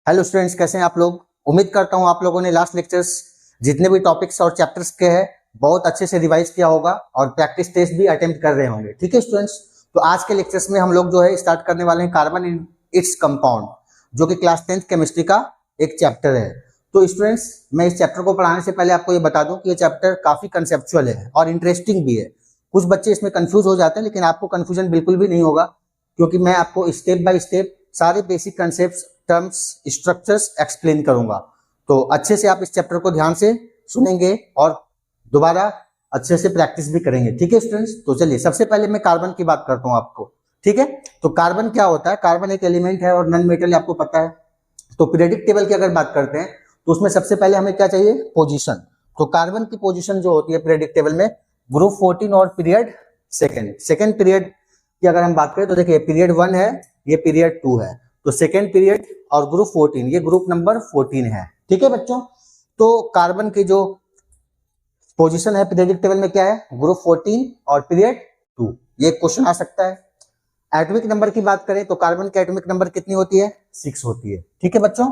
Hello students, कैसे हैं आप लोग। उम्मीद करता हूं आप लोगों ने लास्ट लेक्चर्स जितने भी टॉपिक्स और चैप्टर्स के हैं बहुत अच्छे से रिवाइज किया होगा और प्रैक्टिस टेस्ट भी अटेम्प्ट कर रहे होंगे। ठीक है स्टूडेंट्स, तो आज के लेक्चर्स में हम लोग जो है स्टार्ट करने वाले हैं कार्बन इन इट्स कंपाउंड, जो कि क्लास 10th केमिस्ट्री का एक चैप्टर है। तो स्टूडेंट्स, मैं इस चैप्टर को पढ़ाने से पहले आपको ये बता दूं कि ये चैप्टर काफी कंसेप्चुअल है और इंटरेस्टिंग भी है। कुछ बच्चे इसमें कंफ्यूज हो जाते हैं, लेकिन आपको कंफ्यूजन बिल्कुल भी नहीं होगा, क्योंकि मैं आपको स्टेप बाय स्टेप सारे basic concept, terms, structures explain करूंगा। तो अच्छे से आप इस चैप्टर को ध्यान से सुनेंगे और दोबारा अच्छे से प्रैक्टिस भी करेंगे। ठीक है स्टूडेंट्स, तो चलिए सबसे पहले मैं कार्बन की बात करता हूं आपको। ठीक है, तो कार्बन क्या होता है। कार्बन एक एलिमेंट है और नॉन मेटल, आपको पता है। तो पीरियोडिक टेबल की अगर बात करते हैं तो उसमें सबसे पहले हमें क्या चाहिए, पोजीशन। तो कार्बन की पोजीशन जो होती है पीरियोडिक टेबल में, ग्रुप 14 और पीरियड सेकेंड पीरियड की अगर हम बात करें तो देखिए पीरियड 1 है, ये पीरियड 2 है, तो सेकेंड पीरियड और ग्रुप 14, ये ग्रुप नंबर 14 है। ठीक है बच्चों, तो कार्बन की जो पोजीशन है पीरियोडिक टेबल में क्या है, ग्रुप 14 और पीरियड 2। ये क्वेश्चन आ सकता है। एटॉमिक नंबर की बात करें तो कार्बन की एटॉमिक नंबर कितनी होती है, 6 होती है। ठीक है बच्चों,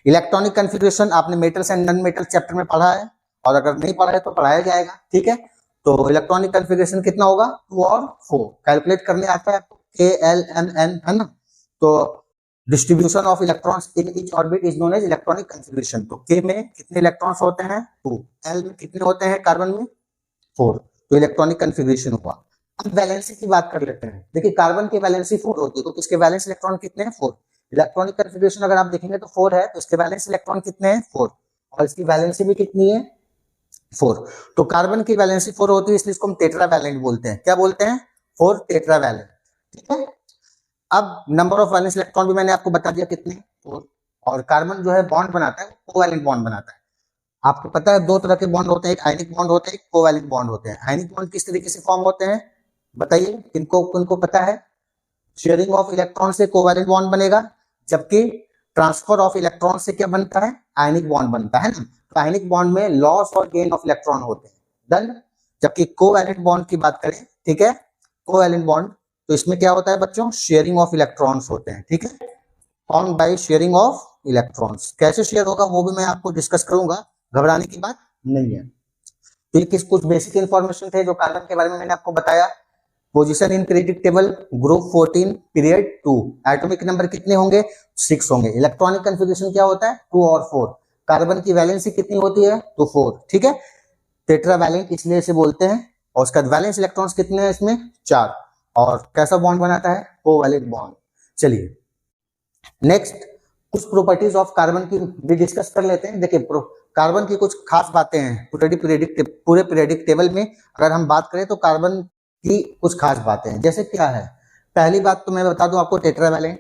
इलेक्ट्रॉनिक कन्फिग्रेशन आपने metals and non metal chapter में पढ़ा है, और अगर नहीं पढ़ा है तो पढ़ाया जाएगा। ठीक है, तो इलेक्ट्रॉनिक कन्फिग्रेशन कितना होगा, 2 और 4 कैलकुलेट करने आता है आपको, KLMN है ना। तो distribution of electrons in each orbit is known as electronic configuration. तो K में कितने इलेक्ट्रॉन्स होते हैं, 2, L में कितने होते हैं कार्बन में, 4, तो इलेक्ट्रॉनिक कन्फिग्रेशन हुआ। अब वैलेंसी की बात कर लेते हैं। देखिए कार्बन की वैलेंसी 4 होती है, तो इसके वैलेंस इलेक्ट्रॉन कितने हैं, 4। इलेक्ट्रॉनिक कन्फिग्रेशन अगर आप देखेंगे तो 4 है, तो इसके वैलेंस इलेक्ट्रॉन कितने हैं, 4, और इसकी वैलेंसी भी कितनी है, 4। तो कार्बन की वैलेंसी 4 होती है, इसलिए इसको हम टेट्रावैलेंट बोलते हैं। क्या बोलते हैं, 4 टेट्रावैलेंट। ठीक है, अब नंबर ऑफ वैलेंस इलेक्ट्रॉन भी मैंने आपको बता दिया कितने, 4। और कार्बन जो है बॉन्ड बनाता है, कोवैलेंट बॉन्ड बनाता है। आपको पता है दो तरह के बॉन्ड होते हैं, एक आयनिक बॉन्ड होते हैं, एक कोवैलेंट बॉन्ड होते हैं। आयनिक बॉन्ड किस तरीके से फॉर्म होते हैं बताइए, किनको पता है। शेयरिंग ऑफ इलेक्ट्रॉन से कोवैलेंट बॉन्ड बनेगा, जबकि ट्रांसफर ऑफ इलेक्ट्रॉन से क्या बनता है, आयनिक बॉन्ड बनता है ना। तो आयनिक बॉन्ड में लॉस और गेन ऑफ इलेक्ट्रॉन होते हैं, डन। जबकि कोवैलेंट बॉन्ड की बात करें, ठीक है, कोवैलेंट बॉन्ड, तो इसमें क्या होता है बच्चों, शेयरिंग ऑफ इलेक्ट्रॉन्स होते हैं। ठीक है, form by sharing of electrons. कैसे शेयर होगा वो भी मैं आपको डिस्कस करूंगा, घबराने की बात नहीं है। तो ये कुछ बेसिक इंफॉर्मेशन थे जो कार्बन के बारे में मैंने आपको बताया। Position in periodic table, group 14 period 2, atomic number कितने होंगे, 6 होंगे। इलेक्ट्रॉनिक कन्फिग्रेशन क्या होता है, 2 और 4। कार्बन की वैलेंसी कितनी होती है, तो 4। ठीक है, टेट्रावैलेंट इसलिए इसे बोलते हैं। और उसका वैलेंस इलेक्ट्रॉन्स कितने हैं इसमें, 4। और कैसा बॉन्ड बनाता है, कोवैलेंट बॉन्ड। चलिए नेक्स्ट कुछ प्रॉपर्टीज ऑफ कार्बन की भी डिस्कस कर लेते हैं। देखिए कार्बन की कुछ खास बातें हैं पूरे पीरियोडिक टेबल में। अगर हम बात करें तो कार्बन की कुछ खास बातें हैं, जैसे क्या है। पहली बात तो मैं बता दूं आपको, टेट्रावैलेंट।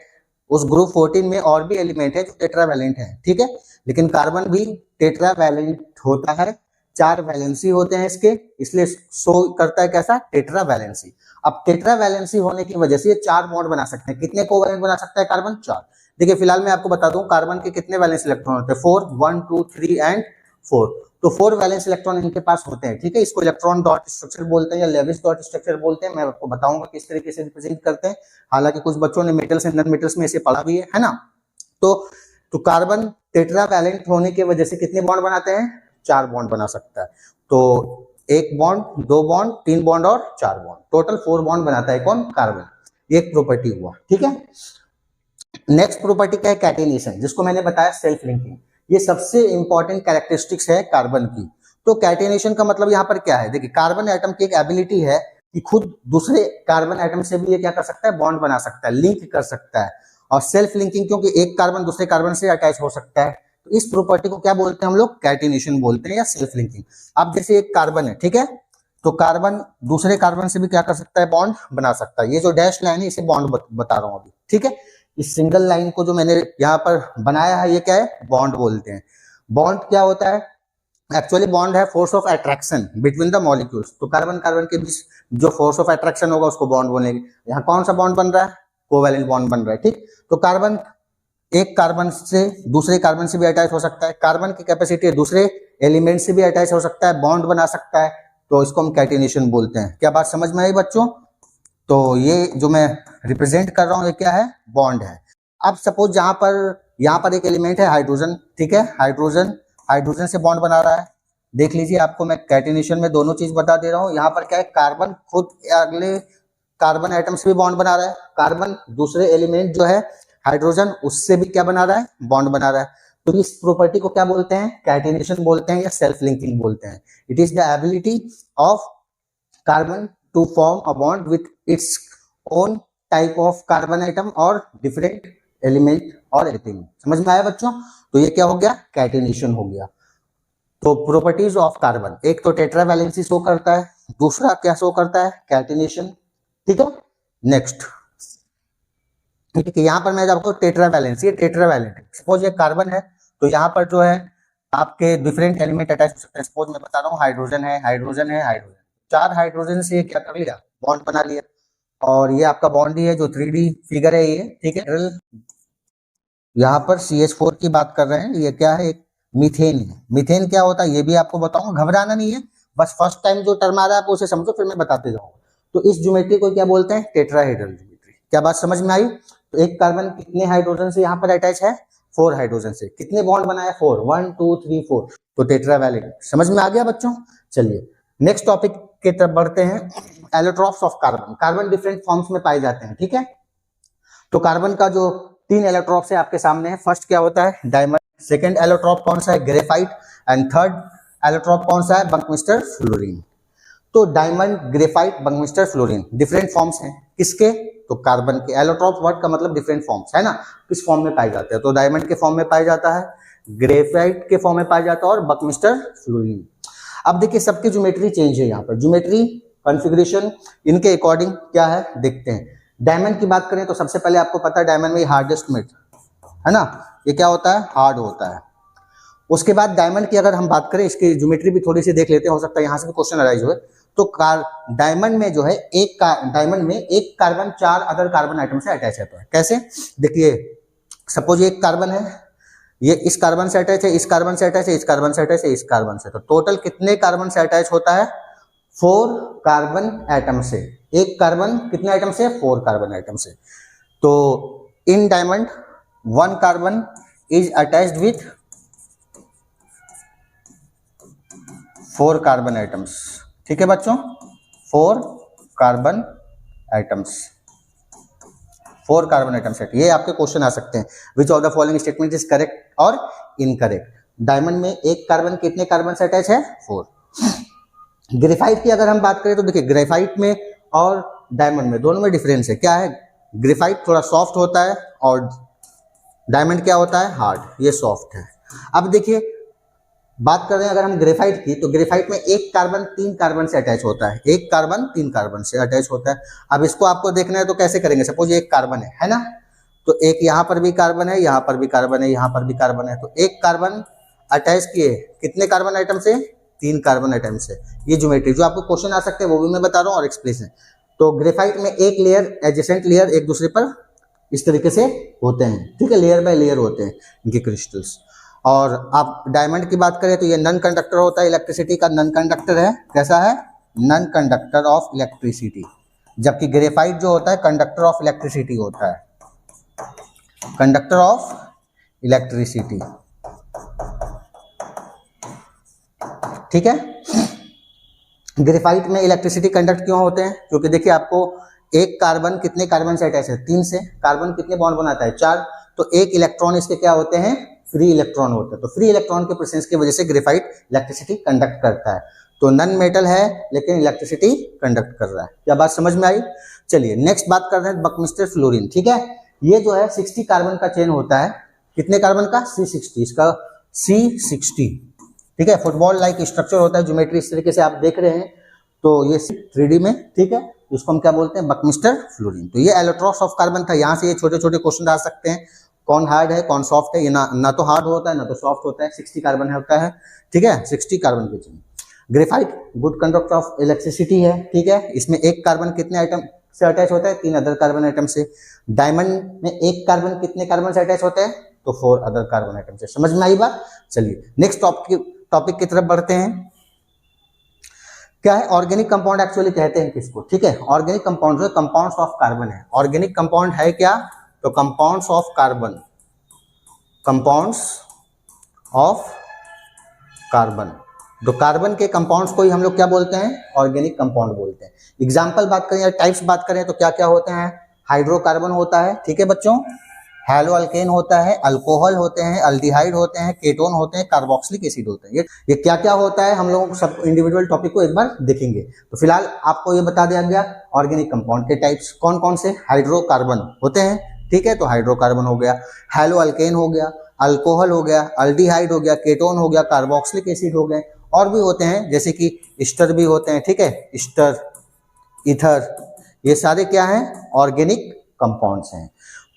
उस ग्रुप 14 में और भी एलिमेंट है जो टेट्रावैलेंट है, ठीक है, लेकिन कार्बन भी टेट्रावैलेंट होता है। 4 वैलेंसी होते हैं इसके, इसलिए शो करता है कैसा, टेट्रावैलेंसी। अब टेट्रावैलेंसी होने की वजह से ये 4 बॉन्ड बना सकते हैं। कितने कोवैलेंट बना सकता है कार्बन, 4। देखिए फिलहाल मैं आपको बता दूं कार्बन के कितने वैलेंस इलेक्ट्रॉन होते हैं, 4, 1, 2, 3 एंड 4। तो 4 वैलेंस इलेक्ट्रॉन इनके पास होते हैं। ठीक है, इसको इलेक्ट्रॉन डॉट स्ट्रक्चर बोलते हैं या लेविस डॉट स्ट्रक्चर बोलते हैं। मैं आपको बताऊंगा किस तरीके से रिप्रेजेंट करते हैं। हालांकि कुछ बच्चों ने मेटल्स एंड नॉन मेटल्स में इसे पढ़ा भी है ना। तो कार्बन टेट्रावैलेंट होने की वजह से कितने बॉन्ड बनाते हैं, 4 बॉन्ड बना सकता है। तो 1 बॉन्ड, 2 बॉन्ड, 3 बॉन्ड और 4 बॉन्ड, टोटल 4 बॉन्ड बनाता है कौन, कार्बन। एक प्रॉपर्टी हुआ। ठीक है, नेक्स्ट प्रॉपर्टी क्या है, कैटेनेशन, जिसको मैंने बताया सेल्फ लिंकिंग। ये सबसे इंपॉर्टेंट कैरेक्टरिस्टिक्स है कार्बन की। तो कैटेनेशन का मतलब यहाँ पर क्या है, देखिए कार्बन एटम की एक एबिलिटी है कि खुद दूसरे कार्बन एटम से भी ये क्या कर सकता है, बॉन्ड बना सकता है, लिंक कर सकता है। और सेल्फ लिंकिंग, क्योंकि एक कार्बन दूसरे कार्बन से अटैच हो सकता है, तो इस प्रॉपर्टी को क्या बोलते हैं हम लोग, कैटेनेशन बोलते हैं या सेल्फ लिंकिंग। अब जैसे एक कार्बन है, ठीक है, तो कार्बन दूसरे कार्बन से भी क्या कर सकता है, बॉन्ड बना सकता है। ये जो डैश लाइन है इसे बॉन्ड बता रहा हूं अभी। ठीक है, इस सिंगल लाइन को जो मैंने यहाँ पर बनाया है ये क्या है, बॉन्ड बोलते हैं। बॉन्ड क्या होता है, एक्चुअली बॉन्ड है force of attraction between the molecules. तो कार्बन कार्बन के बीच जो फोर्स ऑफ अट्रैक्शन होगा उसको बॉन्ड बोलेंगे। यहाँ कौन सा बॉन्ड बन रहा है, कोवैलेंट बॉन्ड बन रहा है। ठीक, तो कार्बन एक कार्बन से दूसरे कार्बन से भी अटैच हो सकता है। कार्बन की कैपेसिटी दूसरे एलिमेंट से भी अटैच हो सकता है, बॉन्ड बना सकता है, तो इसको हम कैटेनेशन बोलते हैं। क्या बात समझ में आई बच्चों। तो ये जो मैं रिप्रेजेंट कर रहा हूं ये क्या है, बॉन्ड है। अब सपोज जहां पर यहाँ पर एक एलिमेंट है हाइड्रोजन, ठीक है, हाइड्रोजन से बॉन्ड बना रहा है। देख लीजिए, आपको मैं कैटिनेशन में दोनों चीज बता दे रहा हूँ। यहाँ पर क्या है, कार्बन खुद अगले कार्बन एटम से भी बॉन्ड बना रहा है, कार्बन दूसरे एलिमेंट जो है हाइड्रोजन उससे भी क्या बना रहा है, बॉन्ड बना रहा है। तो इस प्रॉपर्टी को क्या बोलते हैं, कैटिनेशन बोलते हैं या सेल्फ लिंकिंग बोलते हैं। It is the ability of carbon to form a bond with its own type of carbon atom और डिफरेंट एलिमेंट और एथिंग। समझ में आया बच्चों? तो ये क्या हो गया, कैटिनेशन हो गया। तो प्रॉपर्टीज ऑफ कार्बन, एक तो टेट्रा वैलेंसी शो करता है, दूसरा क्या शो करता है, कैटिनेशन, ठीक है। नेक्स्ट, ठीक है, यहाँ पर मैं आपको tetra valency, tetra valent, suppose ये कार्बन है तो यहाँ पर जो है आपके डिफरेंट एलिमेंट अटैच हो सकते हैं। सपोज मैं बता रहा हूँ हाइड्रोजन है, हाइड्रोजन है, हाइड्रोजन, 4 हाइड्रोजन से क्या कर लिया, बॉन्ड बना लिया। और ये आपका बॉन्ड ही है जो 3D फिगर है ये, ठीक है। यहाँ पर CH4 की बात कर रहे हैं, ये क्या है, एक मीथेन है। मीथेन क्या होता है ये भी आपको बताऊंगा, घबराना नहीं है, बस फर्स्ट टाइम जो टर्म आ रहा है आप उसे समझो, फिर मैं बताते जाऊंगा। तो इस ज्योमेट्री को क्या बोलते हैं, टेट्राहेड्रल ज्योमेट्री। क्या बात समझ में आई? तो एक कार्बन कितने हाइड्रोजन से यहाँ पर अटैच है, 4 हाइड्रोजन से। कितने बॉन्ड बनाए, 4, 1 2 3 4, तो टेट्रावैलेंट। समझ में आ गया बच्चों? चलिए नेक्स्ट टॉपिक की तरफ बढ़ते हैं। Allotropes of carbon, carbon different forms में पाए जाते हैं, ठीक है। तो कार्बन का जो 3 एलोट्रॉप्स है आपके सामने है। फर्स्ट क्या होता है, डायमंड। सेकंड एलोट्रॉप कौन सा है, ग्रेफाइट। एंड थर्ड एलोट्रॉप कौन सा है, बंकमिस्टर फ्लोरीन। तो diamond, graphite, buckminsterfullerene different forms हैं किसके, तो कार्बन के। एलोट्रॉप वर्ड का मतलब डिफरेंट फॉर्म्स है ना, किस फॉर्म में पाए जाते हैं। तो डायमंड के फॉर्म में पाया जाता है, ग्रेफाइट के फॉर्म में पाया जाता है और बंकमिस्टर फ्लोरीन। अब देखिए सबकी ज्योमेट्री चेंज है, यहाँ पर ज्योमेट्री कॉन्फ़िगरेशन इनके अकॉर्डिंग क्या है देखते हैं। डायमंड की बात करें तो सबसे पहले आपको पता है डायमंड में हार्डेस्ट मेटल है ना, ये क्या होता है, हार्ड होता है। उसके बाद डायमंड की अगर हम बात करें, इसकी ज्योमेट्री भी थोड़ी सी देख लेते हैं, हो सकता है यहाँ से भी क्वेश्चन अराइज हुए। तो डायमंड में जो है डायमंड में एक कार्बन 4 अदर कार्बन आइटम से अटैच रहता है। कैसे, देखिए सपोज एक कार्बन है, ये इस कार्बन से अटैच है, इस कार्बन से अटैच है, इस कार्बन से अटैच है, इस कार्बन से। तो टोटल कितने कार्बन से अटैच होता है, 4 कार्बन एटम से। एक कार्बन कितने आइटम से, 4 कार्बन आइटम से। तो in diamond 1 carbon is attached with 4 carbon atoms, ठीक है बच्चों, 4 carbon atoms, 4 carbon atom set. ये आपके क्वेश्चन आ सकते हैं, विच of the following statement is correct और इनकरेक्ट। डायमंड में एक कार्बन कितने कार्बन से अटैच है, 4। ग्रेफाइट की अगर हम बात करें तो देखिए ग्रेफाइट में और डायमंड में दोनों में डिफरेंस है। क्या है, ग्रेफाइट थोड़ा सॉफ्ट होता है और डायमंड क्या होता है, हार्ड, ये सॉफ्ट है। अब देखिए बात कर रहे हैं अगर हम ग्रेफाइट की, तो ग्रेफाइट में एक कार्बन 3 कार्बन से अटैच होता है, एक कार्बन 3 कार्बन से अटैच होता है। अब इसको आपको देखना है तो कैसे करेंगे, सपोज एक कार्बन है ना, तो एक यहाँ पर भी कार्बन है, यहाँ पर भी कार्बन है, यहाँ पर भी कार्बन है। तो एक कार्बन अटैच किए कितने कार्बन आइटम से, 3 कार्बन आइटम से। ये ज्योमेट्री जो आपको क्वेश्चन आ सकते हैं वो भी मैं बता रहा हूँ और एक्सप्लेनेशन। तो ग्रेफाइट में एक लेयर एडजेसेंट लेयर एक दूसरे पर इस तरीके से होते हैं, ठीक है, लेयर बाय लेयर होते हैं इनके क्रिस्टल्स। और आप डायमंड की बात करें तो ये नॉन कंडक्टर होता है, इलेक्ट्रिसिटी का नॉन कंडक्टर है। कैसा है, नॉन कंडक्टर ऑफ इलेक्ट्रिसिटी। जबकि ग्रेफाइट जो होता है कंडक्टर ऑफ इलेक्ट्रिसिटी होता है, कंडक्टर ऑफ इलेक्ट्रिसिटी, ठीक है। ग्रेफाइट में इलेक्ट्रिसिटी कंडक्ट क्यों होते हैं, क्योंकि देखिए आपको एक कार्बन कितने कार्बन से अटैच है, 3 से। कार्बन कितने बॉन्ड बनाता है, 4। तो एक इलेक्ट्रॉन इसके क्या होते हैं, फ्री इलेक्ट्रॉन होते हैं। तो फ्री इलेक्ट्रॉन के प्रेजेंस की वजह से ग्रेफाइट इलेक्ट्रिसिटी कंडक्ट करता है। तो नॉन मेटल है लेकिन इलेक्ट्रिसिटी कंडक्ट कर रहा है। क्या बात समझ में आई? चलिए नेक्स्ट बात कर रहे हैं बकमिस्टर फ्लोरीन, ठीक है। ये जो है 60 कार्बन का चेन होता है, कितने कार्बन का, C60, इसका C60, ठीक है। फुटबॉल लाइक स्ट्रक्चर होता है, ज्योमेट्री इस तरीके से आप देख रहे हैं। तो ये 3D में, ठीक है, उसको हम क्या बोलते हैं, बकमिस्टर फ्लोरीन। तो ये एलोट्रॉप्स ऑफ कार्बन था। यहाँ से ये छोटे छोटे क्वेश्चन आ सकते हैं, कौन हार्ड है कौन सॉफ्ट है। ये ना तो हार्ड होता है ना तो सॉफ्ट होता है, 60 कार्बन होता है, ठीक है, 60 कार्बन के chain. Graphite good conductor of electricity है, ठीक है। इसमें एक कार्बन कितने आइटम से अटैच होता है, 3 अदर कार्बन आइटम से। डायमंड में एक कार्बन कितने कार्बन से अटैच होता है, तो 4 अदर कार्बन आइटम से। समझ में आई बात? चलिए नेक्स्ट टॉपिक की तरफ बढ़ते हैं। क्या है, ऑर्गेनिक कंपाउंड एक्चुअली कहते हैं किसको, ठीक है। ऑर्गेनिक कंपाउंड जो कंपाउंड्स ऑफ कार्बन है। ऑर्गेनिक कंपाउंड है क्या, तो compounds of carbon, compounds of carbon. तो कार्बन के कंपाउंड्स को ही हम लोग क्या बोलते हैं, ऑर्गेनिक कंपाउंड बोलते हैं। एग्जाम्पल बात करें या टाइप्स बात करें तो क्या क्या होते हैं, हाइड्रोकार्बन होता है, ठीक है बच्चों, हैलो अल्केन होता है, अल्कोहल होते हैं, अल्डिहाइड होते हैं, केटोन होते हैं, कार्बोक्सिलिक एसिड होते हैं। ये क्या क्या होता है हम लोग सब इंडिविजुअल टॉपिक को एक बार देखेंगे। तो फिलहाल आपको ये बता दिया गया ऑर्गेनिक कंपाउंड के टाइप्स कौन कौन से हाइड्रोकार्बन होते हैं, ठीक है। तो हाइड्रोकार्बन हो गया, हैलो अल्केन हो गया, अल्कोहल हो गया, अल्डिहाइड हो गया, केटोन हो गया, कार्बोक्सिलिक एसिड हो गए, और भी होते हैं जैसे कि ईस्टर भी होते हैं, ठीक है, ईस्टर, ईथर, ये सारे क्या हैं, ऑर्गेनिक कंपाउंड्स हैं।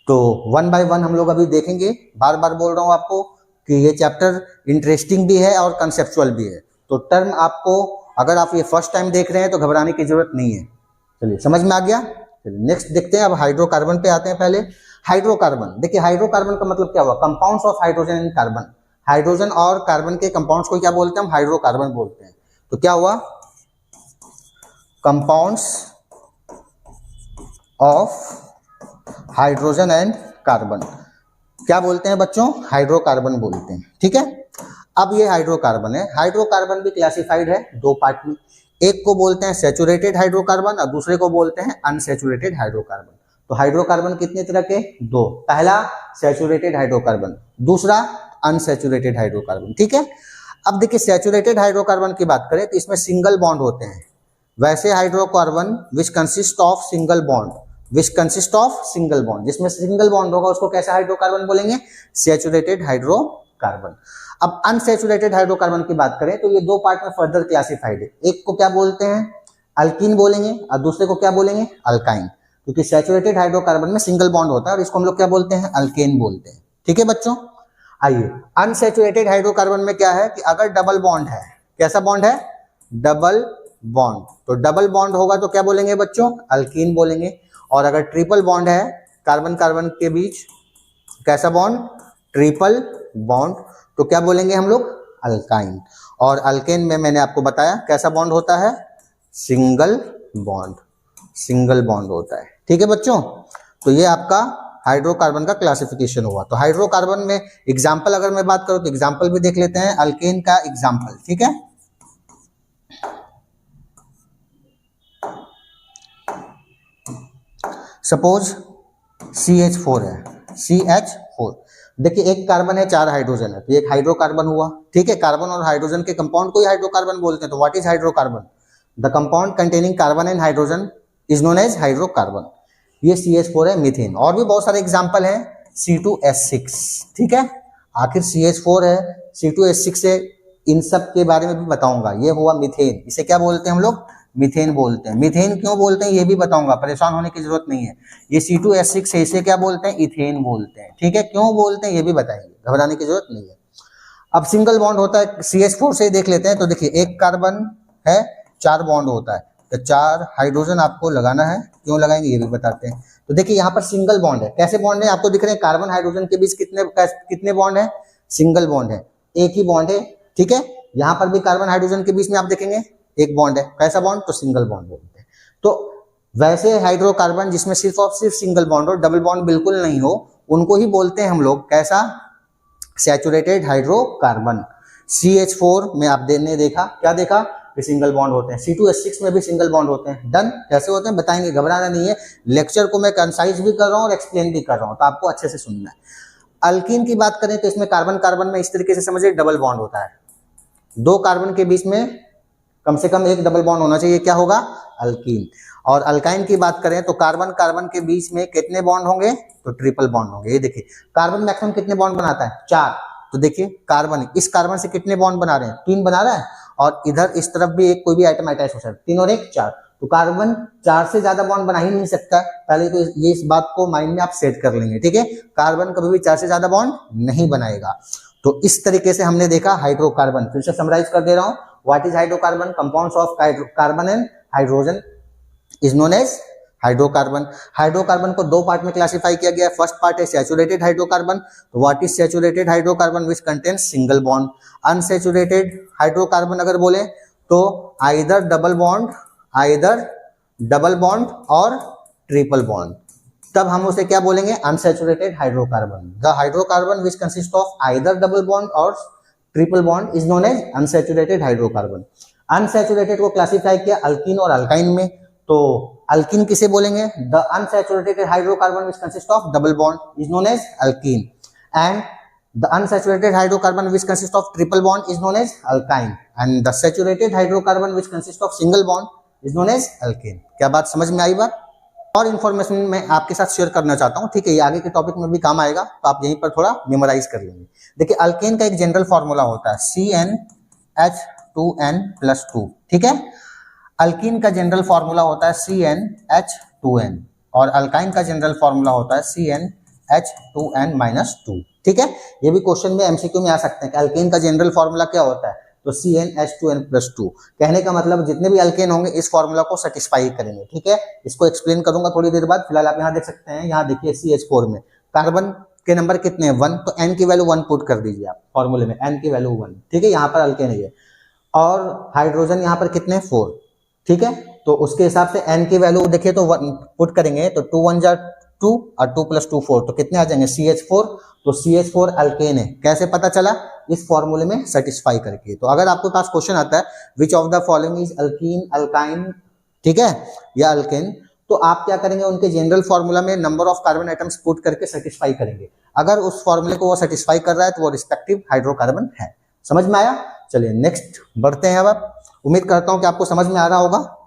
तो वन बाय वन हम लोग अभी देखेंगे। बार बार बोल रहा हूं आपको कि ये चैप्टर इंटरेस्टिंग भी है और कंसेप्चुअल भी है। तो टर्म आपको अगर आप ये फर्स्ट टाइम देख रहे हैं तो घबराने की जरूरत नहीं है। चलिए समझ में आ गया। चलिए नेक्स्ट देखते हैं। अब हाइड्रोकार्बन पे आते हैं। पहले हाइड्रोकार्बन, देखिए हाइड्रोकार्बन का मतलब क्या हुआ, compounds of hydrogen and carbon. Hydrogen और कार्बन के कंपाउंड्स को क्या बोलते हैं हम, हाइड्रोकार्बन बोलते हैं। तो क्या हुआ, compounds of hydrogen and carbon क्या बोलते हैं बच्चों, हाइड्रोकार्बन बोलते हैं, ठीक है। अब ये हाइड्रोकार्बन है, हाइड्रोकार्बन भी क्लासिफाइड है दो पार्ट में। एक को बोलते हैं सैचुरेटेड हाइड्रोकार्बन और दूसरे को बोलते हैं अनसैचुरेटेड हाइड्रोकार्बन। तो हाइड्रोकार्बन कितने तरह के, दो, पहला सैचुरेटेड हाइड्रोकार्बन, दूसरा अनसैचुरेटेड हाइड्रोकार्बन, ठीक है। अब देखिए सैचुरेटेड हाइड्रोकार्बन की बात करें तो इसमें सिंगल बॉन्ड होते हैं। वैसे hydrocarbon which consist of single bond, which consist of single bond, जिसमें सिंगल बॉन्ड होगा उसको कैसा हाइड्रोकार्बन बोलेंगे, सैचुरेटेड हाइड्रोकार्बन। अब अनसैचुरेटेड हाइड्रोकार्बन की बात करें तो ये दो पार्ट में फर्दर क्लासिफाइड है। एक को क्या बोलते हैं, अल्कीन बोलेंगे, और दूसरे को क्या बोलेंगे, अल्काइन। क्योंकि सैचुरेटेड हाइड्रोकार्बन में सिंगल बॉन्ड होता है और इसको हम लोग क्या बोलते हैं, अल्केन बोलते हैं, ठीक है बच्चों। आइए अनसैचुरेटेड हाइड्रोकार्बन में क्या है कि अगर डबल बॉन्ड है, कैसा बॉन्ड है, डबल बॉन्ड, तो डबल बॉन्ड होगा तो क्या बोलेंगे बच्चों, अल्कीन बोलेंगे। और अगर ट्रिपल बॉन्ड है कार्बन कार्बन के बीच, कैसा बॉन्ड, ट्रिपल बॉन्ड, तो क्या बोलेंगे हम लोग, अल्काइन। और अल्केन में मैंने आपको बताया कैसा बॉन्ड होता है, सिंगल बॉन्ड, सिंगल बॉन्ड होता है, ठीक है बच्चों। तो ये आपका हाइड्रोकार्बन का क्लासिफिकेशन हुआ। तो हाइड्रोकार्बन में एग्जाम्पल अगर मैं बात करूं तो एग्जाम्पल भी देख लेते हैं, अल्केन का एग्जाम्पल, ठीक है। सपोज CH4 है, CH4, देखिए एक कार्बन है, चार हाइड्रोजन है, तो एक हाइड्रोकार्बन हुआ, ठीक है। कार्बन और हाइड्रोजन के कंपाउंड को ही हाइड्रोकार्बन बोलते हैं। तो what is hydrocarbon, the compound containing carbon and hydrogen is known as hydrocarbon. ये CH4 है, मीथेन। और भी बहुत सारे एग्जाम्पल हैं, C2H6, ठीक है। आखिर CH4 है, C2H6 है, इन सब के बारे में भी बताऊंगा। ये हुआ मीथेन, इसे क्या बोलते हैं हम लोग, मीथेन बोलते हैं। मीथेन क्यों बोलते हैं ये भी बताऊंगा, परेशान होने की जरूरत नहीं है। ये C2H6 है, इसे क्या बोलते हैं, इथेन बोलते हैं, ठीक है। क्यों बोलते हैं ये भी बताएंगे, घबराने की जरूरत नहीं है। अब सिंगल बॉन्ड होता है, CH4 से देख लेते हैं। तो देखिए एक कार्बन है, चार बॉन्ड होता है, तो चार हाइड्रोजन आपको लगाना है, क्यों लगाएंगे ये भी बताते हैं। तो देखिए यहाँ पर सिंगल बॉन्ड है, कैसे बॉन्ड है आपको दिख रहे हैं, कार्बन हाइड्रोजन के बीच कितने बॉन्ड है, सिंगल बॉन्ड है, एक ही बॉन्ड है, ठीक है। यहाँ पर भी कार्बन हाइड्रोजन के बीच में आप देखेंगे एक बॉन्ड है, कैसा बॉन्ड, तो सिंगल बॉन्ड बोलते हैं। तो वैसे हाइड्रोकार्बन जिसमें सिर्फ और सिर्फ सिंगल बॉन्ड हो, डबल बॉन्ड बिल्कुल नहीं हो, उनको ही बोलते हैं हम लोग कैसा, सैचुरेटेड हाइड्रोकार्बन। CH4 में आप देखा, क्या देखा कि सिंगल बॉन्ड होते हैं। C2H6 में भी सिंगल बॉन्ड होते हैं। डन, कैसे होते हैं बताएंगे, घबराना नहीं है। लेक्चर को मैं कंसाइज भी कर रहा हूँ और एक्सप्लेन भी कर रहा हूँ, तो आपको अच्छे से सुनना है। अल्कीन की बात करें तो इसमें कार्बन कार्बन में इस तरीके से समझिए डबल बॉन्ड होता है, दो कार्बन के बीच में कम से कम एक डबल बॉन्ड होना चाहिए, क्या होगा, अल्कीन। और अल्काइन की बात करें तो कार्बन कार्बन के बीच में कितने बॉन्ड होंगे, तो ट्रिपल बॉन्ड होंगे। ये देखिए कार्बन मैक्सिमम कितने बॉन्ड बनाता है, चार। तो देखिए कार्बन इस कार्बन से कितने बॉन्ड बना रहे हैं, तीन बना रहा है, और इधर इस तरफ भी एक कोई भी आइटम अटैच हो सकता है, तीन और एक चार। तो कार्बन चार से ज्यादा बॉन्ड बना ही नहीं सकता। पहले तो ये इस बात को माइंड में आप सेट कर लेंगे, ठीक है। कार्बन कभी भी चार से ज्यादा बॉन्ड नहीं बनाएगा। तो इस तरीके से हमने देखा हाइड्रोकार्बन। फिर से समराइज कर दे रहा हूं, what is hydrocarbon, compounds of carbon and hydrogen is known as hydrocarbon. Hydrocarbon को दो पार्ट में क्लासिफाई किया गया है। फर्स्ट पार्ट है सैचुरेटेड हाइड्रोकार्बन। तो what is saturated hydrocarbon, which contains single bond. Unsaturated hydrocarbon अगर बोले तो आइदर डबल बॉन्ड और ट्रिपल बॉन्ड, तब हम उसे क्या बोलेंगे, unsaturated hydrocarbon. The hydrocarbon which consist of either double bond और triple bond is known as unsaturated hydrocarbon. Unsaturated को क्लासिफाई किया अल्कीन और अल्काइन में, तो अल्कीन किसे बोलेंगे, the unsaturated hydrocarbon which consist of double bond is known as alkene, and the unsaturated hydrocarbon which consists of triple bond is known as alkyne, and the saturated hydrocarbon which consists of single bond is known as alkane। क्या बात समझ में आई? बात और information मैं आपके साथ share करना चाहता हूँ, ठीक है, ये आगे के टॉपिक में भी काम आएगा, तो आप यहीं पर थोड़ा मेमोराइज कर लेंगे। देखिए अल्केन का एक जनरल फॉर्मूला होता है CnH2n+2, ठीक है। अल्कीन का जनरल फॉर्मूला होता है CnH2n, और अल्काइन का जनरल फॉर्मूला होता है CnH2n-2, ठीक है। ये भी क्वेश्चन में एमसीक्यू में आ सकते हैं कि अल्केन का जनरल फॉर्मूला क्या होता है, तो CnH2n+2। कहने का मतलब जितने भी अल्केन होंगे इस फॉर्मूला को सेटिस्फाई करेंगे, ठीक है। इसको एक्सप्लेन करूंगा थोड़ी देर बाद। फिलहाल आप यहाँ देख सकते हैं, यहाँ देखिए CH4 में कार्बन के नंबर कितने हैं, 1, तो n की वैल्यू 1 पुट कर दीजिए आप फॉर्मूले में, n की वैल्यू 1, ठीक है। यहाँ पर अल्केन है, और हाइड्रोजन यहाँ पर कितने, 4, ठीक है। तो उसके हिसाब से n की वैल्यू देखिए तो 1 पुट करेंगे तो 2 1 जा 2 और 2 + 2 4, तो कितने आ जाएंगे, CH4। तो CH4 अल्केन है, कैसे पता चला, इस फॉर्मूले में सेटिस्फाई करके। तो अगर आपके पास क्वेश्चन आता है विच of the following is alkyne, alkyne, ठीक है, या अल्केन, तो आप क्या करेंगे, उनके जनरल फॉर्मूला में number of carbon atoms put करके सेटिस्फाई करेंगे। अगर उस फॉर्मूले को वो सेटिस्फाई कर रहा है तो वो रिस्पेक्टिव हाइड्रोकार्बन है। समझ में आया? चलिए नेक्स्ट बढ़ते हैं। अब उम्मीद करता हूं कि आपको समझ में आ रहा होगा।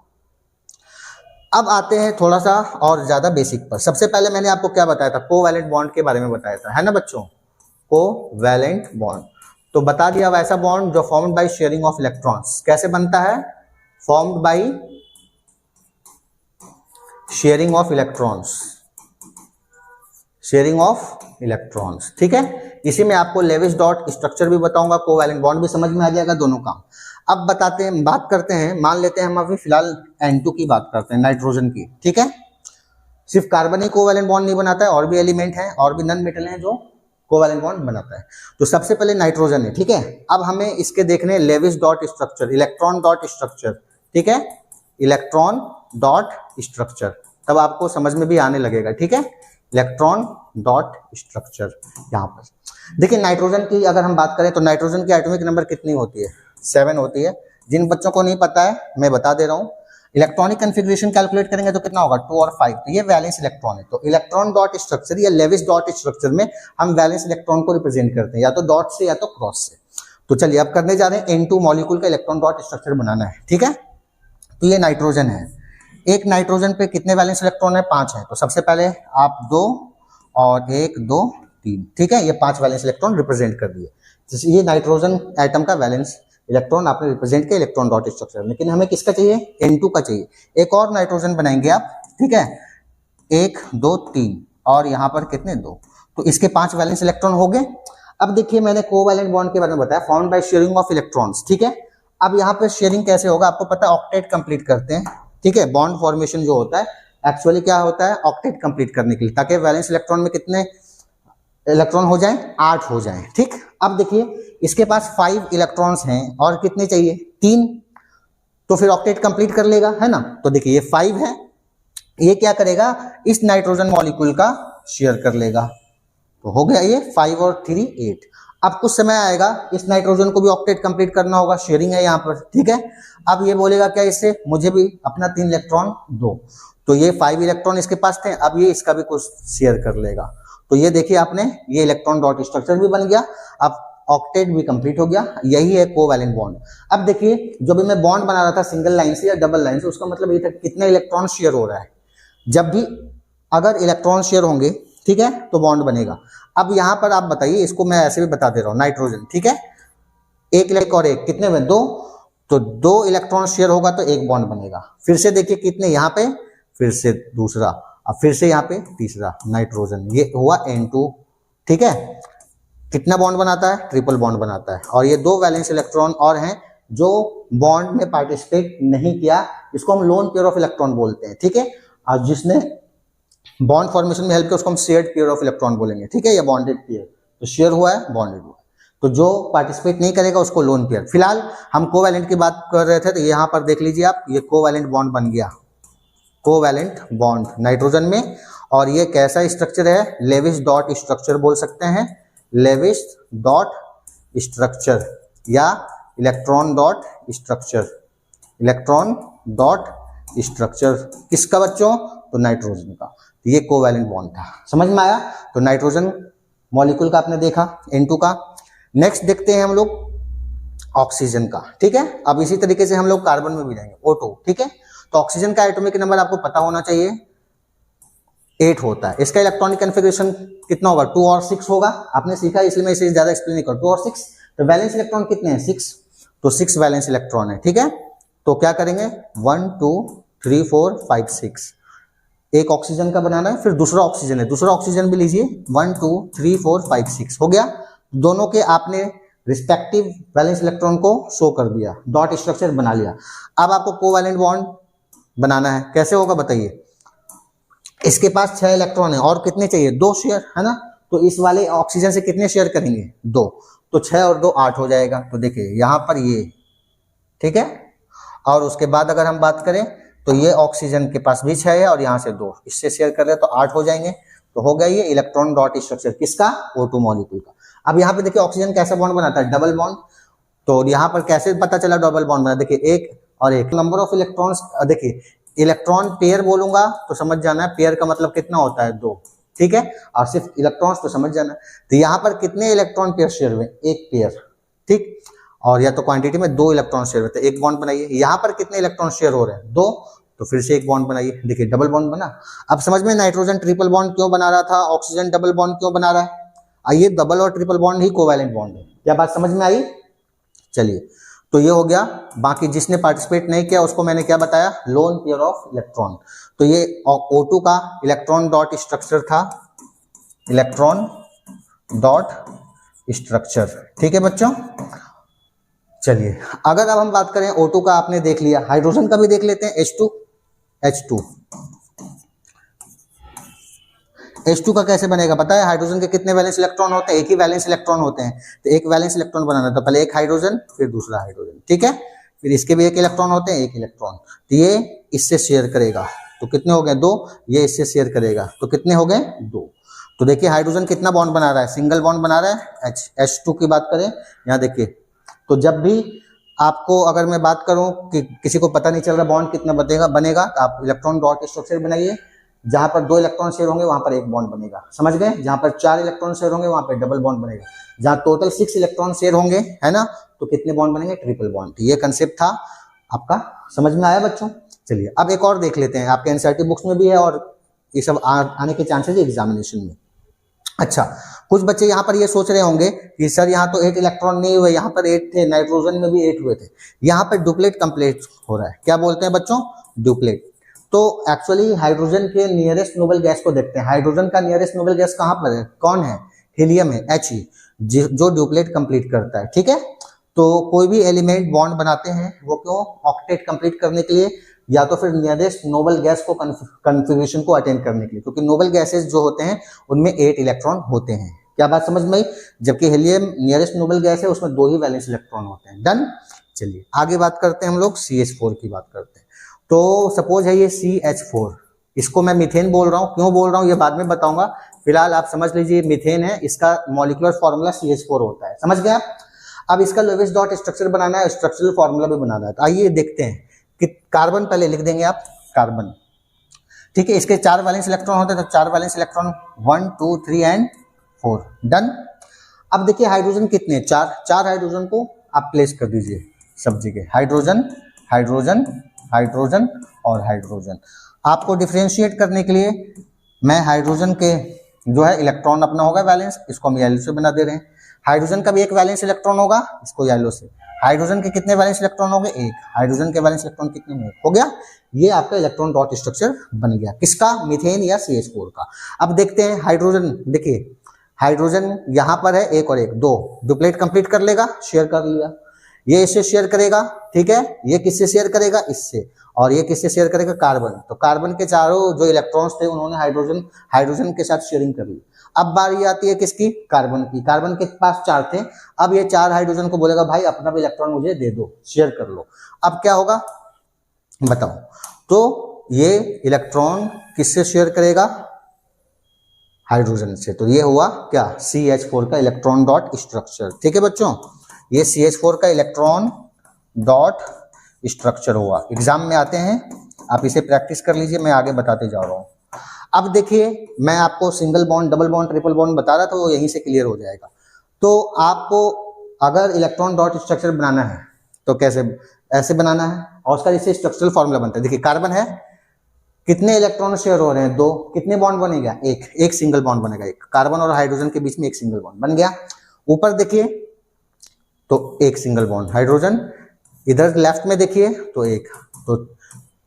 अब आते हैं थोड़ा सा और ज्यादा बेसिक पर। सबसे पहले मैंने आपको क्या बताया था, कोवैलेंट बॉन्ड के बारे में बताया था, है ना बच्चों, कोवैलेंट बॉन्ड। तो बता दिया वैसा बॉन्ड जो formed by sharing of electrons. कैसे बनता है, formed by sharing of electrons, sharing of electrons, ठीक है। इसी में आपको लेविस डॉट स्ट्रक्चर भी बताऊंगा, कोवैलेंट बॉन्ड भी समझ में आ जाएगा, दोनों काम। अब बताते हैं, बात करते हैं, मान लेते हैं हम अभी फिलहाल N2 की बात करते हैं, नाइट्रोजन की, ठीक है। सिर्फ कार्बन ही कोवैलेंट बॉन्ड नहीं बनाता है, और भी एलिमेंट हैं और भी नॉन मेटल हैं जो कोवैलेंट बॉन्ड बनाता है। तो सबसे पहले नाइट्रोजन है, ठीक है। अब हमें इसके देखने Lewis dot structure, electron dot structure, ठीक है, इलेक्ट्रॉन डॉट स्ट्रक्चर, तब आपको समझ में भी आने लगेगा, ठीक है। इलेक्ट्रॉन डॉट स्ट्रक्चर, यहाँ पर देखिए नाइट्रोजन की अगर हम बात करें तो नाइट्रोजन की एटॉमिक नंबर कितनी होती है, 7 होती है। जिन बच्चों को नहीं पता है मैं बता दे रहा हूँ, इलेक्ट्रॉनिक कन्फिग्रेशन कैलकुलेट करेंगे तो कितना होगा, 2 और 5, तो ये वैलेंस इलेक्ट्रॉन है। तो इलेक्ट्रॉन डॉट स्ट्रक्चर या लेविस डॉट स्ट्रक्चर में हम वैलेंस इलेक्ट्रॉन को रिप्रेजेंट करते हैं, या तो डॉट से या तो क्रॉस से। तो चलिए अब करने जा रहे हैं, N2 मॉलिक्यूल का इलेक्ट्रॉन डॉट स्ट्रक्चर बनाना है, ठीक है। तो ये नाइट्रोजन है, एक नाइट्रोजन पे कितने वैलेंस इलेक्ट्रॉन है, 5 है। तो सबसे पहले आप 2 और 1 2 3, ठीक है, ये 5 वैलेंस इलेक्ट्रॉन रिप्रेजेंट कर दिए। तो ये नाइट्रोजन एटम का वैलेंस इलेक्ट्रॉन आपने रिप्रेजेंट किया इलेक्ट्रॉन डॉट स्ट्रक्चर। लेकिन हमें किसका चाहिए, N2 का चाहिए। एक और नाइट्रोजन बनाएंगे आप, ठीक है, 1 2 3 और यहाँ पर कितने, 2, तो इसके 5 वैलेंस इलेक्ट्रॉन हो गए। अब देखिए मैंने कोवैलेंट बॉन्ड के बारे में बताया, found by sharing of electrons, ठीक है। अब यहाँ पर शेयरिंग कैसे होगा, आपको पता है, ऑक्टेट कंप्लीट करते हैं, ठीक है। बॉन्ड फॉर्मेशन जो होता है एक्चुअली क्या होता है, ऑक्टेट कंप्लीट करने के लिए, ताकि वैलेंस इलेक्ट्रॉन में कितने इलेक्ट्रॉन हो जाएं, 8 हो जाएं, ठीक। अब देखिए इसके पास 5 इलेक्ट्रॉन्स हैं और कितने चाहिए, 3, तो फिर ऑक्टेट कंप्लीट कर लेगा, है ना। तो देखिए ये 5 है, ये क्या करेगा, इस नाइट्रोजन मॉलिक्यूल का शेयर कर लेगा, तो हो गया ये 5 और 3 8। अब कुछ समय आएगा, इस नाइट्रोजन को भी ऑक्टेट कंप्लीट करना होगा, शेयरिंग है यहाँ पर, ठीक है। अब ये बोलेगा क्या, इससे मुझे भी अपना 3 इलेक्ट्रॉन दो, तो ये 5 इलेक्ट्रॉन इसके पास थे, अब ये इसका भी कुछ शेयर कर लेगा। तो ये देखिए आपने, ये इलेक्ट्रॉन डॉट स्ट्रक्चर भी बन गया, अब ऑक्टेट भी कंप्लीट हो गया। यही है कोवैलेंट बॉन्ड। अब देखिए जो भी मैं बॉन्ड बना रहा था सिंगल लाइन से या डबल लाइन से, उसका मतलब ये था कितने इलेक्ट्रॉन शेयर हो रहा है। जब भी अगर इलेक्ट्रॉन शेयर होंगे, ठीक है, तो बॉन्ड बनेगा। अब यहाँ पर आप बताइए, इसको मैं ऐसे भी बता दे रहा हूँ, नाइट्रोजन, ठीक है, एक और एक कितने में, 2, तो 2 इलेक्ट्रॉन शेयर होगा तो एक बॉन्ड बनेगा। फिर से देखिए कितने यहाँ पे, फिर से दूसरा, अब फिर से यहाँ पे तीसरा नाइट्रोजन, ये हुआ N2, ठीक है। कितना बॉन्ड बनाता है, ट्रिपल बॉन्ड बनाता है। और ये 2 वैलेंस इलेक्ट्रॉन और हैं जो बॉन्ड में पार्टिसिपेट नहीं किया, इसको हम लोन पेयर ऑफ इलेक्ट्रॉन बोलते हैं, ठीक है। और जिसने बॉन्ड फॉर्मेशन में हेल्प किया उसको हम शेयर्ड पेयर ऑफ इलेक्ट्रॉन बोलेंगे, ठीक है, या बॉन्डेड पेयर। तो शेयर हुआ है, बॉन्डेड हुआ है, तो जो पार्टिसिपेट नहीं करेगा उसको लोन पेयर। फिलहाल हम कोवैलेंट की बात कर रहे थे, तो यहाँ पर देख लीजिए आप, ये कोवैलेंट बॉन्ड बन गया, कोवैलेंट बॉन्ड नाइट्रोजन में। और ये कैसा स्ट्रक्चर है, लेविस डॉट स्ट्रक्चर बोल सकते हैं, लेविस डॉट स्ट्रक्चर या electron dot structure, electron dot structure किसका बच्चों, तो नाइट्रोजन का। तो ये कोवैलेंट बॉन्ड था, समझ में आया। तो नाइट्रोजन मॉलिक्यूल का आपने देखा, N2 का। नेक्स्ट देखते हैं हम लोग ऑक्सीजन का, ठीक है। अब इसी तरीके से हम लोग कार्बन में भी जाएंगे, O2, ठीक है। तो ऑक्सीजन का एटॉमिक नंबर आपको पता होना चाहिए 8 होता है। इसका इलेक्ट्रॉनिक कन्फिगरेशन कितना होगा, 2 और 6 होगा, आपने सीखा इसलिए मैं इसे ज्यादा एक्सप्लेन नहीं कर, 2 और 6। तो वैलेंस इलेक्ट्रॉन कितने हैं, 6, तो 6 वैलेंस इलेक्ट्रॉन है, ठीक है। तो क्या करेंगे, 1 2 3 4 5 6, एक ऑक्सीजन का बनाना है, फिर दूसरा ऑक्सीजन है, दूसरा ऑक्सीजन भी लीजिए, 1 2 3 4 5 6 हो गया। दोनों के आपने रिस्पेक्टिव वैलेंस इलेक्ट्रॉन को शो कर दिया, डॉट स्ट्रक्चर बना लिया। अब आपको कोवैलेंट बॉन्ड बनाना है, कैसे होगा बताइए। इसके पास 6 इलेक्ट्रॉन है और कितने चाहिए, 2 शेयर, है ना। तो इस वाले ऑक्सीजन से कितने शेयर करेंगे, 2, तो 6 और 2 8 हो जाएगा। तो देखिए यहां पर ये, ठीक है। और उसके बाद अगर हम बात करें तो ये ऑक्सीजन के पास भी 6 है और यहाँ से 2, इससे शेयर कर रहे तो 8 हो जाएंगे। तो हो गया ये इलेक्ट्रॉन डॉट स्ट्रक्चर किसका, O2 मॉलिक्यूल का। अब यहाँ पे देखिए ऑक्सीजन कैसा बॉन्ड बनाता है, डबल बॉन्ड। तो यहाँ पर कैसे पता चला डबल बॉन्ड बना, देखिए एक और एक, नंबर ऑफ इलेक्ट्रॉन्स, देखिए इलेक्ट्रॉन पेयर बोलूंगा तो समझ जाना है, पेयर का मतलब कितना होता है, 2, ठीक है। और सिर्फ इलेक्ट्रॉन्स तो समझ जाना है। तो यहाँ पर कितने इलेक्ट्रॉन पेयर शेयर हुए, एक पेयर, ठीक। और या तो क्वांटिटी में 2 इलेक्ट्रॉन शेयर होते हैं, एक बॉन्ड बनाइए। यहाँ पर कितने इलेक्ट्रॉन शेयर हो रहे हैं, 2, तो फिर से एक बॉन्ड बनाइए, देखिए डबल बॉन्ड बना। अब समझ में नाइट्रोजन ट्रिपल बॉन्ड क्यों बना रहा था, ऑक्सीजन डबल बॉन्ड क्यों बना रहा है। आइए, डबल और ट्रिपल बॉन्ड ही कोवैलेंट बॉन्ड है, क्या बात समझ में आई। चलिए, तो ये हो गया। बाकी जिसने पार्टिसिपेट नहीं किया उसको मैंने क्या बताया, लोन पेयर ऑफ इलेक्ट्रॉन। तो ये O2 का इलेक्ट्रॉन डॉट स्ट्रक्चर था, इलेक्ट्रॉन डॉट स्ट्रक्चर, ठीक है बच्चों। चलिए, अगर अब हम बात करें O2 का, आपने देख लिया, हाइड्रोजन का भी देख लेते हैं, H2 का कैसे बनेगा पता है। हाइड्रोजन के कितने वैलेंस इलेक्ट्रॉन होते हैं, एक ही वैलेंस इलेक्ट्रॉन होते हैं। तो एक वैलेंस इलेक्ट्रॉन बनाना था, पहले एक हाइड्रोजन फिर दूसरा हाइड्रोजन, ठीक है। फिर इसके भी एक इलेक्ट्रॉन होते हैं, एक इलेक्ट्रॉन। तो ये इससे शेयर करेगा, तो कितने हो गए, 2। ये इससे शेयर करेगा तो कितने हो गए, 2। तो देखिए हाइड्रोजन कितना बॉन्ड बना रहा है, सिंगल बॉन्ड बना रहा है। H2 की बात करें, यहाँ देखिए, तो जब भी आपको, अगर मैं बात करूं कि किसी को पता नहीं चल रहा बॉन्ड कितना बनेगा, तो आप इलेक्ट्रॉन डॉट स्ट्रक्चर बनाइए। जहां पर 2 इलेक्ट्रॉन शेयर होंगे वहां पर एक बॉन्ड बनेगा, समझ गए। जहां पर 4 इलेक्ट्रॉन शेयर होंगे वहां पर डबल बॉन्ड बनेगा। जहां टोटल 6 इलेक्ट्रॉन शेयर होंगे, है ना, तो कितने बॉन्ड बनेंगे, ट्रिपल बॉन्ड। ये कंसेप्ट था आपका, समझ में आया बच्चों। चलिए, अब एक और देख लेते हैं, आपके एनसीईआरटी बुक्स में भी है और ये सब आने के चांसेस है एग्जामिनेशन में। अच्छा, कुछ बच्चे यहाँ पर ये सोच रहे होंगे कि सर यहाँ तो 8 इलेक्ट्रॉन नहीं हुए, यहाँ पर 8 थे, नाइट्रोजन में भी 8 हुए थे। यहाँ पर डुप्लेट कंप्लीट हो रहा है, क्या बोलते हैं बच्चों, डुप्लेट। तो एक्चुअली हाइड्रोजन के नियरेस्ट नोबल गैस को देखते हैं। हाइड्रोजन का नियरेस्ट नोबल गैस कहाँ पर है, कौन है, हीलियम है, He, जो डुप्लेट कंप्लीट करता है, ठीक है। तो कोई भी एलिमेंट बॉन्ड बनाते हैं वो क्यों, ऑक्टेट कंप्लीट करने के लिए, या तो फिर नियरेस्ट नोबल गैस को कन्फिग्रेशन को अटेंड करने के लिए, क्योंकि नोबल गैसेस जो होते हैं उनमें 8 इलेक्ट्रॉन होते हैं। क्या बात समझ में आई। जबकि हीलियम नियरेस्ट नोबल गैस है, उसमें 2 ही वैलेंस इलेक्ट्रॉन होते हैं। डन। चलिए आगे बात करते हैं, हम लोग CH4 की बात करते हैं। तो सपोज है ये CH4, इसको मैं मीथेन बोल रहा हूँ, क्यों बोल रहा हूँ ये बाद में बताऊंगा। फिलहाल आप समझ लीजिए मीथेन है, इसका मॉलिक्यूलर फॉर्मूला CH4 होता है, समझ गया। अब इसका लेविस डॉट स्ट्रक्चर बनाना है, स्ट्रक्चरल फॉर्मूला भी बनाना है। तो आइए देखते हैं कि कार्बन पहले लिख देंगे आप, कार्बन, ठीक है। इसके 4 वैलेंस इलेक्ट्रॉन होते हैं, तो 4 वैलेंस इलेक्ट्रॉन 1 2 3 एंड 4, डन। अब देखिए हाइड्रोजन कितने, 4 हाइड्रोजन को आप प्लेस कर दीजिए सब जगह, हाइड्रोजन हाइड्रोजन हाइड्रोजन और हाइड्रोजन। आपको डिफ्रेंशिएट करने के लिए मैं हाइड्रोजन के जो है इलेक्ट्रॉन अपना होगा वैलेंस, इसको हम येलो से बना दे रहे हैं। हाइड्रोजन का भी एक वैलेंस इलेक्ट्रॉन होगा, इसको येलो से। हाइड्रोजन के कितने वैलेंस इलेक्ट्रॉन हो गए, 1। हाइड्रोजन के वैलेंस इलेक्ट्रॉन कितने हुए, हो गया। ये आपका इलेक्ट्रॉन डॉट स्ट्रक्चर बन गया, किसका, मीथेन या CH4 का। अब देखते हैं हाइड्रोजन, देखिए हाइड्रोजन यहाँ पर है, 1 और 1 2, डुप्लेट कंप्लीट कर लेगा, शेयर कर लिया। ये इससे शेयर करेगा, ठीक है। ये किससे शेयर करेगा, इससे। और ये किससे शेयर करेगा, कार्बन। तो कार्बन के चारों जो इलेक्ट्रॉन्स थे उन्होंने हाइड्रोजन के साथ शेयरिंग कर ली। अब बारी आती है किसकी, कार्बन की। कार्बन के पास 4 थे, अब ये 4 हाइड्रोजन को बोलेगा भाई अपना भी इलेक्ट्रॉन मुझे दे दो, शेयर कर लो। अब क्या होगा बताओ, तो ये इलेक्ट्रॉन किससे शेयर करेगा, हाइड्रोजन से। तो ये हुआ क्या, CH4 का इलेक्ट्रॉन डॉट स्ट्रक्चर। ठीक है बच्चों, ये CH4 का इलेक्ट्रॉन डॉट स्ट्रक्चर हुआ। एग्जाम में आते हैं, आप इसे प्रैक्टिस कर लीजिए, मैं आगे बताते जा रहा हूँ। अब देखिए, मैं आपको single bond, double bond, triple bond बता रहा था, वो यहीं से क्लियर हो जाएगा। तो आपको अगर इलेक्ट्रॉन डॉट स्ट्रक्चर बनाना है तो कैसे, ऐसे बनाना है, और उसका जैसे स्ट्रक्चरल फॉर्मूला बनता है। देखिए कार्बन है, कितने इलेक्ट्रॉन शेयर हो रहे हैं, 2, कितने बॉन्ड बनेगा, एक सिंगल बॉन्ड बनेगा, एक कार्बन और हाइड्रोजन के बीच में एक सिंगल बॉन्ड बन गया। ऊपर देखिए तो एक सिंगल बॉन्ड हाइड्रोजन, इधर लेफ्ट में देखिए तो एक, तो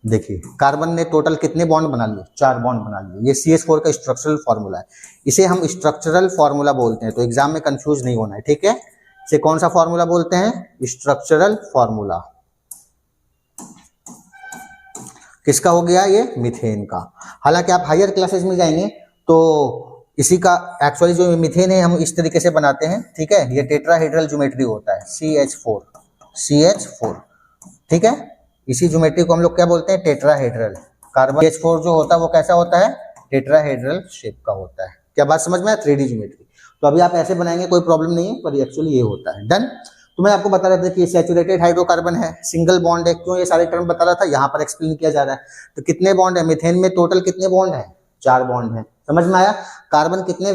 देखिए कार्बन ने टोटल कितने बॉन्ड बना लिए, 4 बॉन्ड बना लिए। ये CH4 का स्ट्रक्चरल फॉर्मूला है, इसे हम स्ट्रक्चरल फॉर्मूला बोलते हैं। तो एग्जाम में कंफ्यूज नहीं होना है, ठीक है। इसे कौन सा फॉर्मूला बोलते हैं, स्ट्रक्चरल फॉर्मूला। किसका हो गया, ये मीथेन का। हालांकि आप हायर क्लासेस में जाएंगे तो इसी का एक्चुअली जो मीथेन है हम इस तरीके से बनाते हैं, ठीक है। ये टेट्राहेड्रल ज्योमेट्री होता है, CH4, ठीक है। इसी ज्योमेट्री को हम लोग क्या बोलते हैं, टेट्राहेड्रल। कार्बन CH4 जो होता है वो कैसा होता है, टेट्राहेड्रल शेप का होता है। क्या बात समझ में है, 3D ज्योमेट्री। तो अभी आप ऐसे बनाएंगे कोई प्रॉब्लम नहीं है, पर एक्चुअली ये होता है। डन। तो मैं आपको बता रहा था कि सैचुरेटेड हाइड्रोकार्बन है, सिंगल बॉन्ड है। क्यों ये सारे टर्म बता रहा था, यहाँ पर एक्सप्लेन किया जा रहा है। तो कितने बॉन्ड है मीथेन में, टोटल कितने बॉन्ड है, 4 बॉन्ड है। समझ में आया। कार्बन कितने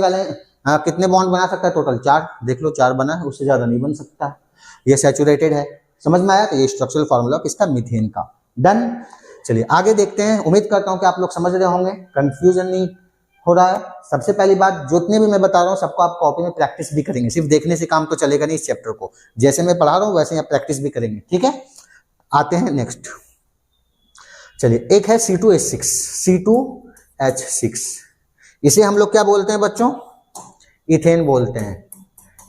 कितने बॉन्ड बना सकता है, टोटल 4। देख लो 4 बना है, उससे ज्यादा नहीं बन सकता। ये सैचुरेटेड है, समझ में आया। तो ये स्ट्रक्चरल फॉर्मूला किसका, मीथेन का। डन। चलिए आगे देखते हैं। उम्मीद करता हूं कि आप लोग समझ रहे होंगे, कंफ्यूजन नहीं हो रहा है। सबसे पहली बात, जितने भी मैं बता रहा हूँ सबको आप कॉपी में प्रैक्टिस भी करेंगे, सिर्फ देखने से काम तो चलेगा नहीं। इस चैप्टर को जैसे मैं पढ़ा रहा हूँ वैसे आप प्रैक्टिस भी करेंगे, ठीक है। आते हैं नेक्स्ट। चलिए, एक है C2H6। इसे हम लोग क्या बोलते हैं बच्चों, इथेन बोलते हैं।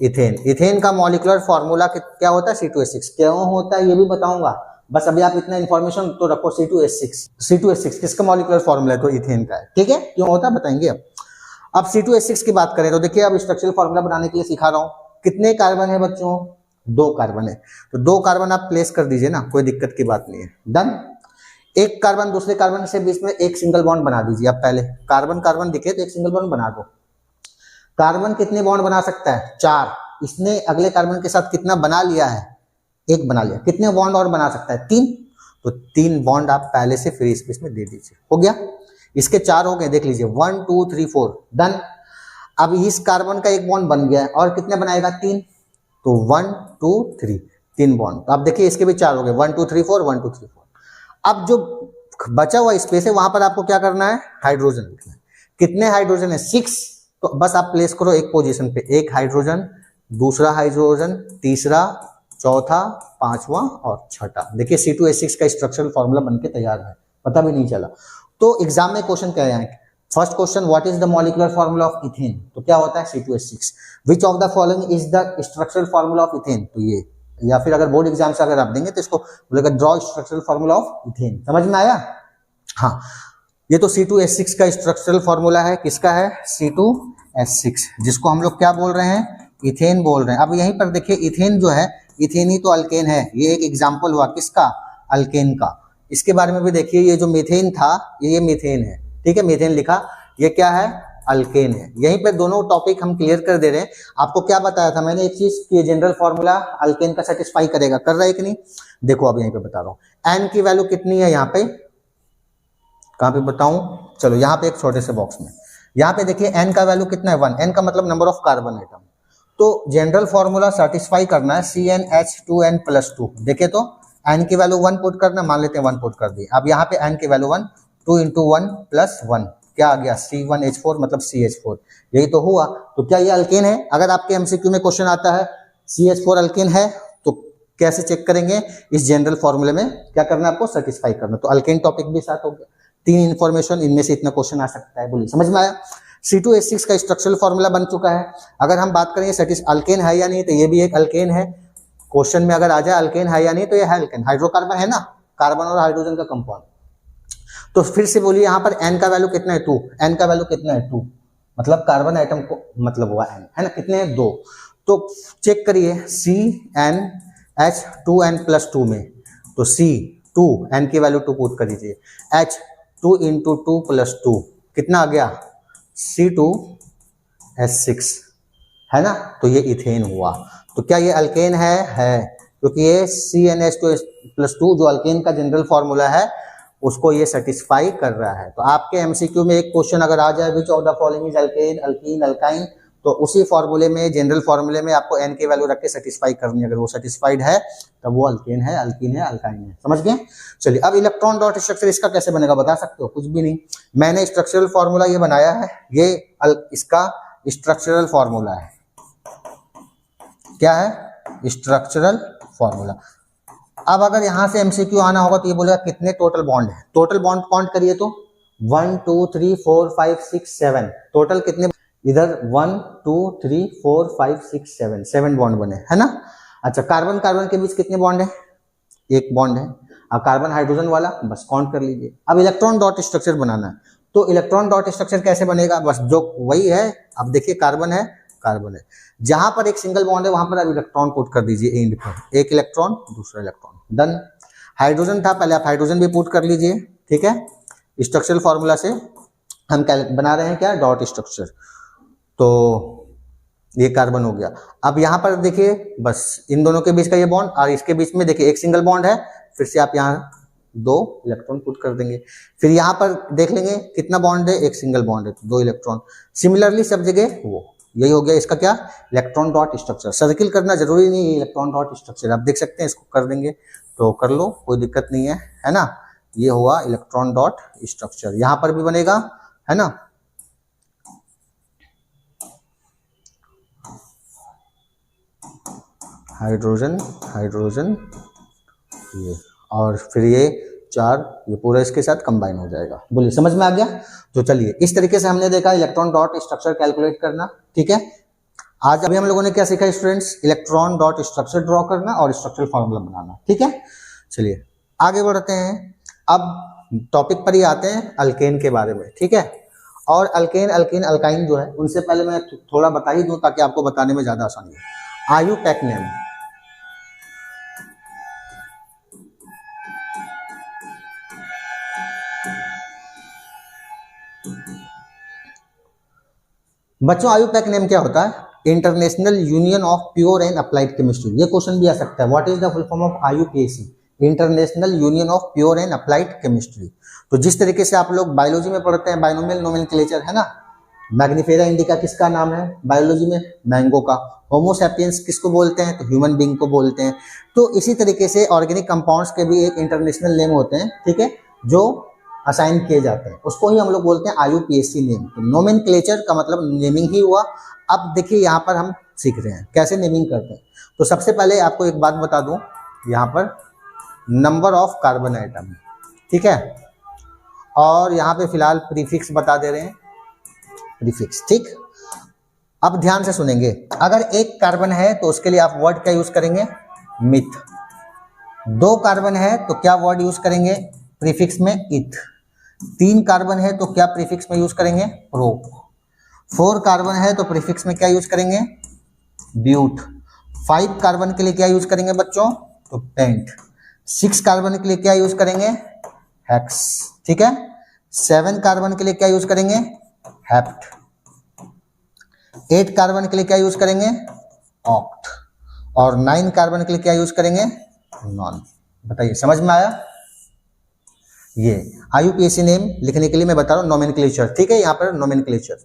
इथेन का मॉलिक्यूलर फॉर्मूला क्या होता है, C2H6। क्यों होता है ये भी बताऊंगा, बस अभी आप इतना इंफॉर्मेशन तो रखो। C2H6 किसका मॉलिक्यूलर फॉर्मूला है, तो इथेन का है, ठीक है। क्यों होता है बताएंगे अब C2H6 की बात करें तो देखिए, अब स्ट्रक्चरल फॉर्मूला बनाने के लिए सिखा रहा हूं। कितने कार्बन है बच्चों, 2 कार्बन है। तो 2 कार्बन आप प्लेस कर दीजिए ना, कोई दिक्कत की बात नहीं है। डन। एक कार्बन दूसरे कार्बन से बीच में एक सिंगल बॉन्ड बना दीजिए। आप पहले कार्बन दिखे तो एक सिंगल बॉन्ड बना दो। कार्बन कितने बॉन्ड बना सकता है, 4। इसने अगले कार्बन के साथ कितना बना लिया है, 1 बना लिया। कितने बॉन्ड और बना सकता है, 3। तो 3 बॉन्ड आप पहले से फ्री स्पेस में दे दीजिए, हो गया। इसके 4 हो गए, देख लीजिए 1 2 3 4। डन। अब इस कार्बन का एक बॉन्ड बन गया है, और कितने बनाएगा, 3। तो 1 2 3, 3 बॉन्ड। तो आप देखिए इसके भी 4 हो गए, 1 2 3 4, 1 2 3 4। अब जो बचा हुआ स्पेस है वहां पर आपको क्या करना है, हाइड्रोजन लिखना है। कितने हाइड्रोजन है, 6। तो बस आप प्लेस करो एक पोजीशन पे, एक हाइड्रोजन, दूसरा हाइड्रोजन, तीसरा, चौथा, 5वां और 6ठा। देखिए C2H6 का स्ट्रक्चरल फॉर्मूला बनके तैयार है, पता भी नहीं चला। तो एग्जाम में क्वेश्चन क्या है, first question, what is the molecular formula of ethane. तो क्या होता है, C2H6। Which of the following is the structural formula of ethane. तो ये, या फिर अगर बोर्ड एग्जाम से अगर आप देंगे तो इसको बोलेगा draw structural formula of ethane. समझ में आया। हाँ, ये तो C2H6 का स्ट्रक्चरल फॉर्मूला है। किसका है, C2H6, जिसको हम लोग क्या बोल रहे हैं, इथेन बोल रहे हैं। अब यहीं पर देखिए, इथेन जो है, इथेन ही तो अल्केन है। ये एक एग्जाम्पल हुआ किसका, अल्केन का। इसके बारे में भी देखिए, ये जो मीथेन था ये मीथेन है, ठीक है। मीथेन लिखा, ये क्या है, अल्केन है। यहीं पे दोनों टॉपिक हम क्लियर कर दे रहे हैं। आपको क्या बताया था मैंने एक चीज, कि जनरल फॉर्मूला अल्केन का सेटिस्फाई करेगा, कर रहा है कि नहीं। देखो अब यहीं पे बता रहा हूं, एन की वैल्यू कितनी है, यहाँ पे कहां पे बताऊं, चलो यहाँ पे एक छोटे से बॉक्स में, यहाँ पे देखिए एन का वैल्यू कितना है, 1। एन का मतलब नंबर ऑफ कार्बन एटम। तो जनरल फॉर्मूला सेटिस्फाई करना है, CnH2n+2। देखे तो एन की वैल्यू 1 पुट करना, मान लेते हैं 1 पुट कर दी। अब यहाँ पे एन की वैल्यू 1, 2 × 1 + 1 क्या आ गया, C1H4 मतलब CH4। यही तो हुआ। तो क्या ये अल्केन है। अगर आपके MCQ में क्वेश्चन आता है CH4 अल्केन है तो कैसे चेक करेंगे, इस जनरल फॉर्मूले में क्या करना है आपको, सेटिस्फाई करना। तो अल्केन टॉपिक भी साथ हो गया। 3 इंफॉर्मेशन, इनमें से इतना क्वेश्चन आ सकता है, बोलिए समझ में आया। C2H6 का स्ट्रक्चरल फॉर्मूला बन चुका है। अगर हम बात करें अल्केन है या नहीं, तो ये भी एक अल्केन है। क्वेश्चन में अगर आ जाए अल्केन है या नहीं, तो ये है अल्केन, हाइड्रोकार्बन है ना, कार्बन और हाइड्रोजन का कंपाउंड। तो फिर से बोलिए, यहाँ पर एन का वैल्यू कितना है, 2। एन का वैल्यू कितना है, 2, मतलब कार्बन आइटम को मतलब हुआ एन, है ना। कितने हैं, 2। तो चेक करिए CnH2n+2 में, तो C2 एन की वैल्यू 2 पुट कर दीजिए, H 2 × 2 + 2 कितना आ गया, C2 H6 है ना, तो ये इथेन हुआ। तो क्या ये अल्केन है, क्योंकि ये CnH2+2 जो अल्केन का जनरल फॉर्मूला है उसको ये सेटिस्फाई कर रहा है। तो आपके एमसीक्यू में एक क्वेश्चन अगर आ जाए which of the following is alkane, alkyne, alkyne, तो उसी फॉर्मूले में, जनरल फॉर्मूले में आपको n की वैल्यू रख के सेटिस्फाई करनी है। अगर वो सेटिस्फाइड है तब वो अल्केन है, अल्कीन है, अल्काइन है। समझ गए? चलिए, अब इलेक्ट्रॉन डॉट स्ट्रक्चर इसका कैसे बनेगा बता सकते हो? कुछ भी नहीं, मैंने स्ट्रक्चरल फॉर्मूला ये बनाया है, ये इसका स्ट्रक्चरल फॉर्मूला है। क्या है? Structural formula. अब अगर यहां से एमसीक्यू आना होगा तो ये बोलेगा कितने टोटल बॉन्ड है। टोटल बॉन्ड काउंट करिए तो 1 2 3 4 5 6 7, टोटल कितने? इधर 1 2 3 4 5 6 7 बॉन्ड बने, है ना। अच्छा, कार्बन कार्बन के बीच कितने बॉन्ड है? एक बॉन्ड है। अब कार्बन हाइड्रोजन वाला बस काउंट कर लीजिए। अब इलेक्ट्रॉन डॉट स्ट्रक्चर बनाना है, तो इलेक्ट्रॉन डॉट स्ट्रक्चर कैसे बनेगा? बस जो वही है। अब देखिए, कार्बन है, कार्बन है, जहां पर एक सिंगल बॉन्ड है वहां पर अब इलेक्ट्रॉन पुट कर दीजिए एंड पर, एक इलेक्ट्रॉन दूसरा इलेक्ट्रॉन, डन। हाइड्रोजन था पहले, आप हाइड्रोजन भी पुट कर लीजिए, ठीक है। स्ट्रक्चरल फॉर्मूला से हम क्या बना रहे हैं? क्या? Dot structure. तो ये कार्बन हो गया। अब यहां पर देखिए, बस इन दोनों के बीच का ये बॉन्ड और इसके बीच में देखिए एक सिंगल बॉन्ड है, फिर से आप यहाँ 2 इलेक्ट्रॉन पुट कर देंगे। फिर यहाँ पर देख लेंगे कितना बॉन्ड है, एक सिंगल बॉन्ड है तो 2 इलेक्ट्रॉन। सिमिलरली सब जगह वो, यही हो गया इसका क्या? Electron dot structure. सर्किल करना जरूरी नहीं है, इलेक्ट्रॉन डॉट स्ट्रक्चर आप देख सकते हैं, इसको कर देंगे तो कर लो, कोई दिक्कत नहीं है ना। ये हुआ इलेक्ट्रॉन डॉट स्ट्रक्चर। यहां पर भी बनेगा, है ना। हाइड्रोजन हाइड्रोजन, ये, और फिर ये 4, ये पूरा इसके साथ कंबाइन हो जाएगा। बोलिए, समझ में आ गया? तो चलिए, इस तरीके से हमने देखा इलेक्ट्रॉन डॉट स्ट्रक्चर कैलकुलेट करना, ठीक है। आज अभी हम लोगों ने क्या सीखा students? Electron dot structure draw करना और स्ट्रक्चरल फॉर्मूला बनाना, ठीक है। चलिए आगे बढ़ते हैं। अब टॉपिक पर ही आते हैं अल्केन के बारे में, ठीक है। और अल्केन, अल्कीन, अल्काइन जो है, उनसे पहले मैं थोड़ा बता ही दूं ताकि आपको बताने में ज्यादा आसानी हो। आयुपैक नेम, बच्चों आयुपैक नेम क्या होता है? International union of pure and applied chemistry. ये क्वेश्चन भी आ सकता है, what is the full form of IUPAC? International union of pure and applied chemistry. तो जिस तरीके से आप लोग बायोलॉजी में पढ़ते हैं बाइनोमियल नोमेनक्लेचर, है ना। मैग्निफेरा इंडिका किसका नाम है बायोलॉजी में? मैंगो का। होमो सैपियंस किसको बोलते हैं? तो ह्यूमन बींग को बोलते हैं। तो इसी तरीके से ऑर्गेनिक कंपाउंड्स के भी एक इंटरनेशनल नेम होते हैं, ठीक है, जो असाइन किए जाते हैं, उसको ही हम लोग बोलते हैं IUPAC नेम। तो नोमेनक्लेचर का मतलब नेमिंग ही हुआ। अब देखिए यहाँ पर हम सीख रहे हैं कैसे नेमिंग करते हैं। तो सबसे पहले आपको एक बात बता दूं, यहाँ पर नंबर ऑफ कार्बन आइटम, ठीक है, और यहाँ पे फिलहाल प्रीफिक्स बता दे रहे हैं, प्रीफिक्स, ठीक। अब ध्यान से सुनेंगे, अगर एक कार्बन है तो उसके लिए आप वर्ड क्या यूज करेंगे? मिथ। 2 कार्बन है तो क्या वर्ड यूज करेंगे प्रीफिक्स में? इथ। 3 कार्बन है तो क्या प्रीफिक्स में यूज करेंगे? प्रोप। 4 कार्बन है तो प्रीफिक्स में क्या यूज करेंगे? ब्यूट। 5 कार्बन के लिए क्या यूज करेंगे बच्चों? तो पेंट। 6 कार्बन के लिए क्या यूज करेंगे? हेक्स, ठीक है। 7 कार्बन के लिए क्या यूज करेंगे? हेप्ट। 8 कार्बन के लिए क्या यूज करेंगे? ऑक्ट। और 9 कार्बन के लिए क्या यूज करेंगे? नॉन। बताइए, समझ में आया? ये IUPAC नेम लिखने के लिए मैं बता रहा हूं नोमेनक्लेचर, ठीक है। यहां पर नोमेनक्लेचर।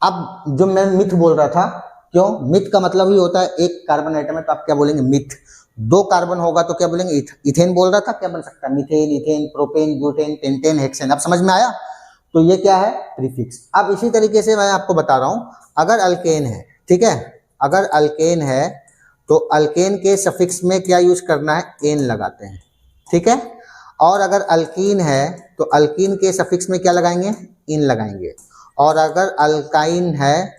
अब जो मैं मिथ बोल रहा था, क्यों? मिथ का मतलब ही होता है एक कार्बन आइटम है तो आप क्या बोलेंगे? मिथ। 2 कार्बन होगा तो क्या बोलेंगे? इथेन बोल रहा था, क्या बन सकता है? Methane, ethane, propane, butane, pentane, hexane. अब समझ में आया? तो ये क्या है? प्रीफिक्स। अब इसी तरीके से मैं आपको बता रहा हूं, अगर अल्केन है, ठीक है, अगर अल्केन है तो अल्केन के सफिक्स में क्या यूज करना है? एन लगाते हैं, ठीक है। और अगर अल्कीन है तो अल्कीन के सफिक्स में क्या लगाएंगे? इन लगाएंगे। और अगर अल्काइन है,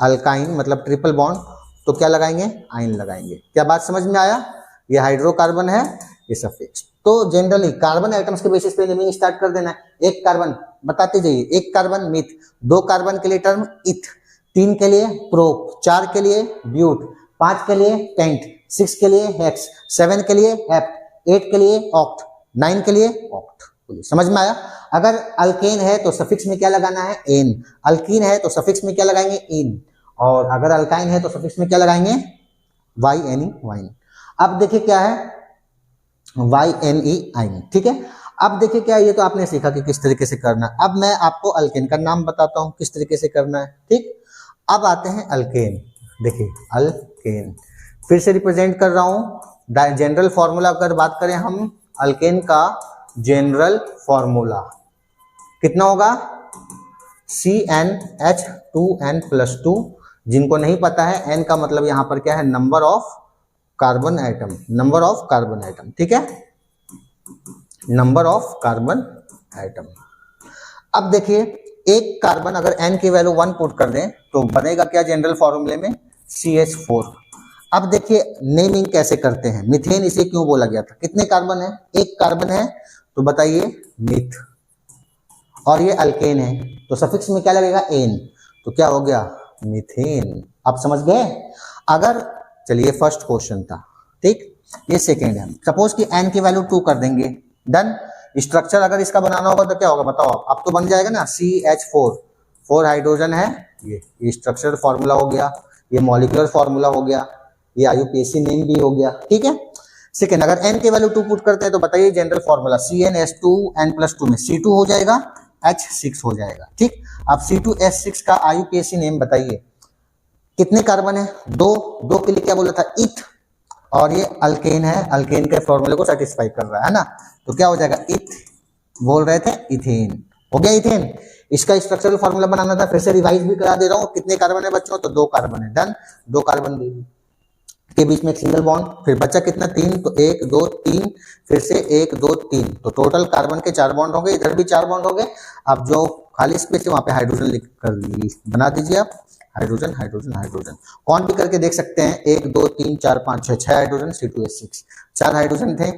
अल्काइन मतलब ट्रिपल बॉन्ड, तो क्या लगाएंगे? आइन लगाएंगे। क्या बात समझ में आया? ये हाइड्रोकार्बन है, ये सफिक्स। तो जनरली कार्बन आइटम्स के बेसिस पे नेमिंग स्टार्ट कर देना है। 1 कार्बन बताते जाइए, 1 कार्बन मिथ, 2 कार्बन के लिए टर्म इथ, 3 के लिए प्रोप, 4 के लिए ब्यूट, 5 के लिए पेंट, 6 के लिए हेक्स, 7 के लिए हेप्ट, 8 के लिए ऑक्ट, 9 के लिए ऑक्ट। समझ में आया? अगर अल्केन है तो सफिक्स में क्या लगाना है? एन। अल्कीन है तो सफिक्स में क्या लगाएंगे? इन। और अगर अल्काइन है तो सफिक्स में क्या लगाएंगे? Y N E, yne. अब देखिए क्या है? वाई एन ई, आइन। ठीक है, अब देखिए क्या है, ये तो आपने सीखा कि किस तरीके से करना है। अब मैं आपको अल्केन का नाम बताता हूं किस तरीके से करना है। ठीक, अब आते हैं अल्केन। देखिए अल्केन फिर से रिप्रेजेंट कर रहा हूं। जनरल फॉर्मूला अगर बात करें हम अल्केन का, जनरल फॉर्मूला कितना होगा? CnH2n+2। जिनको नहीं पता है, n का मतलब यहां पर क्या है? Number of carbon atom, number of carbon atom. ठीक है, नंबर ऑफ कार्बन एटम। अब देखिए एक कार्बन अगर n की वैल्यू 1 पुट कर दें तो बनेगा क्या जनरल फॉर्मूले में? CH4। अब देखिए नेमिंग कैसे करते हैं। मीथेन इसे क्यों बोला गया था? कितने कार्बन है? एक कार्बन है, तो बताइए मिथ। और ये अल्केन है तो सफिक्स में क्या लगेगा? एन। तो क्या हो गया? मीथेन। आप समझ गए? अगर चलिए फर्स्ट क्वेश्चन था, ठीक, ये सेकेंड है। सपोज कि n की वैल्यू 2 कर देंगे, डन। स्ट्रक्चर अगर इसका बनाना होगा तो क्या होगा बताओ आप? अब तो बन जाएगा ना CH4, 4 हाइड्रोजन है, ये स्ट्रक्चर फॉर्मूला हो गया, ये मॉलिक्यूलर फॉर्मूला हो गया, ये IUPAC नेम भी हो गया। ठीक है, सेकेंड अगर n की वैल्यू 2 पुट करते हैं तो बताइए जनरल फॉर्मूला CnH2n+2 में C2 हो जाएगा, H6 हो जाएगा। ठीक, अब C2H6 का IUPAC नेम बताइए। कितने कार्बन है? दो के लिए क्या बोला था? इथ। और ये अल्केन है, अल्केन के फॉर्मूले को सेटिस्फाई कर रहा है ना, तो क्या हो जाएगा? इथ। बोल रहे थे इथेन, हो गया इथेन। इसका स्ट्रक्चरल फॉर्मूला बनाना था, फिर से रिवाइज भी करा दे रहा हूं। कितने कार्बन है बच्चों? तो 2 कार्बन है, डन। 2 कार्बन के बीच में एक सिंगल बॉन्ड, फिर बचा कितना? 3, तो 1 2 3, फिर से 1 2 3, तो टोटल कार्बन के 4 बॉन्ड हो गए, इधर भी 4 बॉन्ड हो गए। अब जो खाली स्पेस है वहां पे हाइड्रोजन लिख कर बना दीजिए आप, हाइड्रोजन हाइड्रोजन हाइड्रोजन। कौन भी करके देख सकते हैं, 1 2 3 4 5 6, 6 हाइड्रोजन, C2H6, 4 हाइड्रोजन थे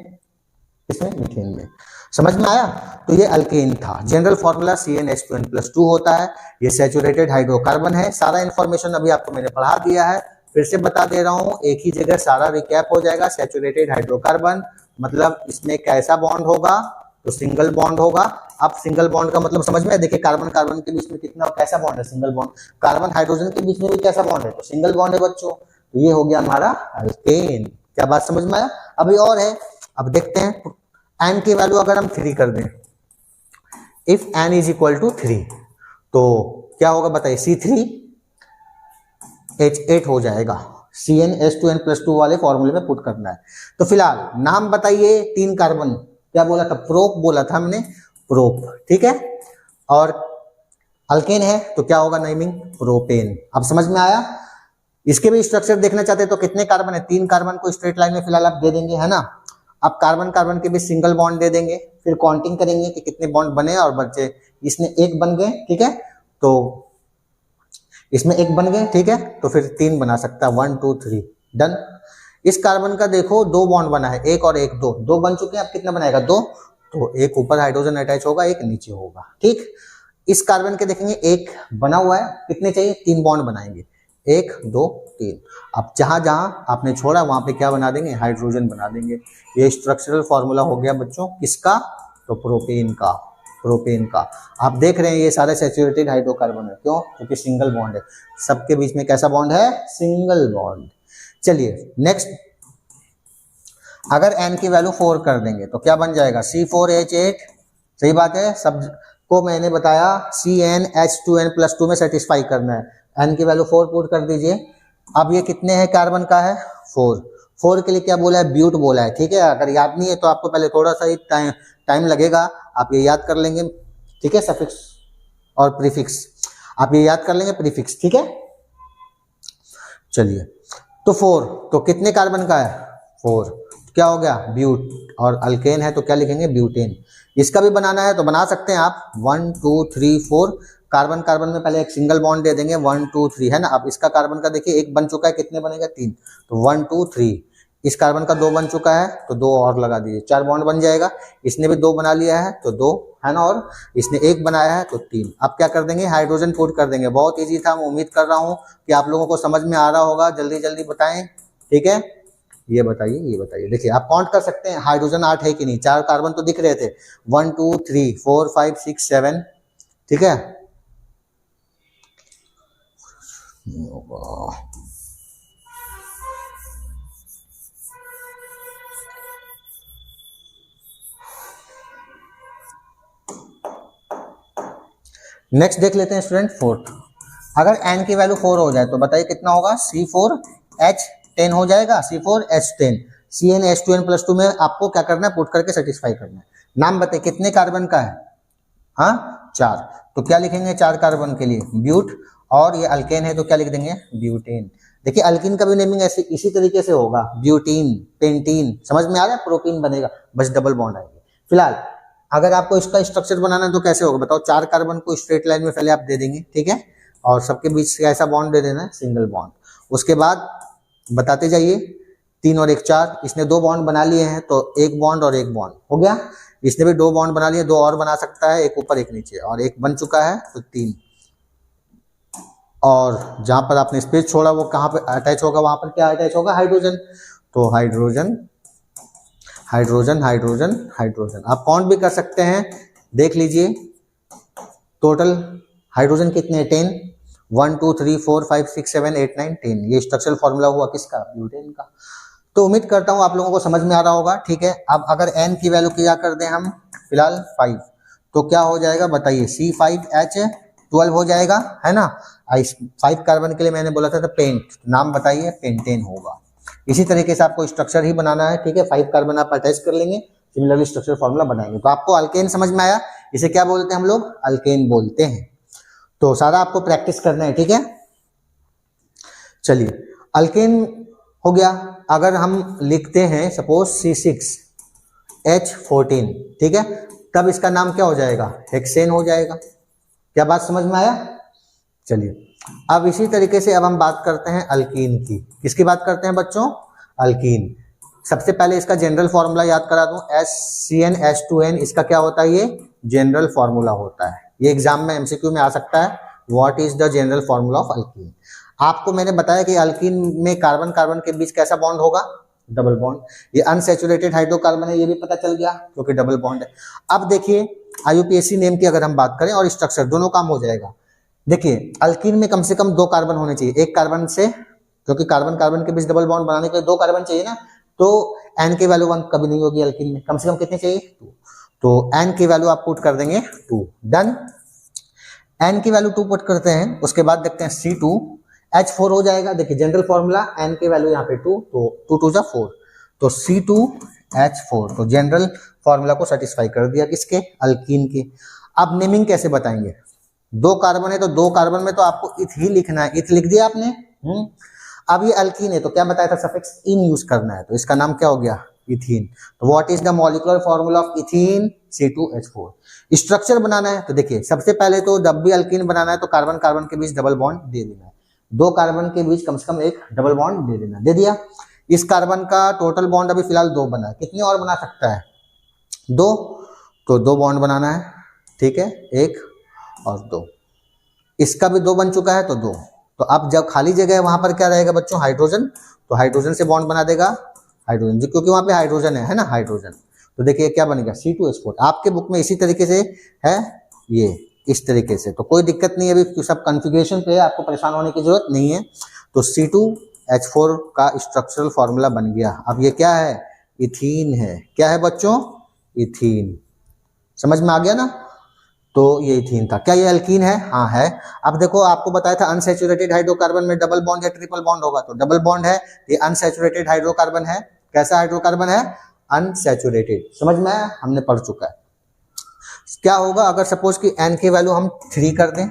इसमें, मीथेन में। समझ में आया? तो ये अल्केन था। जनरल फॉर्मूला CnH2n+2 होता है। ये सैचुरेटेड हाइड्रोकार्बन है। सारा इंफॉर्मेशन अभी आपको मैंने पढ़ा दिया है, फिर से बता दे रहा हूं, एक ही जगह सारा रिकैप हो जाएगा। सैचुरेटेड हाइड्रोकार्बन मतलब इसमें कैसा बॉन्ड होगा? तो सिंगल बॉन्ड होगा। अब सिंगल बॉन्ड का मतलब समझ में है? देखिए कार्बन कार्बन के बीच में कितना कैसा बॉन्ड है? Single bond. कार्बन हाइड्रोजन के बीच में भी कैसा बॉन्ड है? तो सिंगल बॉन्ड है बच्चों। तो ये हो गया हमारा अल्केन। क्या बात समझ में आया? अभी और है, अब देखते हैं। n की वैल्यू अगर हम 3 कर दें, if n is equal to 3, तो क्या होगा बताइए? C3H8 हो जाएगा। CnH2n+2 वाले फॉर्मूले में पुट करना है। तो फिलहाल नाम बताइए। 3 कार्बन, क्या बोला था? प्रोप बोला था हमने, प्रोप। ठीक है, और अल्केन है तो क्या होगा नेमिंग? प्रोपेन। अब समझ में आया? इसके भी स्ट्रक्चर देखना चाहते हैं तो कितने कार्बन है? 3 कार्बन को स्ट्रेट लाइन में फिलहाल आप दे देंगे, है ना। अब कार्बन कार्बन के बीच सिंगल बॉन्ड दे देंगे, फिर काउंटिंग करेंगे कि कितने बॉन्ड बने और बचे। इसमें 1 बन गए, ठीक है, तो इसमें 1 बन गए, ठीक है, तो फिर 3 बना सकता है, 1 2 3, डन। इस कार्बन का देखो 2 बॉन्ड बना है, 1 और 1 2 बन चुके हैं। अब कितना बनाएगा? 2, तो एक ऊपर हाइड्रोजन अटैच होगा, एक नीचे होगा। ठीक, इस कार्बन के देखेंगे 1 बना हुआ है, कितने चाहिए? 3 बॉन्ड बनाएंगे, 1 2 3। अब जहां जहां आपने छोड़ा वहां पे क्या बना देंगे? हाइड्रोजन बना देंगे। ये स्ट्रक्चरल फॉर्मूला हो गया बच्चों, किसका? तो प्रोपेन का, प्रोपेन का। आप देख रहे हैं ये सारे सैचुरेटेड हाइड्रोकार्बन है, क्यों? क्योंकि सिंगल बॉन्ड है। सबके बीच में कैसा बॉन्ड है? Single bond. चलिए नेक्स्ट, अगर n की वैल्यू 4 कर देंगे तो क्या बन जाएगा? C4H8। सही बात है, सब को मैंने बताया CnH2n+2 में सेटिस्फाई करना है। n की वैल्यू 4 पुट कर दीजिए। अब ये कितने हैं कार्बन का है? 4 के लिए क्या बोला है? ब्यूट बोला है। ठीक है, अगर याद नहीं है तो आपको पहले थोड़ा सा ही टाइम लगेगा, आप ये याद कर लेंगे। ठीक है, सफिक्स और प्रीफिक्स आप ये याद कर लेंगे, प्रीफिक्स। ठीक है, चलिए तो 4, तो कितने कार्बन का है? 4, क्या हो गया? ब्यूट। और अल्केन है तो क्या लिखेंगे? ब्यूटेन। इसका भी बनाना है तो बना सकते हैं आप, 1 2 3 4। कार्बन कार्बन में पहले एक सिंगल बॉन्ड दे देंगे, 1 2 3, है ना। अब इसका कार्बन का देखिए 1 बन चुका है, कितने बनेगा? 3, तो 1 2 3। इस कार्बन का 2 बन चुका है तो 2 और लगा दीजिए, 4 बॉन्ड बन जाएगा। इसने भी 2 बना लिया है तो 2, है ना, और इसने 1 बनाया है तो 3। अब क्या कर देंगे? हाइड्रोजन पुट कर देंगे। बहुत ईजी था, मैं उम्मीद कर रहा हूं कि आप लोगों को समझ में आ रहा होगा। जल्दी जल्दी बताएं, ठीक है। ये बताइए, ये बताइए। देखिए आप काउंट कर सकते हैं हाइड्रोजन 8 है कि नहीं, 4 कार्बन तो दिख रहे थे, 1 2 3 4 5 6 7, ठीक है। नेक्स्ट देख लेते हैं स्टूडेंट फोर्थ। अगर n की वैल्यू 4 हो जाए तो बताइए कितना होगा, C4H10 हो जाएगा, C4H10 CnH2n+2 में आपको क्या करना है, पुट करके सेटिस्फाई करना है। नाम बताइए कितने कार्बन का है, हाँ 4, तो क्या लिखेंगे 4 कार्बन के लिए ब्यूट, और ये अल्केन है तो क्या लिख देंगे ब्यूटेन। देखिए अल्कीन का भी नेमिंग ऐसे इसी तरीके से होगा, ब्यूटीन, पेंटीन, समझ में आ रहा है, प्रोपीन बनेगा, बस डबल बॉन्ड आएंगे। फिलहाल अगर आपको इसका स्ट्रक्चर बनाना है तो कैसे होगा बताओ, 4 कार्बन को स्ट्रेट लाइन में पहले आप दे देंगे, ठीक है, और सबके बीच ऐसा बॉन्ड दे देना है, सिंगल बॉन्ड। उसके बाद बताते जाइए, 3 और 1 4, इसने 2 बॉन्ड बना लिए हैं तो 1 बॉन्ड और 1 बॉन्ड हो गया। इसने भी 2 बॉन्ड बना लिए, 2 और बना सकता है, एक ऊपर एक नीचे, और 1 बन चुका है तो 3। और जहां पर आपने स्पेस छोड़ा वो कहां पे अटैच होगा, वहां पर क्या अटैच होगा, हाइड्रोजन, तो हाइड्रोजन हाइड्रोजन हाइड्रोजन हाइड्रोजन। आप काउंट भी कर सकते हैं, देख लीजिए टोटल हाइड्रोजन कितने हैं, 10, 1 2 3 4 5 6 7 8 9 10। ये स्ट्रक्चरल फॉर्मूला हुआ किसका, ब्यूटेन का। तो उम्मीद करता हूं आप लोगों को समझ में आ रहा होगा, ठीक है। अब अगर n की वैल्यू क्या कर दें हम, फिलहाल 5, तो क्या हो जाएगा बताइए, C5H12 हो जाएगा, है ना। 5 कार्बन के लिए मैंने बोला था पेंट, नाम बताइए, पेंटेन होगा। इसी तरीके से आपको स्ट्रक्चर ही बनाना है, ठीक है। 5 कार्बन आप अटैच कर लेंगे, सिमिलरली स्ट्रक्चर फॉर्मूला बनाएंगे। तो आपको अल्केन समझ में आया, इसे क्या बोलते हैं हम लोग, अल्केन बोलते हैं। तो सारा आपको प्रैक्टिस करना है, ठीक है। चलिए अल्केन हो गया। अगर हम लिखते हैं सपोज C6H14, ठीक है, तब इसका नाम क्या हो जाएगा, हेक्सेन हो जाएगा। क्या बात समझ में आया। चलिए अब इसी तरीके से अब हम बात करते हैं अल्कीन की। किसकी बात करते हैं बच्चों, अल्कीन। सबसे पहले इसका जनरल फॉर्मूला याद करा दूं, CnH2n, इसका क्या होता है, ये जनरल फॉर्मूला होता है। ये एग्जाम में MCQ में आ सकता है, what is the general formula of alkyne. आपको मैंने बताया कि अल्कीन में कार्बन कार्बन के बीच कैसा बॉन्ड होगा, डबल बॉन्ड। ये अनसैचुरेटेड हाइड्रोकार्बन है, ये भी पता चल गया क्योंकि डबल बॉन्ड है। अब देखिए IUPAC नेम की अगर हम बात करें और स्ट्रक्चर, दोनों काम हो जाएगा। देखिए अल्कीन में कम से कम 2 कार्बन होने चाहिए, एक कार्बन से, क्योंकि कार्बन कार्बन के बीच डबल बॉन्ड बनाने के लिए 2 कार्बन चाहिए ना, तो n की वैल्यू 1 कभी नहीं होगी अल्कीन में, कम से कम कितने चाहिए, 2। तो n की वैल्यू आप पुट कर देंगे 2, डन। n की वैल्यू 2 पुट करते हैं, उसके बाद देखते हैं C2H4 हो जाएगा। देखिए जनरल फॉर्मूला, n की वैल्यू यहाँ पे 2, तो 2 2 4, तो C2H4, तो जनरल फॉर्मूला को सेटिस्फाई कर दिया किसके, अल्कीन के। अब नेमिंग कैसे बताएंगे, 2 कार्बन है तो 2 कार्बन में तो आपको इथ ही लिखना है, इथ लिख दिया आपने। अब ये अल्कीन है तो क्या बताया था, सफिक्स इन यूज करना है, तो इसका नाम क्या हो गया, इथीन। तो what is the molecular formula of ethene, C2H4। Structure बनाना है तो देखिए सबसे पहले तो जब भी अल्कीन बनाना है तो कार्बन कार्बन के बीच डबल बॉन्ड दे देना है, 2 कार्बन के बीच कम से कम एक डबल बॉन्ड दे देना, दे दिया। इस कार्बन का टोटल बॉन्ड अभी फिलहाल 2 बना है, कितने और बना सकता है, 2, तो 2 बॉन्ड बनाना है, ठीक है, 1 और 2। इसका भी 2 बन चुका है तो 2, तो अब जब खाली जगह है वहां पर क्या रहेगा बच्चों, हाइड्रोजन, तो हाइड्रोजन से बॉन्ड बना देगा हाइड्रोजन, क्योंकि वहां पे हाइड्रोजन है ना, हाइड्रोजन। तो देखिए क्या बनेगा, C2H4। आपके बुक में इसी तरीके से है, ये इस तरीके से, तो कोई दिक्कत नहीं है, अभी सब कॉन्फ़िगरेशन पे है, आपको परेशान होने की जरूरत नहीं है। तो C2H4 का स्ट्रक्चरल फॉर्मूला बन गया। अब ये क्या है, इथीन है। क्या है बच्चों, इथीन। समझ में आ गया ना, तो ये इथीन था। क्या ये अल्कीन है, हाँ है। अब देखो आपको बताया था अनसैचुरेटेड हाइड्रोकार्बन में डबल बॉन्ड या ट्रिपल बॉन्ड होगा, तो डबल बॉन्ड है, ये अनसैचुरेटेड हाइड्रोकार्बन है। कैसा हाइड्रोकार्बन है, अनसैचुरेटेड। समझ में आया, हमने पढ़ चुका है। क्या होगा अगर सपोज कि n की वैल्यू हम 3 कर दें,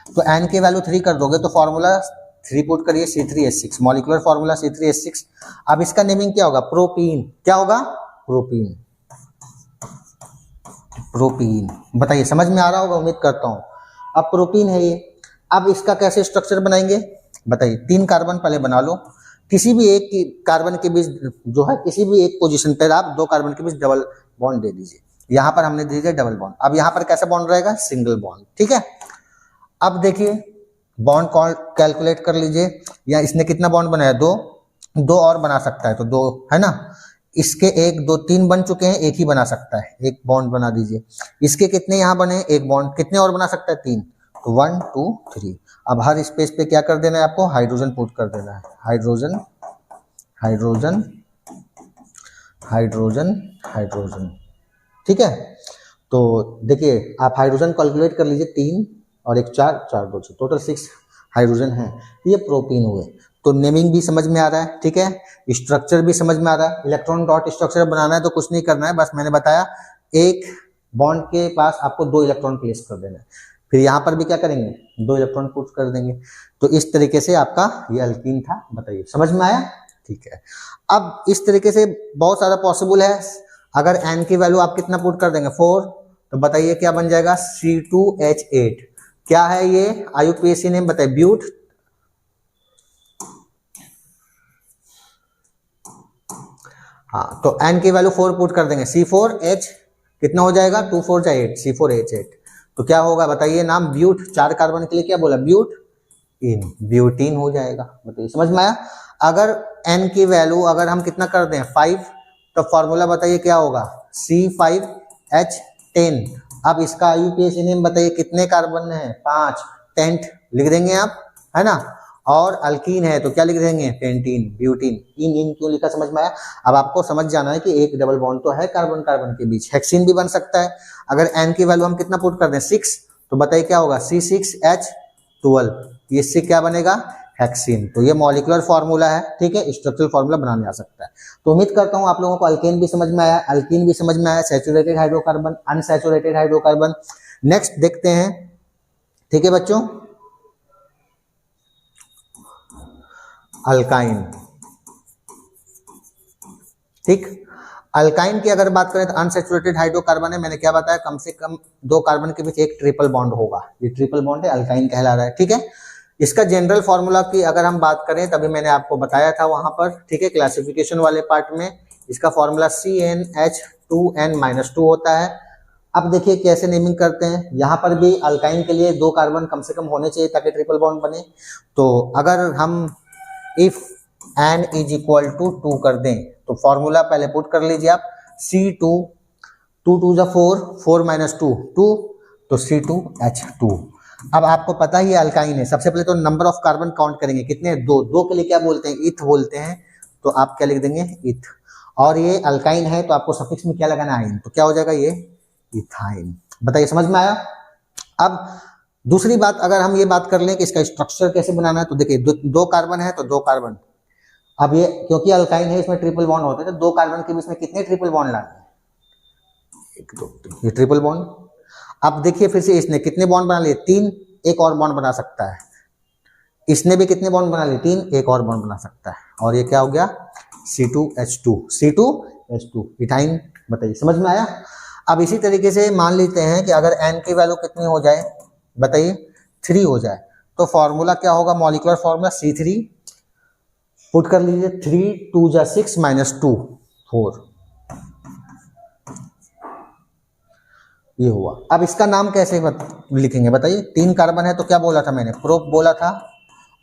तो n की वैल्यू 3 कर दोगे तो फॉर्मूला 3 पुट करिए, C3H6, मॉलिक्यूलर फॉर्मूला C3H6। अब इसका नेमिंग क्या होगा, प्रोपीन। क्या होगा, प्रोपीन, प्रोपीन। बताइए समझ में आ रहा होगा, उम्मीद करता हूं। अब प्रोपीन है ये। अब इसका कैसे स्ट्रक्चर बनाएंगे बताइए, 3 कार्बन पहले बना लो, किसी भी एक कार्बन के बीच जो है, किसी भी एक पोजीशन पर आप 2 कार्बन के बीच डबल बॉन्ड दे दीजिए। यहां पर हमने दे दिया डबल बॉन्ड। अब यहां पर कैसा बॉन्ड रहेगा, सिंगल बॉन्ड, ठीक है। अब देखिए बॉन्ड कैलकुलेट कर लीजिए, या इसने कितना बॉन्ड बनाया, 2, दो और बना सकता है, तो दो है ना, इसके एक दो तीन बन चुके हैं, एक ही बना सकता है, एक बॉन्ड बना दीजिए। इसके कितने यहाँ बने, एक बॉन्ड, कितने और बना सकता है, तीन, तो 1 2 3। अब हर स्पेस पे क्या कर देना है आपको, हाइड्रोजन पुट कर देना है, हाइड्रोजन हाइड्रोजन हाइड्रोजन हाइड्रोजन, ठीक है। तो देखिए आप हाइड्रोजन कैलकुलेट कर लीजिए, 3 और एक 4, 4 2 6, टोटल 6 हाइड्रोजन है, ये प्रोपीन हुए। तो नेमिंग भी समझ में आ रहा है, ठीक है, स्ट्रक्चर भी समझ में आ रहा है। इलेक्ट्रॉन डॉट स्ट्रक्चर बनाना है तो कुछ नहीं करना है, बस मैंने बताया एक बॉन्ड के पास आपको 2 इलेक्ट्रॉन प्लेस कर देना है, फिर यहाँ पर भी क्या करेंगे, 2 इलेक्ट्रॉन पुट कर देंगे। तो इस तरीके से आपका ये अल्कीन था, बताइए समझ में आया, ठीक है। अब इस तरीके से बहुत सारा पॉसिबल है। अगर एन की वैल्यू आप कितना पुट कर देंगे, 4, तो बताइए क्या बन जाएगा, C2H8। क्या है ये, IUPAC नेम बताइए, ब्यूट, हाँ, तो एन की वैल्यू 4 पुट कर देंगे, C4H कितना हो जाएगा, 2 4 जा 8, C4H8। तो क्या होगा बताइए, नाम ब्यूट, 4 कार्बन के लिए क्या बोला, ब्यूट इन, ब्यूटीन हो जाएगा, बताइए समझ में आया। अगर एन की वैल्यू अगर हम कितना कर दें, 5, तो फॉर्मूला बताइए क्या होगा, C5H10। अब इसका IUPAC नेम बताइए, कितने कार्बन है, 5, टेंट लिख देंगे आप, है ना। और अल्कीन है तो क्या लिख देंगे, पेंटीन, ब्यूटीन। इन इन क्यों लिखा, समझ में आया। अब आपको समझ जाना है कि एक डबल बॉन्ड तो है कार्बन कार्बन के बीच, हेक्सीन भी बन सकता है। अगर एन की वैल्यू हम कितना पुट कर दें, 6, तो बताइए क्या होगा, C6H12, इससे क्या बनेगा, हेक्सीन। तो ये मॉलिक्यूलर फार्मूला है, ठीक है, स्ट्रक्चरल फार्मूला बनाने आ सकता है। तो उम्मीद करता हूं आप लोगों को अल्केन भी समझ में आया, अल्कीन भी समझ में आया, saturated hydrocarbon, unsaturated hydrocarbon. Next देखते हैं, ठीक है बच्चों, अल्काइन, ठीक। अल्काइन की अगर बात करें तो अनसैचुरेटेड हाइड्रोकार्बन है, मैंने क्या बताया, कम से कम 2 कार्बन के बीच एक ट्रिपल बॉन्ड होगा, ये ट्रिपल बॉन्ड है, अल्काइन कहला रहा है, ठीक है। इसका जनरल फॉर्मूला की अगर हम बात करें, तभी मैंने आपको बताया था वहां पर, ठीक है, क्लासिफिकेशन वाले पार्ट में, इसका फॉर्मूला CnH2n-2 होता है। अब देखिए कैसे नेमिंग करते हैं, यहाँ पर भी अल्काइन के लिए 2 कार्बन कम से कम होने चाहिए ताकि ट्रिपल बॉन्ड बने। तो अगर हम if n is equal to 2 कर दें, तो फॉर्मूला पहले पुट कर लीजिए आप, C2, 2 2 जा 4, 4 - 2 2, तो C2H2। अब आपको पता ही है अल्काइन है, सबसे पहले तो नंबर ऑफ कार्बन काउंट करेंगे, कितने, 2, 2 के लिए क्या बोलते हैं, इथ बोलते हैं, तो आप क्या लिख देंगे, इथ। और ये अल्काइन है तो आपको सफिक्स में क्या लगाना, आइन, तो क्या हो जाएगा ये, इथाइन। बताइए समझ में आया। अब दूसरी बात अगर हम ये बात कर लें कि इसका स्ट्रक्चर कैसे बनाना है, तो देखिए 2 कार्बन है तो 2 कार्बन, अब ये क्योंकि अल्काइन है इसमें ट्रिपल बॉन्ड होते हैं, तो 2 कार्बन के बीच में कितने ट्रिपल बॉन्ड लाने हैं, 1 2 3, ये ट्रिपल बॉन्ड। अब देखिए फिर से इसने कितने बॉन्ड बना लिए, 3, एक और बॉन्ड बना सकता है, इसने भी कितने बॉन्ड बना लिए, 3, एक और बॉन्ड बना सकता है, और ये क्या हो गया, C2H2 इथाइन। बताइए समझ में आया। अब इसी तरीके से मान लेते हैं कि अगर n की वैल्यू कितनी हो जाए, बताइए 3 हो जाए, तो फॉर्मूला क्या होगा, मॉलिक्यूलर फॉर्मूला C3 पुट कर लीजिए, 3 2 जा 6 - 2 4, ये हुआ। अब इसका नाम कैसे लिखेंगे बताइए, 3 कार्बन है तो क्या बोला था मैंने, प्रोप बोला था,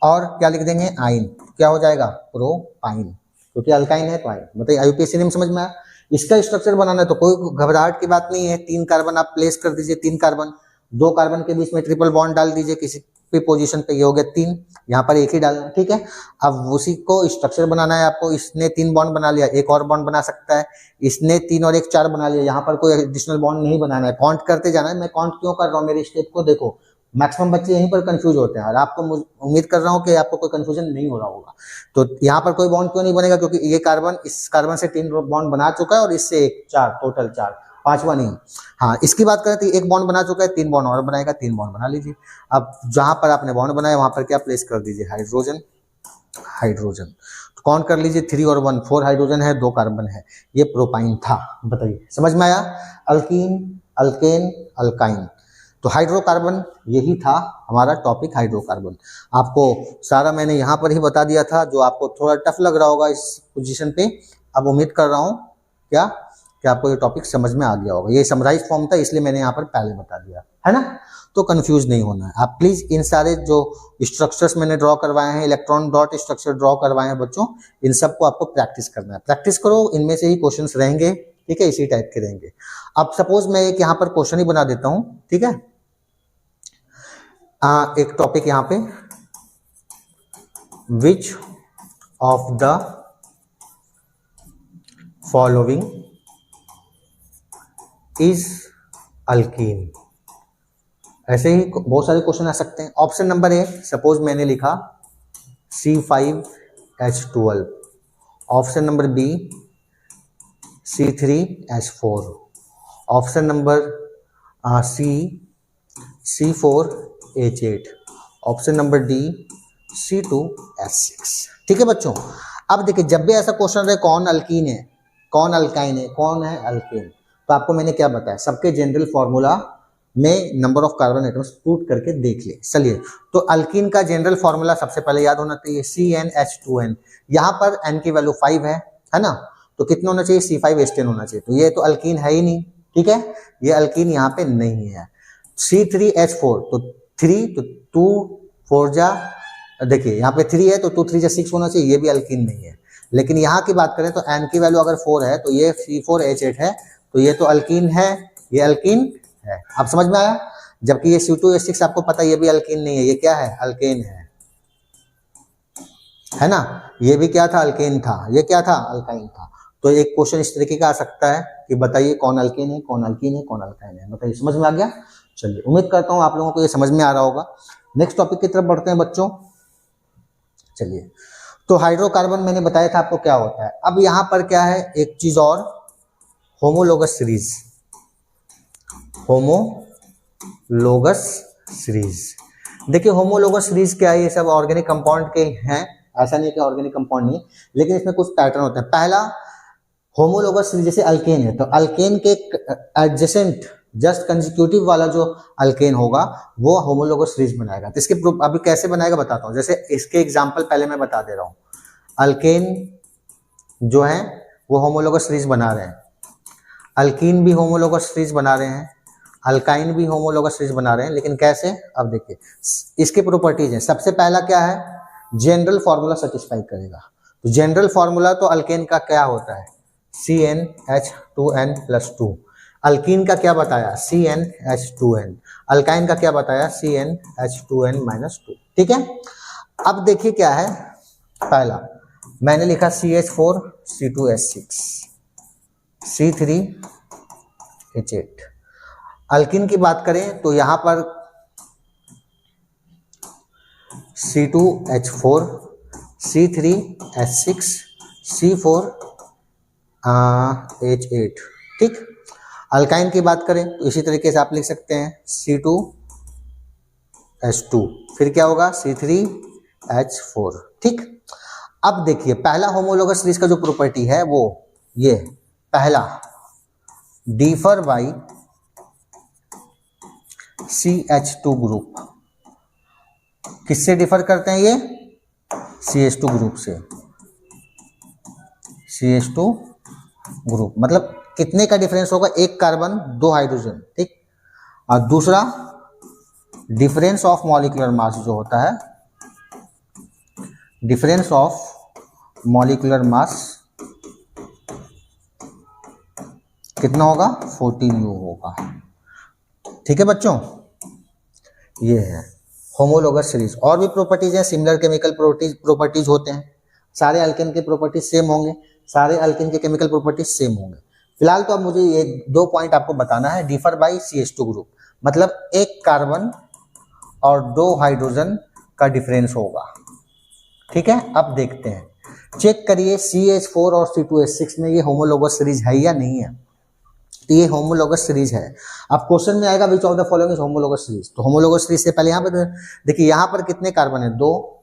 और क्या लिख देंगे, आइन, क्या हो जाएगा, प्रोपाइन, क्योंकि अल्काइन है तो आइन। बताइए IUPAC नेम समझ में आया। इसका स्ट्रक्चर बनाना है तो कोई घबराहट की बात नहीं है, 3 कार्बन आप प्लेस कर दीजिए, 3 कार्बन, 2 कार्बन के बीच में ट्रिपल बॉन्ड डाल दीजिए किसी भी पोजीशन पे, ये हो गया 3, यहाँ पर एक ही डालना, ठीक है। अब उसी को स्ट्रक्चर बनाना है आपको, इसने 3 बॉन्ड बना लिया, एक और बॉन्ड बना सकता है, इसने 3 और 1 4 बना लिया, यहाँ पर कोई एडिशनल बॉन्ड नहीं बनाना है, काउंट करते जाना है। मैं काउंट क्यों कर रहा हूँ, मेरे स्टेप को देखो, मैक्सिमम बच्चे यहीं पर कंफ्यूज होते हैं, और आपको उम्मीद कर रहा हूँ कि आपको कोई कंफ्यूजन नहीं हो रहा होगा। तो यहाँ पर कोई बॉन्ड क्यों नहीं बनेगा, क्योंकि ये कार्बन इस कार्बन से 3 बॉन्ड बना चुका है, और इससे 1 4, टोटल 4, 5वां नहीं। हाँ, इसकी बात करें तो 1 बॉन्ड बना चुका है, 3 बॉन्ड और बनाएगा, 3 बॉन्ड बना लीजिए। अब जहां पर आपने बॉन्ड बनाया वहां पर क्या प्लेस कर दीजिए, हाइड्रोजन, हाइड्रोजन। तो काउंट कर लीजिए, 3 और 1 4 हाइड्रोजन है, 2 कार्बन है, ये प्रोपाइन था। बताइए समझ में आया। अल्कीन, अल्केन, अल्काइन, तो हाइड्रोकार्बन यही था हमारा टॉपिक, हाइड्रोकार्बन। आपको सारा मैंने यहाँ पर ही बता दिया था, जो आपको थोड़ा टफ लग रहा होगा इस पोजीशन पे। अब उम्मीद कर रहा हूँ क्या कि आपको ये टॉपिक समझ में आ गया होगा। ये समराइज फॉर्म था इसलिए मैंने यहाँ पर पहले बता दिया, है ना। तो कंफ्यूज नहीं होना है। आप प्लीज इन सारे जो स्ट्रक्चर्स मैंने ड्रॉ करवाए हैं, इलेक्ट्रॉन डॉट स्ट्रक्चर ड्रॉ करवाए हैं बच्चों, इन सबको आपको प्रैक्टिस करना है। प्रैक्टिस करो, इनमें से ही क्वेश्चंस रहेंगे, ठीक है, इसी टाइप के रहेंगे। अब सपोज मैं एक यहाँ पर क्वेश्चन ही बना देता हूं, ठीक है। एक टॉपिक यहाँ पे, विच of the following is alkyne. ऐसे ही बहुत सारे क्वेश्चन आ सकते हैं। ऑप्शन नंबर ए, सपोज मैंने लिखा C5H12, option number B C3H4, option number C C4H8, option number D C2H6। ठीक है बच्चों, अब देखिए जब भी ऐसा क्वेश्चन रहे कौन अल्कीन है, कौन अल्काइन है, कौन है अल्केन, तो आपको मैंने क्या बताया, सबके जनरल फॉर्मूला में number of carbon atoms put करके देख ले। चलिए, तो अल्कीन का जनरल फॉर्मूला सबसे पहले याद होना चाहिए, CnH2n। यहाँ पर n की वैल्यू 5 है ना, तो कितना होना चाहिए, C5H10 होना चाहिए। तो ये तो अल्कीन है ही नहीं, ठीक है, ये अल्कीन यहाँ पे नहीं है। C3H4, तो 3, तो 2 4 जा, देखिए यहाँ पे 3 है तो 2 3 जा 6 होना चाहिए, ये भी अल्कीन नहीं है। लेकिन यहाँ की बात करें तो n की वैल्यू अगर 4 है तो ये C4H8 है, तो ये तो अल्कीन है, ये अल्कीन है। आप समझ में आया, जबकि ये C2H6 आपको पता है ये भी अल्कीन नहीं है, ये क्या है, अल्केन है ना, ये भी क्या था, अल्केन था, ये क्या था, अल्काइन था। तो एक क्वेश्चन इस तरीके का आ सकता है कि बताइए कौन अल्केन है, कौन अल्कीन है, कौन अल्काइन है, बताइए, समझ में आ गया। चलिए, उम्मीद करता हूं आप लोगों को ये समझ में आ रहा होगा। नेक्स्ट टॉपिक की तरफ बढ़ते हैं बच्चों। चलिए, तो हाइड्रोकार्बन मैंने बताया था आपको क्या होता है। अब यहां पर क्या है, एक चीज और, होमोलोगस सीरीज, होमोलोगस सीरीज। देखिए होमोलोगस सीरीज क्या है, ये सब ऑर्गेनिक कंपाउंड के हैं, ऐसा नहीं कि ऑर्गेनिक कंपाउंड नहीं, लेकिन इसमें कुछ पैटर्न होते हैं। पहला, होमोलोगस सीरीज, जैसे अल्केन है तो अल्केन के एडजेसेंट जस्ट कंसेक्यूटिव वाला जो अल्केन होगा वो होमोलोगस सीरीज बनाएगा। तो इसके अभी कैसे बनाएगा बताता हूं, जैसे इसके एग्जांपल पहले मैं बता दे रहा हूं। अल्केन जो है वो होमोलोगस सीरीज बना रहे हैं, अल्कीन भी होमोलोगस सीरीज बना रहे हैं, अल्काइन भी होमोलोगस सीरीज बना रहे हैं, लेकिन कैसे, अब देखिए इसके प्रॉपर्टीज हैं। सबसे पहला क्या है, जनरल फॉर्मूला सेटिस्फाई करेगा। तो जनरल फॉर्मूला तो अल्केन का क्या होता है, CnH2n+2। अल्कीन का क्या बताया, CnH2n। अल्काइन का क्या बताया, CnH2n-2। ठीक है, अब देखिए क्या है, पहला मैंने लिखा CH4 C2H6 C3H8। अल्कीन की बात करें तो यहां पर C2H4 C3H6 C4H8। ठीक, अल्काइन की बात करें तो इसी तरीके से आप लिख सकते हैं C2H2, फिर क्या होगा C3H4। ठीक, अब देखिए पहला होमोलोगस सीरीज का जो प्रॉपर्टी है वो ये, पहला डिफर बाई CH2 ग्रुप। किससे डिफर करते हैं ये, CH2 ग्रुप से, CH2 ग्रुप मतलब कितने का डिफरेंस होगा, एक कार्बन दो हाइड्रोजन। ठीक, और दूसरा डिफरेंस ऑफ मॉलिक्यूलर मास जो होता है, डिफरेंस ऑफ मॉलिक्यूलर मास कितना होगा, 14U होगा। ठीक है बच्चों, ये है होमोलोगस सीरीज। और भी प्रॉपर्टीज हैं, सिमिलर केमिकल प्रॉपर्टीज होते हैं, सारे अल्केन के प्रॉपर्टीज सेम होंगे, सारे अल्केन के केमिकल प्रॉपर्टीज सेम होंगे। फिलहाल तो अब मुझे ये 2 पॉइंट आपको बताना है। डिफर बाई CH2 ग्रुप मतलब एक कार्बन और 2 हाइड्रोजन का डिफरेंस होगा। ठीक है, अब देखते हैं, चेक करिए CH4 और C2H6 में ये होमोलोगस सीरीज है या नहीं है। तो ये होमोलोगस सीरीज है। अब क्वेश्चन में आएगा विच of the following is homologous series. तो होमोलोगस सीरीज से पहले यहाँ पर देखिए, यहाँ पर कितने कार्बन है, 2,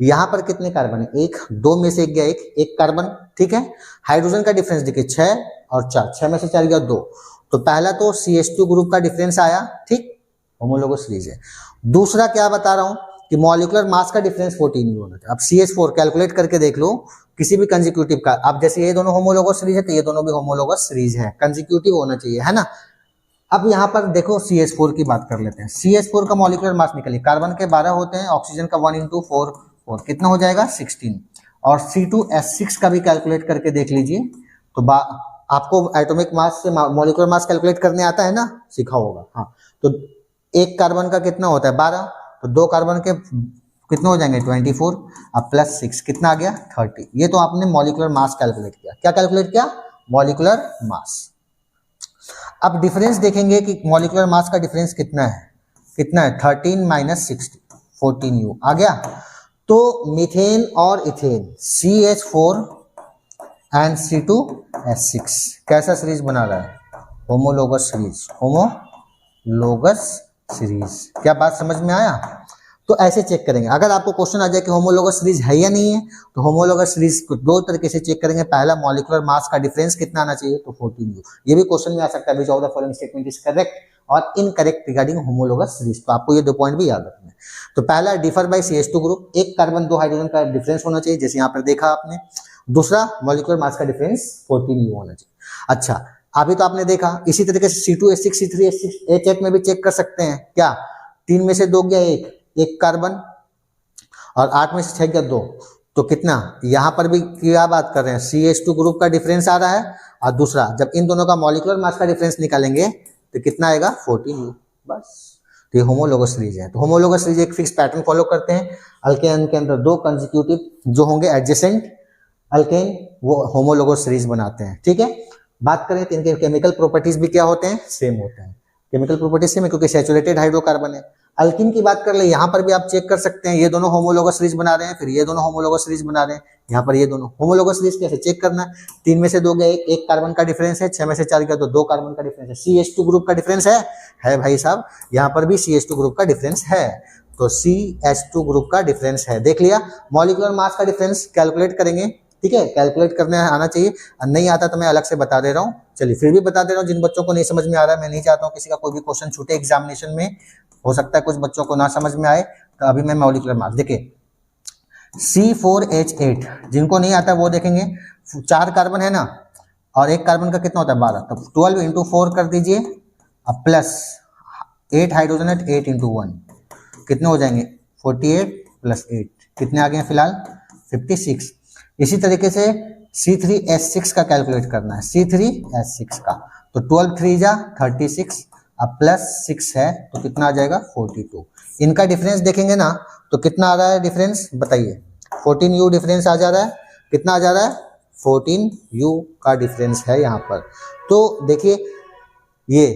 यहाँ पर कितने कार्बन है, 1, 2 में से एक गया, एक कार्बन। ठीक है, हाइड्रोजन का डिफरेंस देखिए 6 और 4, 6 में से 4 गया 2, तो पहला तो CH2 ग्रुप का डिफरेंस आया। ठीक, होमोलोगस सीरीज है। दूसरा क्या बता रहा हूं कि मॉलिक्यूलर मास का डिफरेंस 14U होना चाहिए। अब CH4 कैलकुलेट करके देख लो किसी भी कंसेक्यूटिव का। अब जैसे ये दोनों होमोलोगस सीरीज है तो ये दोनों भी होमोलोगस सीरीज है, कंसेक्यूटिव होना चाहिए, है ना। अब यहाँ पर देखो CH4 की बात कर लेते हैं। CH4 का मॉलिक्यूलर मास निकलिए, कार्बन के 12 होते हैं, ऑक्सीजन का 1 × 4 4 कितना हो जाएगा 16। और C2H6 का भी कैलकुलेट करके देख लीजिए। तो आपको एटॉमिक मास से मॉलिक्यूलर मास कैलकुलेट करने आता है ना, सीखा होगा। हाँ, तो एक कार्बन का कितना होता है 12, तो दो कार्बन के कितने हो जाएंगे 24, अब प्लस 6 कितना आ गया 30। ये तो आपने मॉलिक्यूलर मास कैलकुलेट किया। क्या कैलकुलेट किया? Molecular mass. अब डिफरेंस देखेंगे कि मॉलिक्यूलर मास का डिफरेंस कितना है, 13 - 60 14U आ गया। तो मीथेन और इथेन CH4 एंड C2H6 कैसा सीरीज बना रहा है? Homologous series, homologous series. क्या बात समझ में आया? तो ऐसे चेक करेंगे। अगर आपको क्वेश्चन आ जाए कि होमोलोगस सीरीज है या नहीं है, तो होमोलोगस सीरीज को दो तरीके से चेक करेंगे। पहला, मॉलिक्यूलर मास का डिफरेंस कितना आना चाहिए, तो 14U। ये भी क्वेश्चन में आ सकता है, विच of the following statement is correct और इनकरेक्ट रिगार्डिंग होमोलोगस सीरीज। तो आपको ये दो पॉइंट भी याद रखना है। तो पहला, डिफर बाय CH2 ग्रुप, एक कार्बन दो हाइड्रोजन का डिफरेंस होना चाहिए, जैसे यहाँ पर देखा आपने। दूसरा, मॉलिक्यूलर मास का डिफरेंस 14U होना चाहिए। अच्छा, अभी तो आपने देखा, इसी तरीके से C2H6 C3H6 H8 में भी चेक कर सकते हैं। क्या 3 में से 2 गया एक कार्बन, और 8 में से 6 गया 2, तो कितना? यहाँ पर भी क्या बात कर रहे हैं, CH2 ग्रुप का डिफरेंस आ रहा है, और दूसरा जब इन दोनों का मॉलिक्यूलर मास का डिफरेंस निकालेंगे तो कितना आएगा 14U। बस, तो ये होमोलोगस सीरीज है। तो होमोलोगस सीरीज एक फिक्स पैटर्न फॉलो करते हैं। अल्केन के अंदर दो कंसेक्यूटिव जो होंगे एडजेसेंट अल्केन, वो होमोलोगस सीरीज बनाते हैं। ठीक है, बात करें तो इनके केमिकल प्रॉपर्टीज भी क्या होते हैं, सेम होते हैं। केमिकल प्रॉपर्टीज सेम है क्योंकि सैचुरेटेड हाइड्रोकार्बन है। अल्किन की बात कर ले, यहाँ पर भी आप चेक कर सकते हैं, ये दोनों होमोलोगस सीरीज बना रहे हैं, फिर ये दोनों होमोलोगस सीरीज बना रहे हैं, यहाँ पर ये दोनों होमोलोगस सीरीज। कैसे चेक करना है? 3 में से 2 गया एक कार्बन का डिफरेंस है, 6 में से 4 गया तो 2 कार्बन का डिफरेंस है। CH2 ग्रुप का डिफरेंस है भाई साहब, यहाँ पर भी CH2 ग्रुप का डिफरेंस है। तो CH2 ग्रुप का डिफरेंस है, देख लिया। मॉलिक्यूलर मास का डिफरेंस कैलकुलेट करेंगे। ठीक है, कैलकुलेट करने आना चाहिए, नहीं आता तो मैं अलग से बता दे रहा हूँ। चलिए फिर भी बता दे रहा हूँ, जिन बच्चों को नहीं समझ में आ रहा है, मैं नहीं चाहता हूँ किसी का कोई भी क्वेश्चन छूटे एग्जामिनेशन में। हो सकता है कुछ बच्चों को ना समझ में आए, तो अभी मैं मॉलिक्यूलर मास देखिए। C4H8 जिनको नहीं आता वो देखेंगे, 4 कार्बन है ना, और एक कार्बन का कितना होता है 12, तब 12 × 4 कर दीजिए, अब प्लस 8 हाइड्रोजन है, 8 × 1 कितने हो जाएंगे 48 + 8 कितने आ गए फिलहाल 56। इसी तरीके से C3H6 का कैलकुलेट करना है, C3H6 का, तो 12 3 जा 36, अब प्लस 6 है तो कितना आ जाएगा 42। इनका डिफरेंस देखेंगे ना, तो कितना आ रहा है डिफरेंस बताइए, 14U डिफरेंस आ जा रहा है। कितना आ जा रहा है 14U का डिफरेंस है यहाँ पर। तो देखिए, ये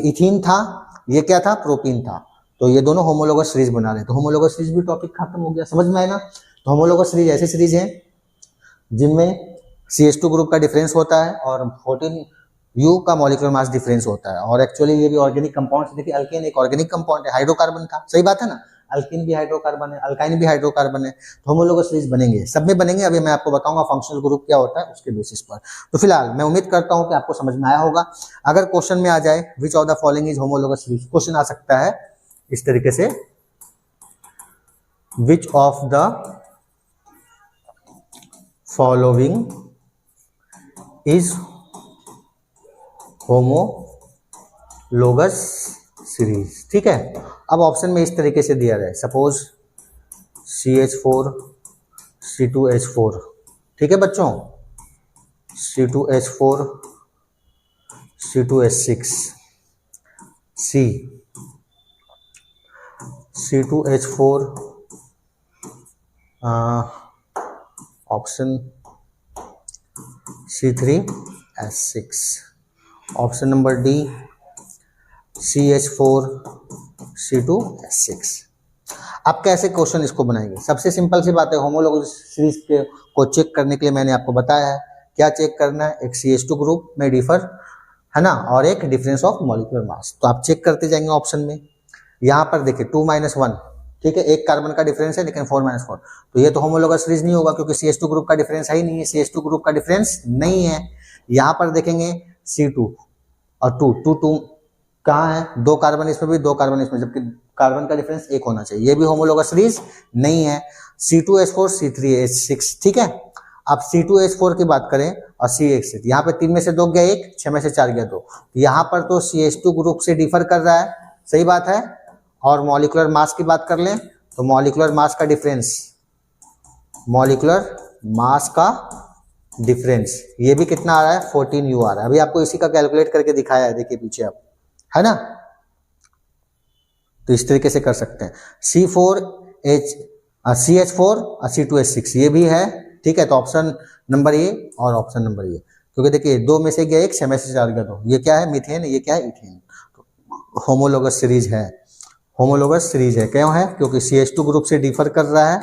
इथीन था, ये क्या था प्रोपीन था, तो ये दोनों होमोलोगस सीरीज बना रहे हैं। तो होमोलोगस सीरीज भी टॉपिक खत्म हो गया, समझ में आए ना। तो होमोलोगस सीरीज ऐसी सीरीज है जिनमें CH2 ग्रुप का डिफरेंस होता है और 14U का मॉलिक्यूलर मास डिफरेंस होता है। और एक्चुअली ये भी ऑर्गेनिक कंपाउंड, देखिए अल्केन एक ऑर्गेनिक कंपाउंड है, हाइड्रोकार्बन था, सही बात है ना। अल्किन भी हाइड्रोकार्बन है, अल्काइन भी हाइड्रोकार्बन है, तो होमोलोगस सीरीज बनेंगे, सब में बनेंगे। अभी मैं आपको बताऊंगा फंक्शनल ग्रुप क्या होता है उसके बेसिस पर। तो फिलहाल मैं उम्मीद करता हूं कि आपको समझ में आया होगा। अगर क्वेश्चन में आ जाए which of the following is homologous series, question आ सकता है इस तरीके से, which of the following is homologous series. ठीक है, अब ऑप्शन में इस तरीके से दिया जाए, सपोज CH4 C2H4, ठीक है बच्चों, C2H4 C2H6 C C2H4 option C3H6, option number D CH4 C2H6। आप कैसे क्वेश्चन इसको बनाएंगे? सबसे सिंपल सी बात है, होमोलोगस सीरीज को चेक करने के लिए मैंने आपको बताया है क्या चेक करना है, एक CH2 ग्रुप में डिफर है ना, और एक डिफरेंस ऑफ मॉलिक्यूलर मास। तो आप चेक करते जाएंगे ऑप्शन में। यहाँ पर देखिए 2 - 1, ठीक है, एक कार्बन का डिफरेंस है लेकिन 4 - 4, तो ये तो होमोलोगस सीरीज नहीं होगा क्योंकि CH2 ग्रुप का डिफरेंस है ही नहीं है, CH2 ग्रुप का डिफरेंस नहीं है। यहाँ पर देखेंगे C2 और 2 कहाँ है, 2 कार्बन इसमें भी 2 कार्बन इसमें, जबकि कार्बन का डिफरेंस 1 होना चाहिए, ये भी होमोलोगस सीरीज नहीं है। C2H4 C3H6, ठीक है। अब C2H4 की बात करें और CH6। यहाँ पे 3 में से 2 गया 1, 6 में से 4 गया 2। यहाँ पर तो CH2 ग्रुप से डिफर कर रहा है, सही बात है। और मॉलिक्यूलर मास की बात कर लें तो मॉलिक्यूलर मास का डिफरेंस, मॉलिक्यूलर मास का डिफरेंस ये भी कितना आ रहा है, 14U आ रहा है। अभी आपको इसी का कैलकुलेट करके दिखाया है, देखिए पीछे आप, है ना। तो इस तरीके से कर सकते हैं। CH4 और C2H6 ये भी है, ठीक है। तो ऑप्शन नंबर ए और ऑप्शन नंबर ए, क्योंकि देखिए 2 में से गया 1, 6 में से 4 गया 2। ये क्या है, मीथेन, ये क्या है, इथेन। होमोलोगस सीरीज है, होमोलोगस सीरीज है। क्यों है, क्योंकि CH2 ग्रुप से डिफर कर रहा है,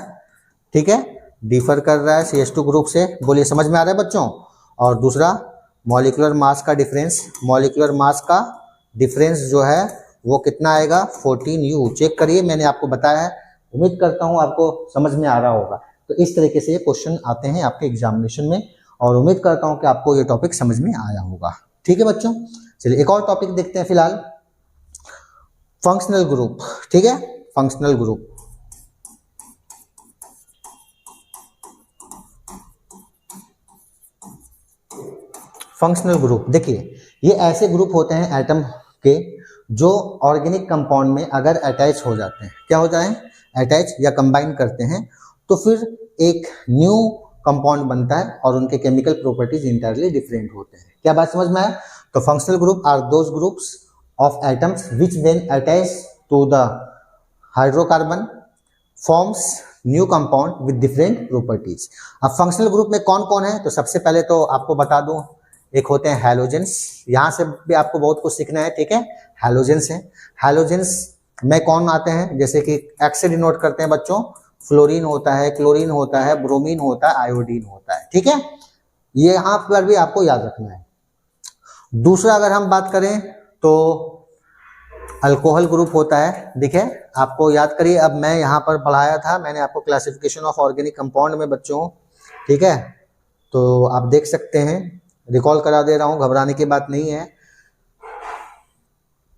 ठीक है, डिफर कर रहा है CH2 ग्रुप से। बोलिए समझ में आ रहा है बच्चों। और दूसरा मॉलिक्यूलर मास का डिफरेंस, मॉलिक्यूलर मास का डिफरेंस जो है वो कितना आएगा, 14U। चेक करिए, मैंने आपको बताया है, उम्मीद करता हूं आपको समझ में आ रहा होगा। तो इस तरीके से ये क्वेश्चन आते हैं आपके एग्जामिनेशन में, और उम्मीद करता हूं कि आपको ये टॉपिक समझ में आया होगा। ठीक है बच्चों, चलिए एक और टॉपिक देखते हैं फिलहाल, फंक्शनल ग्रुप। ठीक है, फंक्शनल ग्रुप। फंक्शनल ग्रुप देखिए, ये ऐसे ग्रुप होते हैं एटम के जो ऑर्गेनिक कंपाउंड में अगर अटैच हो जाते हैं, क्या हो जाए, अटैच या कंबाइन करते हैं, तो फिर एक न्यू कंपाउंड बनता है और उनके केमिकल प्रॉपर्टीज इंटायरली डिफरेंट होते हैं। क्या बात समझ में आया। तो functional group are those groups of atoms which when attach to the hydrocarbon forms new compound with different properties. अब फंक्शनल ग्रुप में कौन कौन है, तो सबसे पहले तो आपको बता दूं, एक होते हैं हैलोजेंस। यहाँ से भी आपको बहुत कुछ सीखना है, ठीक है। हैलोजेंस है, हैलोजेंस में कौन आते हैं, जैसे कि एक्स से डिनोट करते हैं बच्चों, फ्लोरीन होता है, क्लोरीन होता है, ब्रोमीन होता है, आयोडीन होता है, ठीक है। ये यहाँ पर भी आपको याद रखना है। दूसरा अगर हम बात करें तो अल्कोहल ग्रुप होता है, देखिए आपको याद करिए। अब मैं यहाँ पर पढ़ाया था, मैंने आपको क्लासिफिकेशन ऑफ ऑर्गेनिक कंपाउंड में बच्चों, ठीक है, तो आप देख सकते हैं, रिकॉल करा दे रहा हूँ, घबराने की बात नहीं है।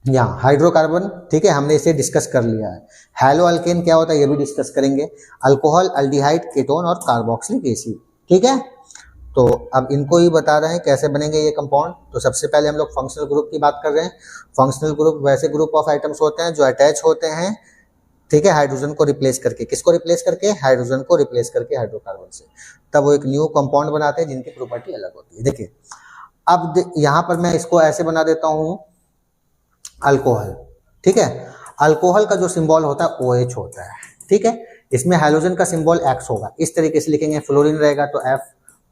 यहाँ हाइड्रोकार्बन, ठीक है, हमने इसे डिस्कस कर लिया है। हैलो अल्केन क्या होता है ये भी डिस्कस करेंगे। अल्कोहल, अल्डिहाइड, केटोन और कार्बोक्सिलिक एसिड, ठीक है। तो अब इनको ही बता रहे हैं कैसे बनेंगे ये कंपाउंड। तो सबसे पहले हम लोग फंक्शनल ग्रुप की बात कर रहे हैं। फंक्शनल ग्रुप वैसे ग्रुप ऑफ आइटम्स होते हैं जो अटैच होते हैं, ठीक है, हाइड्रोजन को रिप्लेस करके। किसको रिप्लेस करके, हाइड्रोजन को रिप्लेस करके हाइड्रोकार्बन से, तब वो एक न्यू कंपाउंड बनाते हैं जिनकी प्रॉपर्टी अलग होती है। देखिए अब यहाँ पर मैं इसको ऐसे बना देता हूँ, अल्कोहल, ठीक है। अल्कोहल का जो सिंबल होता है OH होता है, ठीक है। इसमें हाइड्रोजन का सिंबल X होगा, इस तरीके से लिखेंगे। फ्लोरीन रहेगा तो F,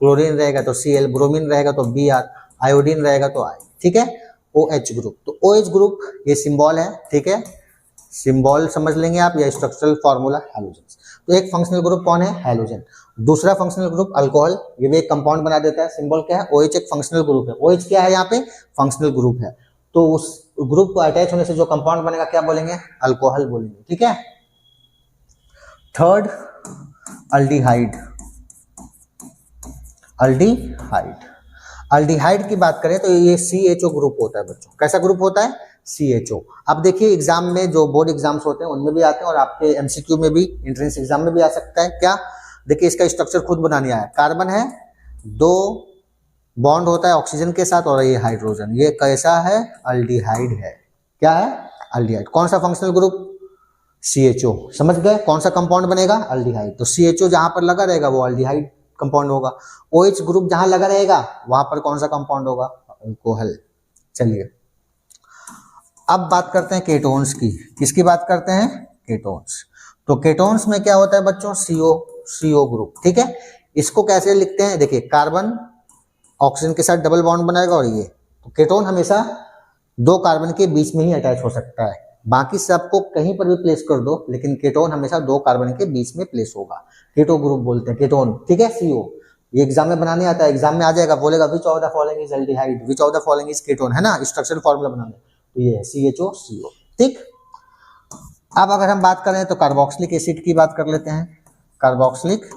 क्लोरीन रहेगा तो Cl, ब्रोमीन रहेगा तो Br, आयोडीन रहेगा तो I, ठीक है। OH ग्रुप, तो OH ग्रुप ये सिंबल है, ठीक है, सिंबल समझ लेंगे आप, या स्ट्रक्चरल फॉर्मूला हैलोजन। तो एक फंक्शनल ग्रुप कौन है, हैलोजन। दूसरा फंक्शनल ग्रुप अल्कोहल, ये भी एक कंपाउंड बना देता है, सिंबल क्या है, OH, एक फंक्शनल ग्रुप है। OH क्या है यहाँ पे, फंक्शनल ग्रुप है। तो उस ग्रुप को अटैच होने से जो कंपाउंड बनेगा क्या बोलेंगे, अल्कोहल बोलेंगे, ठीक है। थर्ड अल्डिहाइड, अल्डिहाइड, अल्डिहाइड की बात करें तो ये CHO ग्रुप होता है बच्चों। कैसा ग्रुप होता है, CHO। अब देखिए एग्जाम में जो बोर्ड एग्जाम्स होते हैं उनमें भी आते हैं, और आपके MCQ में भी, एंट्रेंस एग्जाम में भी आ सकता है। क्या, देखिए इसका स्ट्रक्चर खुद बनाने आया। कार्बन है, 2 बॉन्ड होता है ऑक्सीजन के साथ, और ये हाइड्रोजन, ये कैसा है, अल्डिहाइड है। क्या है, अल्डिहाइड। कौन सा फंक्शनल ग्रुप, CHO। समझ गए, कौन सा कंपाउंड बनेगा, अल्डिहाइड। तो CHO जहां पर लगा रहेगा वो अल्डिहाइड कंपाउंड होगा। OH ग्रुप जहां लगा रहेगा वहां पर कौन सा कंपाउंड होगा, अल्कोहल। चलिए अब बात करते हैं केटोन्स की। किसकी बात करते हैं, केटोन्स। तो केटोन्स में क्या होता है बच्चों, CO ग्रुप, ठीक है। इसको कैसे लिखते हैं, देखिए कार्बन ऑक्सीजन के साथ डबल बॉन्ड बनाएगा, और ये तो केटोन हमेशा 2 कार्बन के बीच में ही अटैच हो सकता है, बाकी सबको कहीं पर भी प्लेस कर दो, लेकिन केटोन हमेशा 2 कार्बन के बीच में प्लेस होगा। केटो ग्रुप बोलते हैं, केटोन, ठीक है। CO ये एग्जाम में बनाने आता है, एग्जाम में आ जाएगा, बोलेगा विच of the following is aldehyde, which of the following is ketone, है ना, स्ट्रक्चरल फॉर्मूला बनाने। तो ये है CHO, CO, ठीक। अब अगर हम बात करें तो कार्बोक्सिलिक एसिड की बात कर लेते हैं। कार्बोक्सिलिक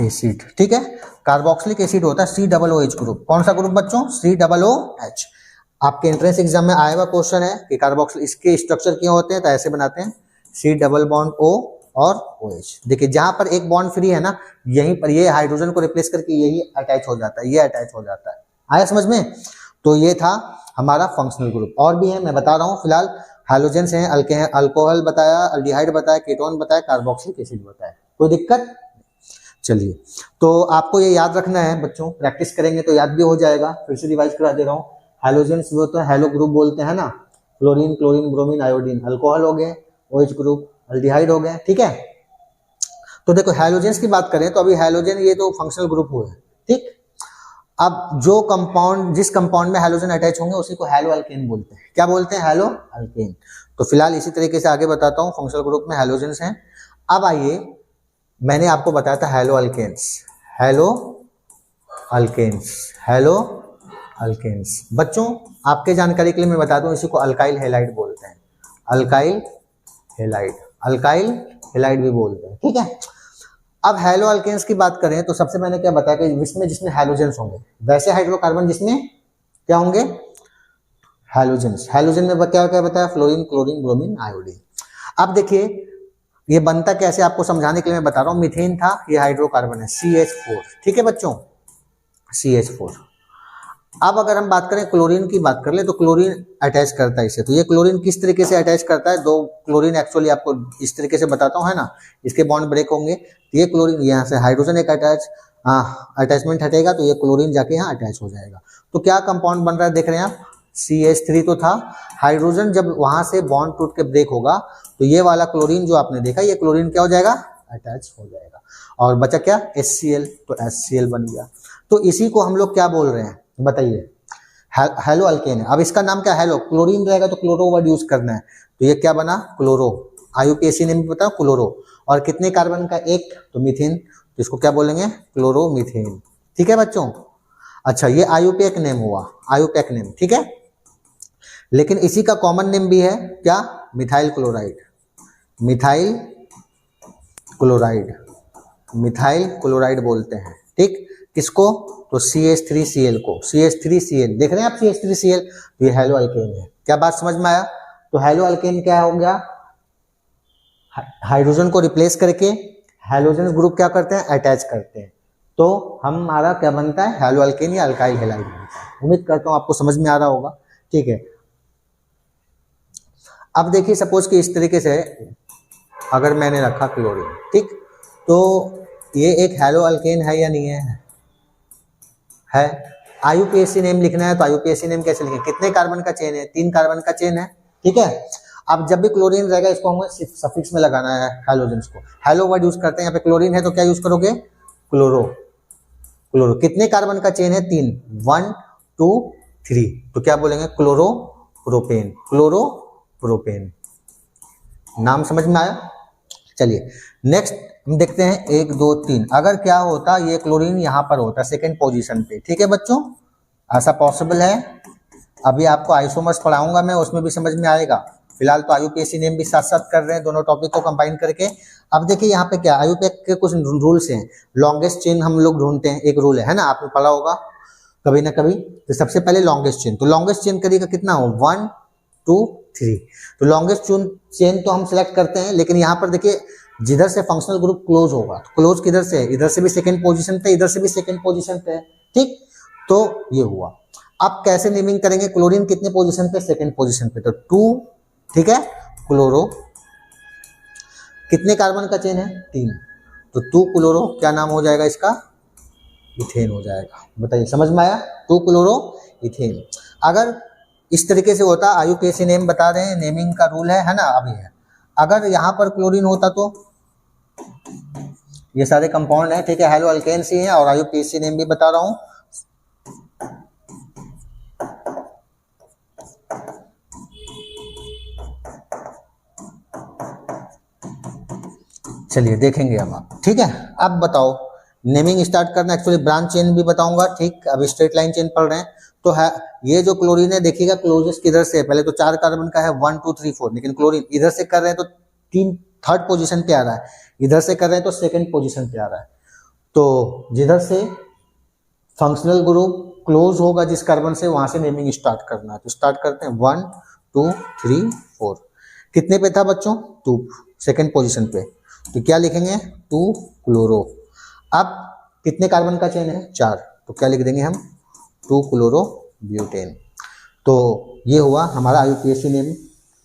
एसिड, ठीक है। कार्बोक्सिलिक एसिड होता है COOH ग्रुप। कौन सा ग्रुप बच्चों, COOH। आपके एंट्रेंस एग्जाम में आया हुआ क्वेश्चन है कि कार्बोक्सिल, इसके स्ट्रक्चर क्या होते हैं, तो ऐसे बनाते हैं, C डबल बॉन्ड O और OH। देखिए जहां पर एक बॉन्ड फ्री है ना, यहीं पर ये हाइड्रोजन को रिप्लेस करके यही अटैच हो जाता है, ये अटैच हो जाता है। आया समझ में? तो ये था हमारा फंक्शनल ग्रुप। और भी है, मैं बता रहा हूँ फिलहाल। हैलोजेंस हैं, अल्कोहल बताया, अल्डिहाइड बताया, कीटोन बताया, कार्बोक्सिलिक एसिड बताया। कोई दिक्कत? चलिए, तो आपको ये याद रखना है बच्चों, प्रैक्टिस करेंगे तो याद भी हो जाएगा। फिर से रिवाइज करा दे रहा हूँ। हैलोजेंस वो तो हैलो ग्रुप बोलते हैं ना, chlorine, chlorine, bromine, iodine. Alcohol हो गए, OH ग्रुप, अल्डिहाइड हो गए, ठीक है। तो देखो हैलोजेंस की बात करें तो अभी हैलोजन ये तो फंक्शनल ग्रुप हुए, ठीक। अब जो कंपाउंड, जिस कंपाउंड में हैलोजन अटैच होंगे उसी को हैलो अल्केन बोलते हैं। क्या बोलते हैं? Hello alkane. तो फिलहाल इसी तरीके से आगे बताता हूँ। फंक्शनल ग्रुप में हैलोजेंस हैं। अब आइए, मैंने आपको बताया था halo alkanes, halo alkanes, halo alkanes. बच्चों आपके जानकारी के लिए मैं बता दूं, इसी को अल्काइल हैलाइड बोलते हैं, अल्काइल हैलाइड, अल्काइल हैलाइड भी बोलते हैं, ठीक है। अब हैलो अल्केन्स की बात करें तो सबसे मैंने क्या बताया कि जिसमें हैलोजेंस होंगे, वैसे हाइड्रोकार्बन जिसमें क्या होंगे? हैलोजेंस। हैलोजन में क्या क्या बताया? Fluorine, chlorine, bromine, iodine. अब देखिए ये बनता कैसे, आपको समझाने के लिए मैं बता रहा हूँ। मीथेन था, ये हाइड्रोकार्बन है, CH4, ठीक है बच्चों, CH4। अब अगर हम बात करें क्लोरीन की बात कर ले तो क्लोरीन अटैच करता है इसे। तो ये क्लोरीन किस तरीके से अटैच करता है? दो क्लोरीन एक्चुअली आपको इस तरीके से बताता हूँ, है ना, इसके बॉन्ड ब्रेक होंगे। ये क्लोरीन यहाँ से हाइड्रोजन एक अटैचमेंट हटेगा तो ये क्लोरीन जाके यहाँ अटैच हो जाएगा। तो क्या कंपाउंड बन रहा है देख रहे हैं आप? CH3 तो था, हाइड्रोजन जब वहां से बॉन्ड टूट के ब्रेक होगा तो ये वाला क्लोरीन जो आपने देखा, ये क्लोरीन क्या हो जाएगा? अटैच हो जाएगा। और बचा क्या? HCl, तो HCl बन गया। तो इसी को हम लोग क्या बोल रहे हैं बताइए? हैलो अल्केन है। अब इसका नाम क्या? हैलो, क्लोरीन रहेगा तो क्लोरो वर्ड यूज करना है। तो ये क्या बना? क्लोरो। IUPAC नेम भी बताओ, क्लोरो। और कितने कार्बन का? एक, तो मीथेन, तो इसको क्या बोलेंगे? क्लोरोमीथेन, ठीक है बच्चों। अच्छा, ये IUPAC नेम हुआ, IUPAC नेम, ठीक है। लेकिन इसी का कॉमन नेम भी है क्या? Methyl chloride, methyl chloride, methyl chloride बोलते हैं, ठीक। किसको? तो CH3Cl को, CH3Cl देख रहे हैं आप, CH3Cl, तो ये हैलो अल्केन है। क्या बात समझ में आया? तो हैलो अल्केन क्या हो गया? हाइड्रोजन को रिप्लेस करके हैलोजन ग्रुप क्या करते हैं? अटैच करते हैं। तो हमारा क्या बनता है? हैलो अल्केन या अल्काइल हैलाइड बनता है। उम्मीद करता हूं आपको समझ में आ रहा होगा, ठीक है। अब देखिए सपोज कि इस तरीके से अगर मैंने रखा क्लोरीन, ठीक, तो ये एक हैलो अल्केन है या नहीं है? है। IUPAC नेम लिखना है तो IUPAC नेम कैसे लिखें? कितने कार्बन का चेन है? 3 कार्बन का चेन है, ठीक है। अब जब भी क्लोरीन रहेगा इसको हमें सफिक्स में लगाना है हैलोजेंस को। हैलो वर्ड यूज करते हैं, यहाँ पे क्लोरीन है तो क्या यूज करोगे? Chloro, chloro. कितने कार्बन का चेन है? 3, 1 2 3, तो क्या बोलेंगे? Chloro propane, chloro propane. नाम समझ में आया? चलिए नेक्स्ट हम देखते हैं 1 2 3। अगर क्या होता, ये क्लोरीन यहाँ पर होता सेकेंड पोजीशन पे, ठीक है बच्चों, ऐसा पॉसिबल है। अभी आपको आइसोमर्स पढ़ाऊंगा मैं, उसमें भी समझ में आएगा। फिलहाल तो IUPAC नेम भी साथ साथ कर रहे हैं, दोनों टॉपिक को कंबाइन करके। अब देखिए यहाँ पे क्या, IUPAC के कुछ रूल्स हैं। लॉन्गेस्ट चेन हम लोग ढूंढते हैं, एक रूल है ना, आपने पढ़ा होगा कभी ना कभी। तो सबसे पहले लॉन्गेस्ट चेन, तो लॉन्गेस्ट चेन करिएगा कितना हो? 1 2 3। तो लॉन्गेस्ट चेन तो हम सिलेक्ट करते हैं, लेकिन यहाँ पर देखिए जिधर से फंक्शनल ग्रुप क्लोज होगा, तो क्लोज किधर से? इधर से भी सेकंड पोजीशन पे, इधर से भी सेकंड पोजीशन पे है, ठीक। तो ये हुआ। अब कैसे नेमिंग करेंगे? क्लोरीन कितने पोजीशन पे? सेकंड पोजीशन पे, तो 2, ठीक है। क्लोरो, कितने कार्बन का चेन है? 3, तो 2 क्लोरो, क्या नाम हो जाएगा इसका? इथेन हो जाएगा। बताइए समझ में आया? 2 क्लोरो इथेन। अगर इस तरीके से होता, IUPAC नेम बता रहे हैं, नेमिंग का रूल है ना, अभी है। अगर यहाँ पर क्लोरीन होता तो ये सारे कंपाउंड हैं, ठीक है, हैलो अल्केन्स ही हैं, और IUPAC नेम भी बता रहा हूं। चलिए देखेंगे अब आप, ठीक है। अब बताओ नेमिंग स्टार्ट करना, एक्चुअली ब्रांच चेन भी बताऊंगा, ठीक। अब स्ट्रेट लाइन चेन पढ़ रहे हैं तो है ये जो क्लोरीन है, देखिएगा क्लोजेस्ट किधर से है? पहले तो 4 कार्बन का है, 1 2 3 4, लेकिन क्लोरीन इधर से कर रहे हैं तो 3rd पोजीशन पे आ रहा है, इधर से कर रहे हैं तो सेकंड पोजीशन पे आ रहा है। तो जिधर से फंक्शनल ग्रुप क्लोज होगा जिस कार्बन से, वहां से नेमिंग स्टार्ट करना है। तो स्टार्ट करते हैं 1 2 3 4। कितने पे था बच्चों? 2, सेकंड पोजीशन पे। तो क्या लिखेंगे 2 क्लोरो। अब कितने कार्बन का चेन है 4, तो क्या लिख देंगे हम 2 क्लोरो ब्यूटेन। तो ये हुआ हमारा IUPAC नेम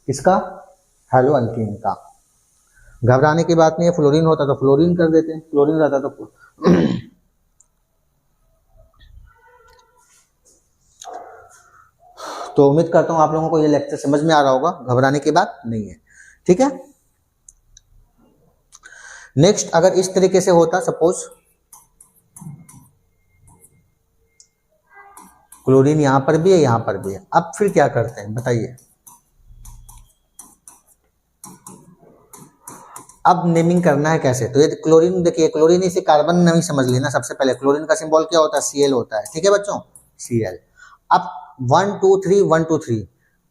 किसका, हेलो अल्कीन का। घबराने की बात नहीं है, फ्लोरीन होता तो फ्लोरीन कर देते, क्लोरीन रहता तो तो उम्मीद करता हूं आप लोगों को ये लेक्चर समझ में आ रहा होगा, घबराने की बात नहीं है, ठीक है। नेक्स्ट अगर इस तरीके से होता, सपोज क्लोरीन यहां पर भी है यहां पर भी है, अब फिर क्या करते हैं बताइए। अब नेमिंग करना है कैसे, तो ये क्लोरीन, देखिए क्लोरीन इसे कार्बन नहीं समझ लेना। सबसे पहले क्लोरीन का सिंबल क्या होता है, Cl होता है, ठीक है बच्चों, Cl। अब 1 2 3 1 2 3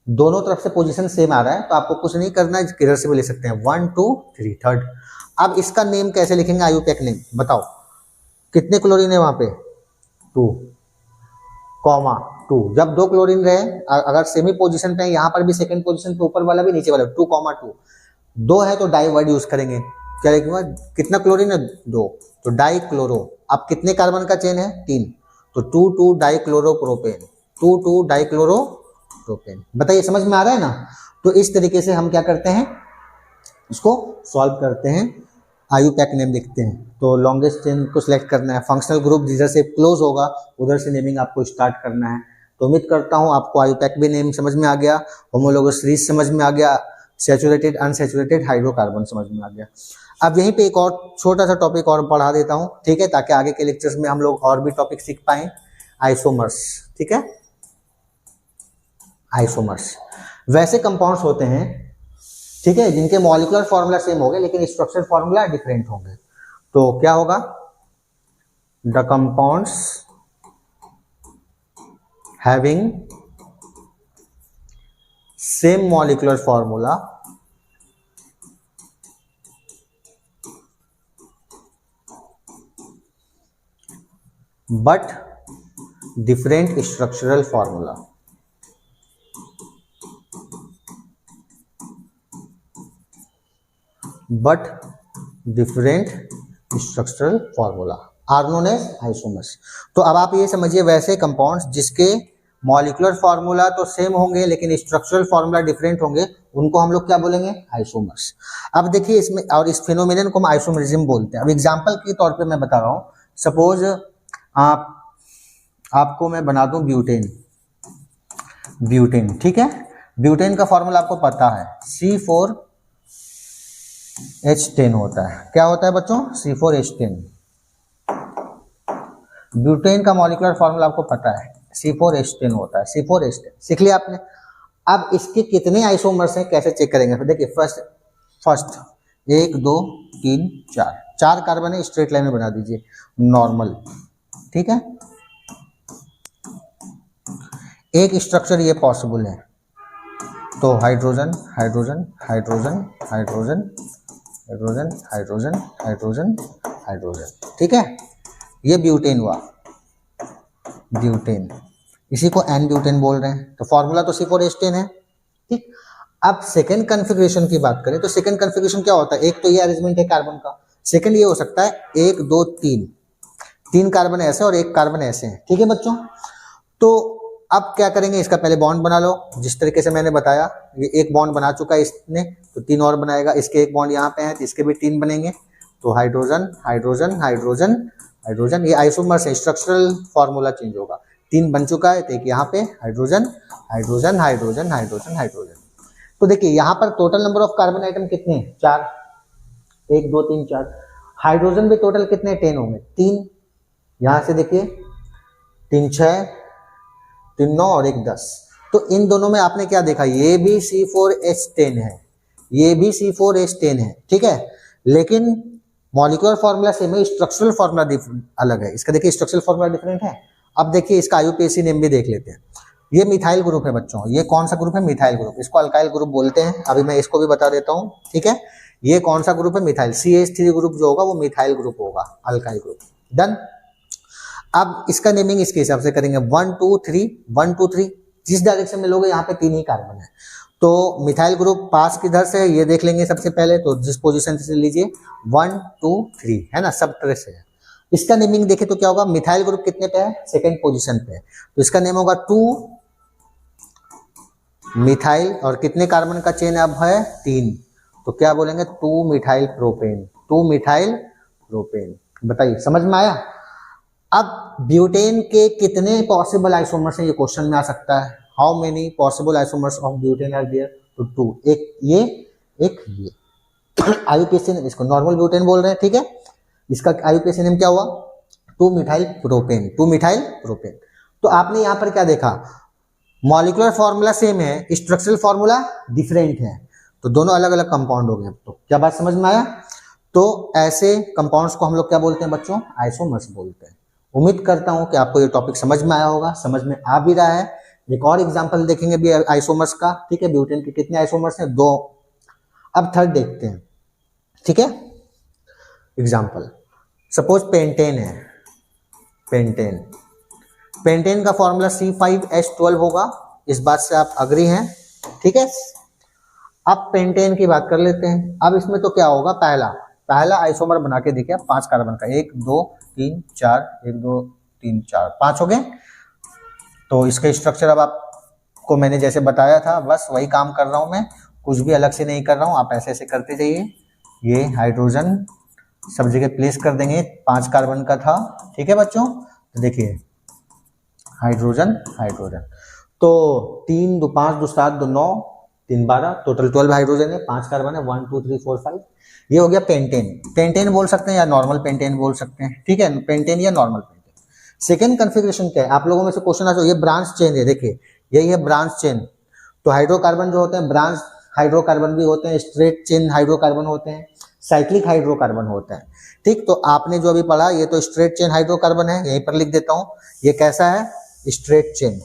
दोनों तरफ से पोजीशन सेम आ रहा है, तो आपको कुछ नहीं करना है, किधर से भी ले सकते हैं 1 2 3 थर्ड। अब इसका नेम कैसे लिखेंगे, IUPAC नेम बताओ, कितने क्लोरीन है वहां पे 2 कॉमा 2। जब 2 क्लोरीन रहे, अगर सेमी पोजीशन पे है, यहाँ पर भी सेकंड पोजीशन पे, ऊपर वाला भी नीचे वाला 2 कॉमा 2, 2 है तो डाई वर्ड यूज करेंगे। क्या लिखेंगे, कितना क्लोरीन है 2, तो डाई क्लोरो। अब कितने कार्बन का चेन है 3, तो 2 2 die chloro propane, 2 2 die chloro propane. बताइए समझ में आ रहा है ना। तो इस तरीके से हम क्या करते हैं, इसको सॉल्व करते हैं, IUPAC नेम लिखते हैं। तो लॉन्गेस्ट चेन को सिलेक्ट करना है, फंक्शनल ग्रुप जिधर से क्लोज होगा उधर से नेमिंग आपको स्टार्ट करना है। तो उम्मीद करता हूं आपको IUPAC भी नेम समझ में आ गया, होमोलोगस सीरीज समझ में आ गया, सैचुरेटेड अनसैचुरेटेड हाइड्रोकार्बन समझ में आ गया। अब यहीं पे एक और छोटा सा टॉपिक और पढ़ा देता हूं, ठीक है, ताकि आगे के लेक्चर्स में हम लोग और भी टॉपिक सीख पाएं। आइसोमर्स, ठीक है, आइसोमर्स वैसे कंपाउंड्स होते हैं, ठीक है, जिनके मॉलिक्यूलर फॉर्मूला सेम होंगे लेकिन स्ट्रक्चर फॉर्मूला डिफरेंट होंगे। तो क्या होगा, the compounds having same molecular formula but different structural formula, but different structural formula are known as isomers। तो अब आप ये समझिए, वैसे कंपाउंड्स जिसके मॉलिक्यूलर फार्मूला तो सेम होंगे लेकिन स्ट्रक्चरल फार्मूला डिफरेंट होंगे, उनको हम लोग क्या बोलेंगे, आइसोमर्स। अब देखिए इसमें, और इस फिनोमिनन को हम आइसोमरिज्म बोलते हैं। अब एग्जांपल के तौर पे मैं बता रहा हूँ, सपोज आपको मैं बना दूं ब्यूटेन, ब्यूटेन, ठीक है, ब्यूटेन का फॉर्मूला आपको पता है C4H10 होता है। क्या होता है बच्चों, C4H10। ब्यूटेन का मॉलिक्यूलर फॉर्मूला आपको पता है, C4H10 होता है, C4H10 सीख लिया आपने। अब इसके कितने आइसोमर्स हैं कैसे चेक करेंगे, तो देखिए फर्स्ट 1 2 3 4 कार्बन है, स्ट्रेट लाइन में बना दीजिए नॉर्मल, ठीक है। एक स्ट्रक्चर ये पॉसिबल है, तो hydrogen hydrogen hydrogen hydrogen hydrogen hydrogen hydrogen hydrogen, ठीक है, ये ब्यूटेन हुआ, ब्यूटेन, इसी को एन ब्यूटेन बोल रहे हैं। तो फॉर्मूला तो C4H10 है, ठीक। अब सेकंड कॉन्फ़िगरेशन की बात करें तो सेकंड कॉन्फ़िगरेशन क्या होता है, एक तो ये अरेंजमेंट है कार्बन का, सेकंड ये हो सकता है 1 2 3 कार्बन ऐसे और 1 कार्बन ऐसे हैं, ठीक है बच्चों। तो अब क्या करेंगे, इसका पहले बॉन्ड बना लो, जिस तरीके से मैंने बताया, ये एक बॉन्ड बना चुका है इसने, तो 3 और बनाएगा, इसके एक बॉन्ड यहाँ पे है तो इसके भी 3 बनेंगे। तो हाइड्रोजन हाइड्रोजन हाइड्रोजन हाइड्रोजन, ये आइसोमर्स है, स्ट्रक्चरल फॉर्मूला चेंज होगा, 3 बन चुका है, तो एक यहाँ पे hydrogen hydrogen hydrogen hydrogen hydrogen. तो देखिए यहाँ पर total number of carbon item कितने हैं, 4, 1 2 3 4। हाइड्रोजन भी टोटल कितने 10 होंगे, 3, यहाँ से देखिए 3 6 3 9 और 1 10। तो इन दोनों में आपने क्या देखा, ये भी C4H10 है, ये भी C4H10 है, ठीक है, लेकिन मॉलिक्यूलर फॉर्मूला सेम है, स्ट्रक्चरल फॉर्मूला अलग है। इसका देखिए स्ट्रक्चरल फॉर्मूला डिफरेंट है। अब देखिए इसका IUPAC नेम भी देख लेते हैं। ये मिथाइल ग्रुप है बच्चों, ये कौन सा ग्रुप है, मिथाइल ग्रुप, इसको अल्काइल ग्रुप बोलते हैं। अभी मैं इसको भी बता देता हूँ, ठीक है, ये कौन सा ग्रुप है, मिथाइल, CH3 ग्रुप जो होगा वो मिथाइल ग्रुप होगा, अल्काइल ग्रुप, डन। अब इसका नेमिंग इसके हिसाब से करेंगे, 1 2 3 1 2 3, जिस डायरेक्शन में लोगे यहाँ पे 3 ही कार्बन है, तो मिथाइल ग्रुप पास किधर से है ये देख लेंगे सबसे पहले, तो जिस पोजीशन से लीजिए 1 2 3 है ना, सब तरह से है। इसका नेमिंग देखे तो क्या होगा, मिथाइल ग्रुप कितने पे है, सेकेंड पोजीशन पे है, तो इसका नेम होगा 2 मिथाइल, और कितने कार्बन का चेन अब है 3, तो क्या बोलेंगे 2 मिथाइल प्रोपेन, 2 मिथाइल प्रोपेन। बताइए समझ में आया। अब ब्यूटेन के कितने पॉसिबल आइसोमर्स हैं ये क्वेश्चन में आ सकता है, how many possible isomers of butane are there, तो 2, एक ये एक ये। आईयूपीएसी नेम, इसको नॉर्मल ब्यूटेन बोल रहे हैं, ठीक है, इसका आईयूपीएसी नेम क्या हुआ 2 मिथाइल प्रोपेन, 2 मिथाइल प्रोपेन। तो आपने यहाँ पर क्या देखा, मॉलिक्यूलर फॉर्मूला सेम है, स्ट्रक्चरल फॉर्मूला डिफरेंट है, तो दोनों अलग अलग कंपाउंड हो गए। अब तो क्या बात समझ में आया। तो ऐसे कंपाउंड्स को हम लोग क्या बोलते हैं बच्चों, आइसोमर्स बोलते हैं। उम्मीद करता हूं कि आपको ये टॉपिक समझ में आया होगा, समझ में आ भी रहा है। एक और एग्जांपल देखेंगे भी आइसोमर्स का, ठीक है, ब्यूटेन के कितने आइसोमर्स हैं, 2। अब थर्ड देखते हैं, ठीक है। एग्जांपल सपोज पेंटेन है, पेंटेन, पेंटेन का फॉर्मूला C5H12 होगा, इस बात से आप अग्री हैं, ठीक है। अब पेंटेन की बात कर लेते हैं। अब इसमें तो क्या होगा, पहला आइसोमर बना के देखिए, 5 कार्बन का, 1 2 3 4, 1 2 3 4 5 हो गए। तो इसका स्ट्रक्चर अब आपको मैंने जैसे बताया था बस वही काम कर रहा हूं मैं, कुछ भी अलग से नहीं कर रहा हूं, आप ऐसे ऐसे करते जाइए। ये हाइड्रोजन सब जगह प्लेस कर देंगे, 5 कार्बन का था, ठीक है बच्चों। तो देखिए हाइड्रोजन हाइड्रोजन, तो 3 2 5 2 7 2 9 3 12, टोटल 12 हाइड्रोजन है, 5 कार्बन है, 1 2 3 4 5। ये हो गया पेंटेन, पेंटेन बोल सकते हैं या नॉर्मल पेंटेन बोल सकते हैं, ठीक है, पेंटेन या नॉर्मल पेंटेन। सेकेंड कॉन्फ़िगरेशन क्या है, आप लोगों में से क्वेश्चन आ, ये ब्रांच चेन है, देखिए यही है ब्रांच चेन। तो हाइड्रोकार्बन जो होते हैं ब्रांच हाइड्रोकार्बन भी होते हैं, स्ट्रेट चेन हाइड्रोकार्बन होते हैं, साइक्लिक हाइड्रोकार्बन होते हैं, ठीक। तो आपने जो अभी पढ़ा ये तो स्ट्रेट चेन हाइड्रोकार्बन है, यहीं पर लिख देता हूं, ये कैसा है, straight chain,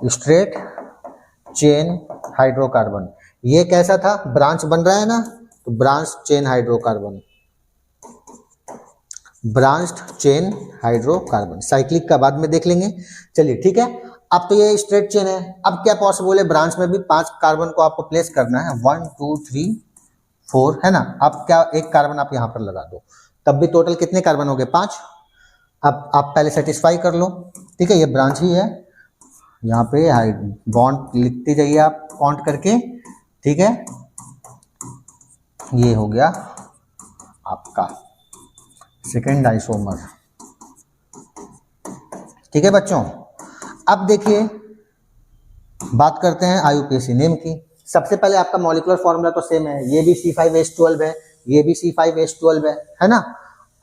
straight chain hydrocarbon. ये कैसा था, ब्रांच बन रहा है ना, तो branch chain hydrocarbon, branched chain hydrocarbon. Cyclic का बाद में देख लेंगे, चलिए ठीक है। अब तो ये स्ट्रेट चेन है, अब क्या पॉसिबल है, ब्रांच में भी 5 कार्बन को आपको प्लेस करना है, 1 2 3 4 है ना। अब क्या, एक कार्बन आप यहां पर लगा दो, तब भी टोटल कितने कार्बन हो गए, 5। अब आप पहले सेटिस्फाई कर लो, ठीक है, ये ब्रांच ही है, यहाँ पे बॉन्ड लिखते जाइए आप काउंट करके, ठीक है। ये हो गया आपका सेकेंड आइसोमर, ठीक है बच्चों। अब देखिए बात करते हैं आईयूपीएसी नेम की। सबसे पहले आपका मॉलिक्यूलर फॉर्मूला तो सेम है, ये भी C5H12 है, ये भी C5H12 है ना।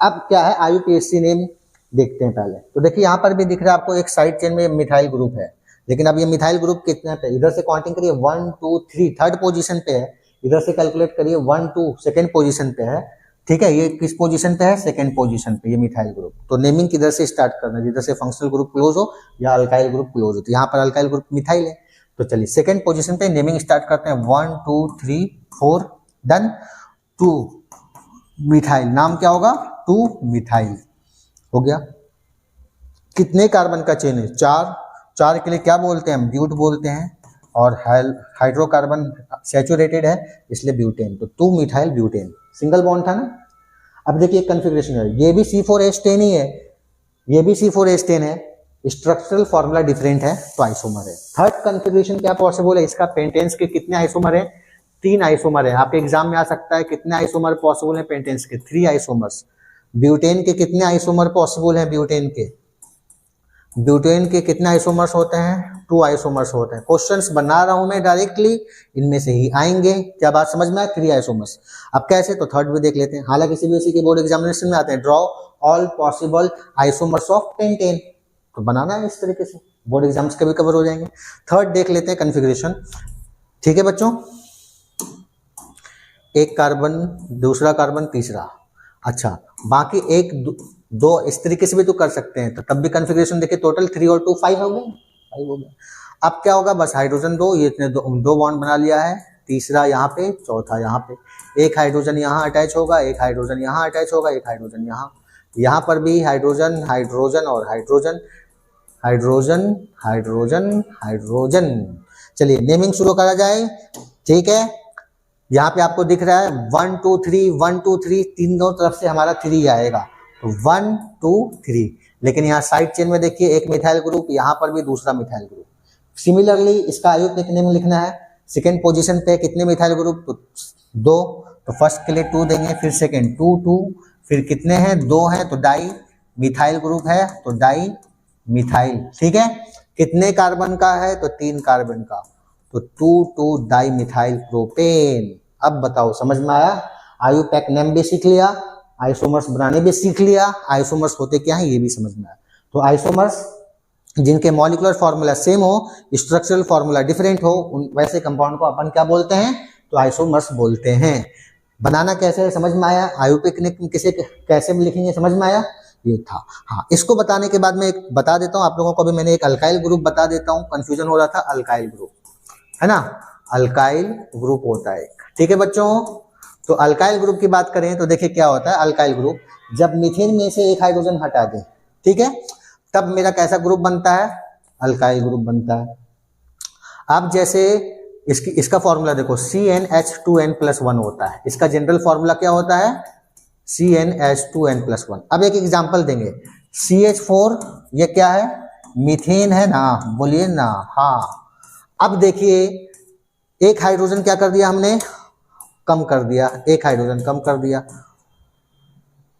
अब क्या है आईयूपीएसी नेम देखते हैं पहले। तो देखिए यहाँ पर भी दिख रहा है आपको एक साइड चेन में मिथाइल ग्रुप है, लेकिन अब ये मिथाइल ग्रुप कितने पे, इधर से काउंटिंग करिए 1 2 3 थर्ड पोजीशन पे है, इधर से कैलकुलेट करिए 1 2 सेकेंड पोजीशन पे है, ठीक है। ये किस पोजीशन पे है, सेकेंड पोजीशन पे, ये मिथाइल ग्रुप। तो नेमिंग किधर से स्टार्ट करना है, जिधर से फंक्शनल ग्रुप क्लोज हो या अल्काइल ग्रुप क्लोज हो। तो यहाँ पर अल्काइल ग्रुप मिथाइल है, तो चलिए सेकेंड पोजीशन पे नेमिंग स्टार्ट करते हैं, 1 2 3 4 डन, 2 मिथाइल, नाम क्या होगा 2 मिथाइल हो गया। कितने कार्बन का चेन है, 4, 4 के लिए क्या बोलते हैं हम, ब्यूट बोलते हैं, और हाइड्रोकार्बन सैचुरेटेड है इसलिए ब्यूटेन, तो 2 मिथाइल ब्यूटेन, सिंगल बॉन्ड था ना। अब देखिए कॉन्फ़िगरेशन है, ये भी C4H10 ही है, ये भी C4H10 है, स्ट्रक्चरल फॉर्मूला डिफरेंट है तो आइसोमर है। थर्ड कॉन्फ़िगरेशन क्या पॉसिबल है, इसका पेंटेन्स के कितने आइसोमर है, 3 आइसोमर है। आपके एग्जाम में आ सकता है कितने आइसोमर पॉसिबल है पेंटेन्स के, 3 आइसोमर्स। ब्यूटेन के कितने आइसोमर पॉसिबल है, ब्यूटेन के कितने आइसोमर्स होते हैं, 2 आइसोमर्स होते हैं। क्वेश्चंस बना रहा हूं मैं डायरेक्टली, इनमें से ही आएंगे, क्या बात समझ में आए, 3 आइसोमर्स। अब कैसे, तो थर्ड भी देख लेते हैं। हालांकि सीबीएसई के बोर्ड एग्जामिनेशन में आते हैं draw all possible isomers of pentane, तो बनाना है इस तरीके से, बोर्ड एग्जाम्स के भी कवर हो जाएंगे। थर्ड देख लेते हैं कॉन्फ़िगरेशन, ठीक है बच्चों, एक कार्बन, दूसरा कार्बन, तीसरा, अच्छा बाकी 1 2 इस तरीके से भी तो कर सकते हैं, तो तब भी कॉन्फ़िगरेशन देखिए, टोटल 3 और 2 5 हो गए, 5 हो गया। अब क्या होगा, बस हाइड्रोजन 2, ये इतने 2 बॉन्ड बना लिया है, तीसरा यहाँ पे, चौथा यहाँ पे, एक हाइड्रोजन यहाँ अटैच होगा, एक हाइड्रोजन यहाँ अटैच होगा, एक हाइड्रोजन यहाँ, यहाँ पर भी हाइड्रोजन हाइड्रोजन और हाइड्रोजन, हाइड्रोजन, हाइड्रोजन, हाइड्रोजन। चलिए नेमिंग शुरू करा जाए। ठीक है, यहाँ पे आपको दिख रहा है 1 2 3, 1 2 3, तीनों तरफ से हमारा 3 आएगा, तो 1 2 3। लेकिन यहाँ साइड चेन में देखिए एक मिथाइल ग्रुप, यहाँ पर भी दूसरा मिथाइल ग्रुप। सिमिलरली इसका आयुर्वेदिक नेम लिखना है। सेकेंड पोजीशन पे कितने मिथाइल ग्रुप, तो 2, तो फर्स्ट के लिए 2 देंगे, फिर सेकेंड 2 2, फिर कितने हैं, 2 हैं, तो डाई मिथाइल ग्रुप है, तो डाई मिथाइल। ठीक है, कितने कार्बन का है, तो 3 कार्बन का, तो 2 2 डाई मिथाइल प्रोपेन। अब बताओ समझ में आया? आयुपैक नेम भी सीख लिया, आइसोमर्स बनाने भी सीख लिया, आइसोमर्स होते क्या है ये भी समझ में आया। तो आइसोमर्स जिनके मॉलिक्यूलर फॉर्मूला सेम हो, स्ट्रक्चरल फॉर्मूला डिफरेंट हो, उन वैसे कंपाउंड को अपन क्या बोलते हैं, तो आइसोमर्स बोलते हैं। बनाना कैसे है समझ में आया? आयुपैक नेम किसे कैसे लिखेंगे समझ में आया? ये था। हाँ, इसको बताने के बाद मैं एक बता देता हूँ आप लोगों को, भी मैंने एक अल्काइल ग्रुप बता देता हूँ, कंफ्यूजन हो रहा था। अल्काइल ग्रुप है ना, अल्काइल ग्रुप होता है। ठीक है बच्चों, तो अल्काइल ग्रुप की बात करें तो देखिए क्या होता है। अल्काइल ग्रुप जब मीथेन में से एक हाइड्रोजन हटा दें, ठीक है, तब मेरा कैसा ग्रुप बनता है, अल्काइल ग्रुप बनता है। अब जैसे इसका फॉर्मूला देखो, CnH2n+1 होता है। इसका जनरल फॉर्मूला क्या होता है, CnH2n+1। अब एक एग्जांपल देंगे, CH4, ये क्या है, मीथेन है ना, बोलिए ना। हाँ, अब देखिए एक हाइड्रोजन क्या कर दिया हमने, कम कर दिया, एक हाइड्रोजन कम कर दिया,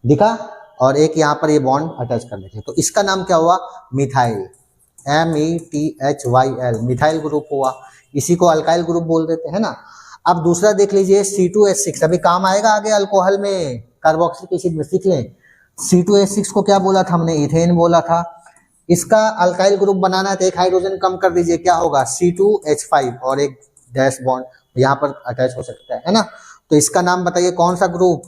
दिखा, और एक यहाँ पर ये बॉन्ड अटैच कर देते, तो इसका नाम क्या हुआ, मिथाइल, METHYL, मिथाइल ग्रुप हुआ। इसी को अल्काइल ग्रुप बोल देते हैं ना। अब दूसरा देख लीजिए C2H6, अभी काम आएगा आगे अल्कोहल में, कार्बोक्सिलिक एसिड में, सीख लें। C2H6 को क्या बोला था हमने, इथेन बोला था। इसका अल्काइल ग्रुप बनाना है तो एक हाइड्रोजन कम कर दीजिए, क्या होगा, C2H5, और एक डैश बॉन्ड यहाँ पर अटैच हो सकता है ना। तो इसका नाम बताइए कौन सा ग्रुप,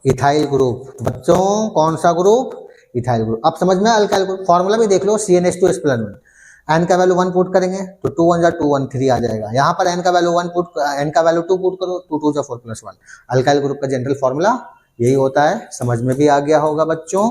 इथाइल ग्रुप। बच्चों कौन सा ग्रुप, इथाइल ग्रुप। अब समझ में अल्काइल ग्रुप, फॉर्मूला भी देख लो, CnH2+1। n का वैल्यू 1 पुट करेंगे तो 2 1 जा 2 1 3 आ जाएगा। यहाँ पर n का वैल्यू 1 पुट, n का वैल्यू 2 पुट करो, 2 2 जा 4+1। अल्काइल ग्रुप का जनरल फॉर्मूला यही होता है। समझ में भी आ गया होगा बच्चों।